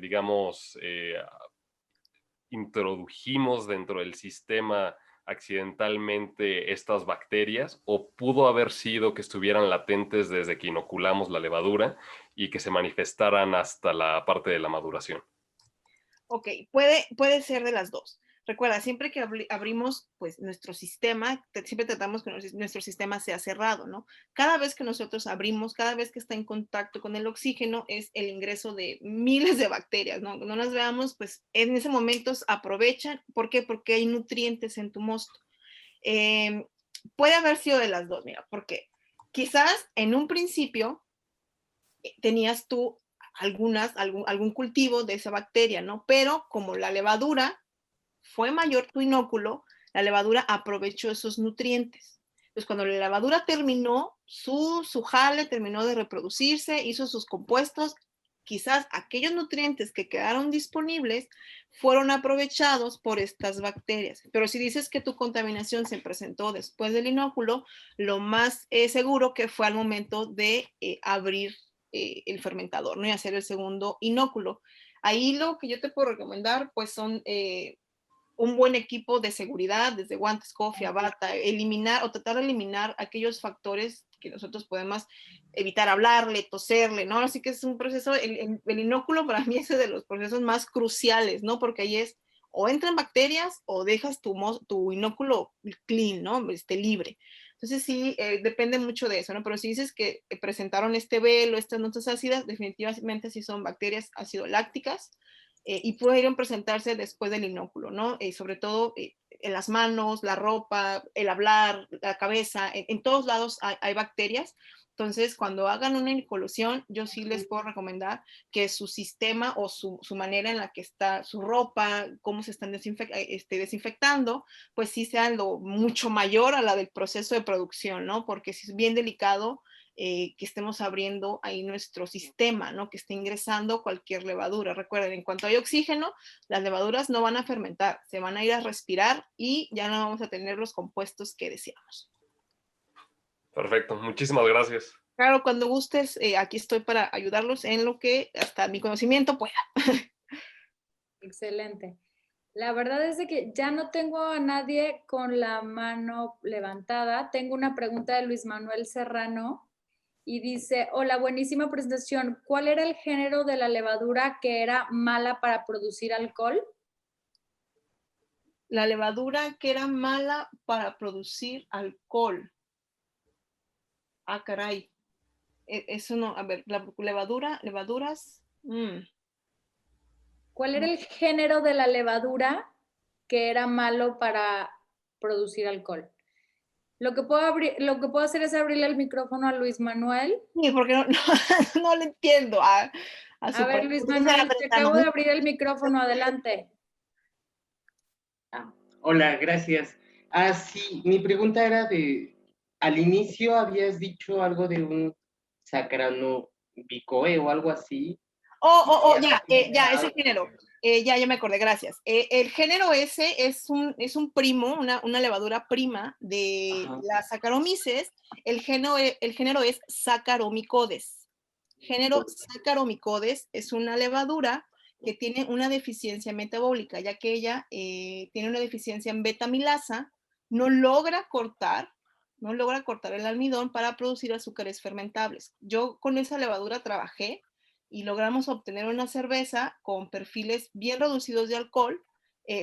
digamos, introdujimos dentro del sistema accidentalmente estas bacterias o pudo haber sido que estuvieran latentes desde que inoculamos la levadura y que se manifestaran hasta la parte de la maduración? Ok, puede ser de las dos. Recuerda, siempre que abrimos pues nuestro sistema, siempre tratamos que nuestro sistema sea cerrado, ¿no? Cada vez que nosotros abrimos, cada vez que está en contacto con el oxígeno, es el ingreso de miles de bacterias, ¿no? No las veamos, pues en ese momento aprovechan. ¿Por qué? Porque hay nutrientes en tu mosto. Puede haber sido de las dos, mira, porque quizás en un principio tenías tú algún cultivo de esa bacteria, ¿no? Pero como la levadura fue mayor tu inóculo, la levadura aprovechó esos nutrientes. Entonces, cuando la levadura terminó, su jale terminó de reproducirse, hizo sus compuestos, quizás aquellos nutrientes que quedaron disponibles fueron aprovechados por estas bacterias. Pero si dices que tu contaminación se presentó después del inóculo, lo más seguro que fue al momento de abrir el fermentador, ¿no? Y hacer el segundo inóculo. Ahí lo que yo te puedo recomendar, pues son un buen equipo de seguridad, desde guantes, cofia, bata, eliminar o tratar de eliminar aquellos factores que nosotros podemos evitar hablarle, toserle, ¿no? Así que es un proceso, el inóculo para mí es de los procesos más cruciales, ¿no? Porque ahí es o entran bacterias o dejas tu inóculo clean, ¿no? Libre. Entonces sí, depende mucho de eso, ¿no? Pero si dices que presentaron este velo, estas notas ácidas, definitivamente sí son bacterias ácido-lácticas y pudieron presentarse después del inóculo, ¿no? Sobre todo en las manos, la ropa, el hablar, la cabeza, en todos lados hay bacterias Entonces, cuando hagan una incolusión, yo sí les puedo recomendar que su sistema o su manera en la que está su ropa, cómo se están desinfectando, pues sí sea mucho mayor a la del proceso de producción, ¿no? Porque sí es bien delicado que estemos abriendo ahí nuestro sistema, ¿no? Que esté ingresando cualquier levadura. Recuerden, en cuanto hay oxígeno, las levaduras no van a fermentar, se van a ir a respirar y ya no vamos a tener los compuestos que deseamos. Perfecto, muchísimas gracias. Claro, cuando gustes, aquí estoy para ayudarlos en lo que hasta mi conocimiento pueda. Excelente. La verdad es de que ya no tengo a nadie con la mano levantada. Tengo una pregunta de Luis Manuel Serrano y dice, hola, buenísima presentación. ¿Cuál era el género de la levadura que era mala para producir alcohol? La levadura que era mala para producir alcohol. Ah, caray. Eso no, a ver, levaduras. ¿Cuál era el género de la levadura que era malo para producir alcohol? Lo que puedo hacer es abrirle el micrófono a Luis Manuel. Sí, porque no le entiendo a A ver, Luis Manuel, te acabo de abrir el micrófono, adelante. Hola, gracias. Sí, mi pregunta era al inicio habías dicho algo de un Saccharomyces o algo así. Ya, ese género. Ya me acordé, gracias. El género ese es un primo, una levadura prima de la Saccharomyces. El género es Saccharomycodes. Género Saccharomycodes es una levadura que tiene una deficiencia metabólica, ya que ella tiene una deficiencia en beta-amilasa, no logra cortar el almidón para producir azúcares fermentables. Yo con esa levadura trabajé y logramos obtener una cerveza con perfiles bien reducidos de alcohol,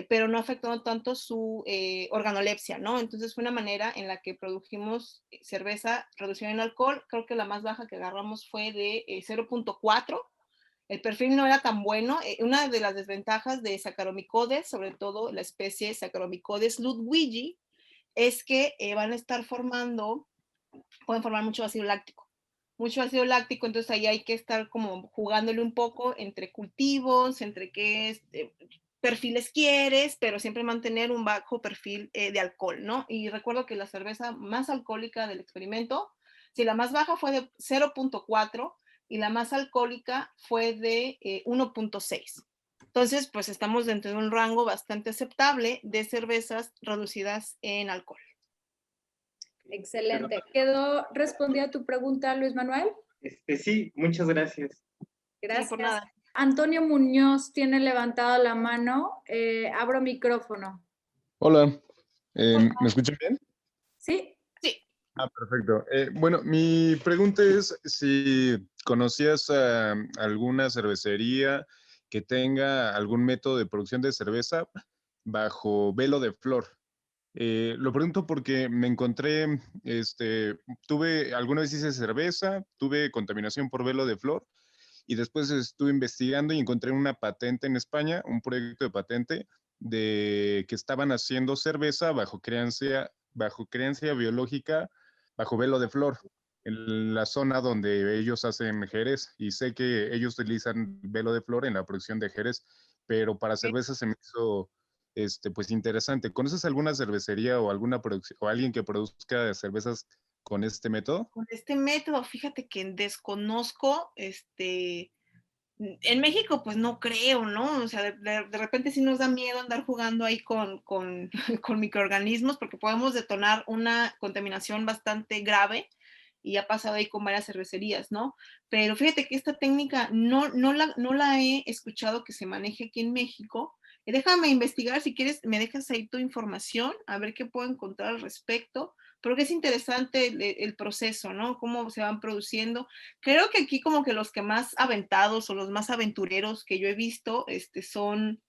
pero no afectando tanto su organolepsia, ¿no? Entonces fue una manera en la que produjimos cerveza reducida en alcohol. Creo que la más baja que agarramos fue de 0.4. El perfil no era tan bueno. Una de las desventajas de Saccharomycodes, sobre todo la especie Saccharomycodes ludwigi, es que pueden formar mucho ácido láctico. Entonces ahí hay que estar como jugándole un poco entre cultivos, entre qué perfiles quieres, pero siempre mantener un bajo perfil de alcohol, ¿no? Y recuerdo que la cerveza más alcohólica del experimento, si la más baja fue de 0.4 y la más alcohólica fue de 1.6. Entonces, pues estamos dentro de un rango bastante aceptable de cervezas reducidas en alcohol. Excelente. ¿Quedó respondida tu pregunta, Luis Manuel? Sí, muchas gracias. Gracias. Sí, por nada. Antonio Muñoz tiene levantada la mano. Abro micrófono. Hola, ¿me escuchan bien? Sí. Sí. Perfecto. Bueno, mi pregunta es si conocías alguna cervecería que tenga algún método de producción de cerveza bajo velo de flor. Lo pregunto porque me encontré, alguna vez hice cerveza, tuve contaminación por velo de flor y después estuve investigando y encontré una patente en España, un proyecto de patente de que estaban haciendo cerveza bajo creencia biológica, bajo velo de flor, en la zona donde ellos hacen Jerez. Y sé que ellos utilizan velo de flor en la producción de Jerez, pero para cerveza se me hizo pues interesante. ¿Conoces alguna cervecería o alguna producción o alguien que produzca cervezas con este método? Con este método, fíjate que desconozco, en México pues no creo, ¿no? O sea, de repente sí nos da miedo andar jugando ahí con microorganismos porque podemos detonar una contaminación bastante grave y ha pasado ahí con varias cervecerías, ¿no? Pero fíjate que esta técnica no la he escuchado que se maneje aquí en México. Déjame investigar, si quieres, me dejas ahí tu información, a ver qué puedo encontrar al respecto, pero que es interesante el proceso, ¿no? Cómo se van produciendo. Creo que aquí como que los que más aventados o los más aventureros que yo he visto son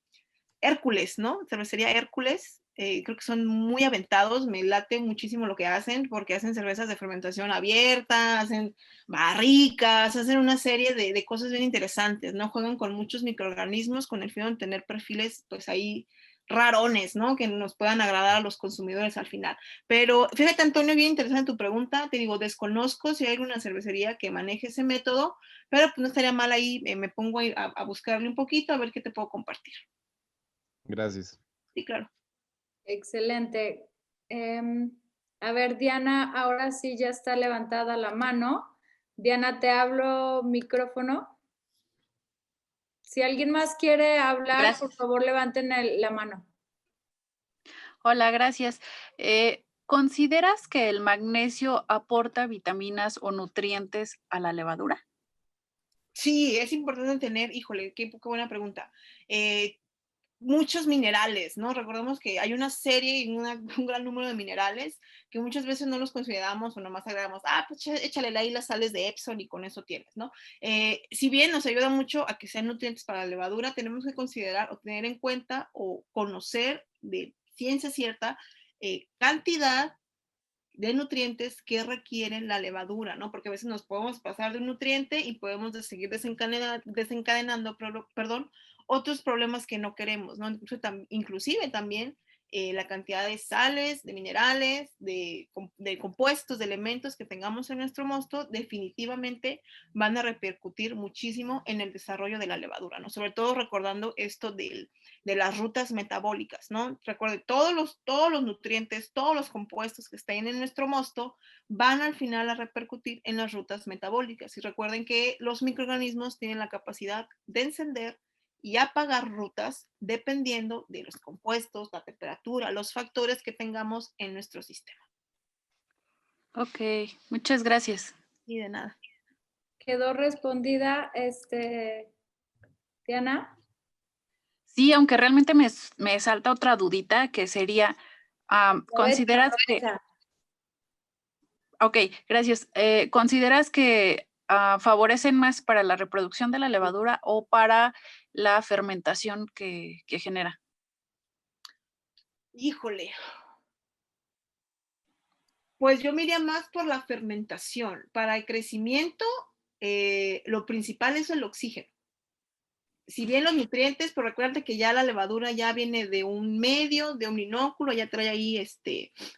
Hércules, ¿no? Cervecería Hércules. Creo que son muy aventados, me late muchísimo lo que hacen, porque hacen cervezas de fermentación abierta, hacen barricas, hacen una serie de cosas bien interesantes, ¿no? Juegan con muchos microorganismos con el fin de tener perfiles, pues ahí rarones, ¿no? Que nos puedan agradar a los consumidores al final. Pero fíjate, Antonio, bien interesante tu pregunta. Te digo, desconozco si hay alguna cervecería que maneje ese método, pero pues no estaría mal ahí, me pongo a buscarle un poquito a ver qué te puedo compartir. Gracias. Sí, claro. Excelente. A ver, Diana, ahora sí ya está levantada la mano. Diana, te hablo micrófono. Si alguien más quiere hablar, Gracias. por favor, levanten la mano. Hola, gracias. ¿Consideras que el magnesio aporta vitaminas o nutrientes a la levadura? Sí, es importante tener, híjole, qué buena pregunta. Muchos minerales, ¿no? Recordemos que hay una serie y un gran número de minerales que muchas veces no los consideramos o nomás agregamos, pues échale ahí las sales de Epsom y con eso tienes, ¿no? Si bien nos ayuda mucho a que sean nutrientes para la levadura, tenemos que considerar o tener en cuenta o conocer de ciencia cierta cantidad de nutrientes que requieren la levadura, ¿no? Porque a veces nos podemos pasar de un nutriente y podemos seguir desencadenando, otros problemas que no queremos, ¿no? Inclusive también la cantidad de sales, de minerales, de compuestos, de elementos que tengamos en nuestro mosto, definitivamente van a repercutir muchísimo en el desarrollo de la levadura, ¿no? Sobre todo recordando esto de las rutas metabólicas, ¿no? Recuerde, todos los nutrientes, todos los compuestos que estén en nuestro mosto van al final a repercutir en las rutas metabólicas. Y recuerden que los microorganismos tienen la capacidad de encender y apagar rutas dependiendo de los compuestos, la temperatura, los factores que tengamos en nuestro sistema. Ok, muchas gracias. Y de nada. ¿Quedó respondida, Diana? Sí, aunque realmente me salta otra dudita que sería, ¿consideras que... Ok, gracias. ¿Consideras que favorecen más para la reproducción de la levadura o para la fermentación que genera? Híjole. Pues yo me iría más por la fermentación. Para el crecimiento, lo principal es el oxígeno. Si bien los nutrientes, pero recuerda que ya la levadura ya viene de un medio, de un inóculo, ya trae ahí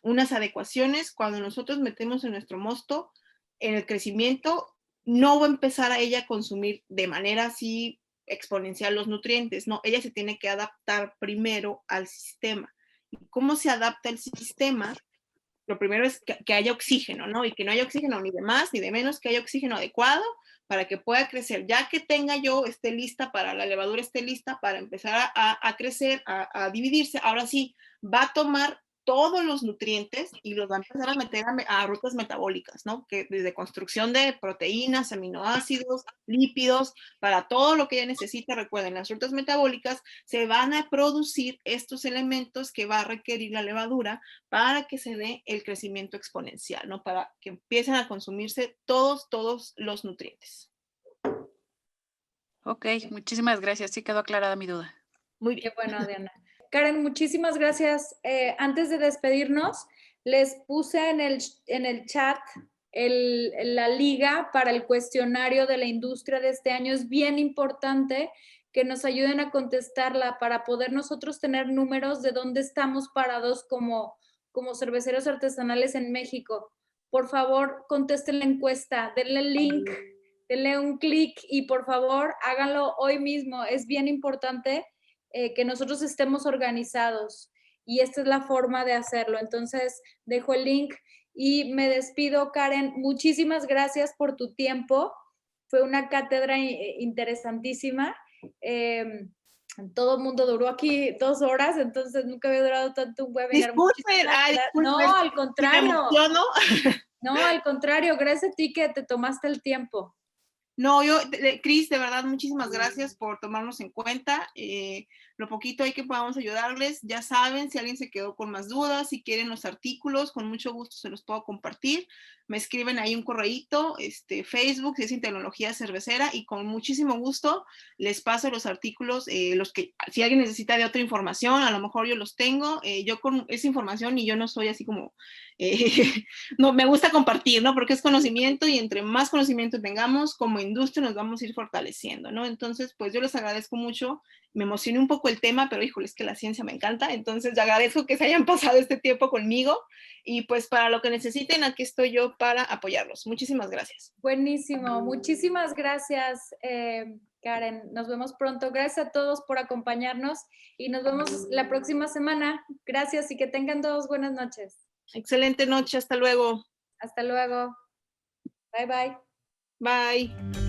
unas adecuaciones. Cuando nosotros metemos en nuestro mosto, en el crecimiento, no va a empezar a ella a consumir de manera así exponencial los nutrientes, no, ella se tiene que adaptar primero al sistema. ¿Y cómo se adapta el sistema? Lo primero es que haya oxígeno, ¿no? Y que no haya oxígeno ni de más ni de menos, que haya oxígeno adecuado para que pueda crecer. Ya que tenga yo, esté lista para la levadura, esté lista para empezar a crecer, a dividirse, ahora sí, va a tomar todos los nutrientes y los va a empezar a meter a rutas metabólicas, ¿no? Que desde construcción de proteínas, aminoácidos, lípidos, para todo lo que ella necesita, recuerden, las rutas metabólicas se van a producir estos elementos que va a requerir la levadura para que se dé el crecimiento exponencial, ¿no? Para que empiecen a consumirse todos los nutrientes. Ok, muchísimas gracias. Sí quedó aclarada mi duda. Muy bien. Qué bueno, Diana. Karen, muchísimas gracias. Antes de despedirnos, les puse en el chat la liga para el cuestionario de la industria de este año. Es bien importante que nos ayuden a contestarla para poder nosotros tener números de dónde estamos parados como cerveceros artesanales en México. Por favor, contesten la encuesta, denle el link, denle un clic y por favor háganlo hoy mismo. Es bien importante que nosotros estemos organizados y esta es la forma de hacerlo. Entonces, dejo el link y me despido, Karen. Muchísimas gracias por tu tiempo. Fue una cátedra interesantísima. Todo el mundo duró aquí 2 horas, entonces nunca había durado tanto un webinar. Disculpen, No, al contrario. No, al contrario, gracias a ti que te tomaste el tiempo. No, Cris, de verdad, muchísimas gracias por tomarnos en cuenta. Lo poquito ahí que podamos ayudarles, ya saben, si alguien se quedó con más dudas, si quieren los artículos, con mucho gusto se los puedo compartir. Me escriben ahí un correíto, Facebook, si es en Tecnología Cervecera, y con muchísimo gusto les paso los artículos, los que, si alguien necesita de otra información, a lo mejor yo los tengo. Yo con esa información, y yo no soy así como no, me gusta compartir, ¿no? Porque es conocimiento y entre más conocimiento tengamos como industria nos vamos a ir fortaleciendo, ¿no? Entonces, pues yo les agradezco mucho, me emocioné un poco el tema, pero híjole, es que la ciencia me encanta, entonces yo agradezco que se hayan pasado este tiempo conmigo y pues para lo que necesiten, aquí estoy yo para apoyarlos. Muchísimas gracias. Buenísimo, muchísimas gracias, Karen. Nos vemos pronto. Gracias a todos por acompañarnos y nos vemos la próxima semana. Gracias y que tengan todos buenas noches. Excelente noche, hasta luego. Hasta luego. Bye, bye. Bye.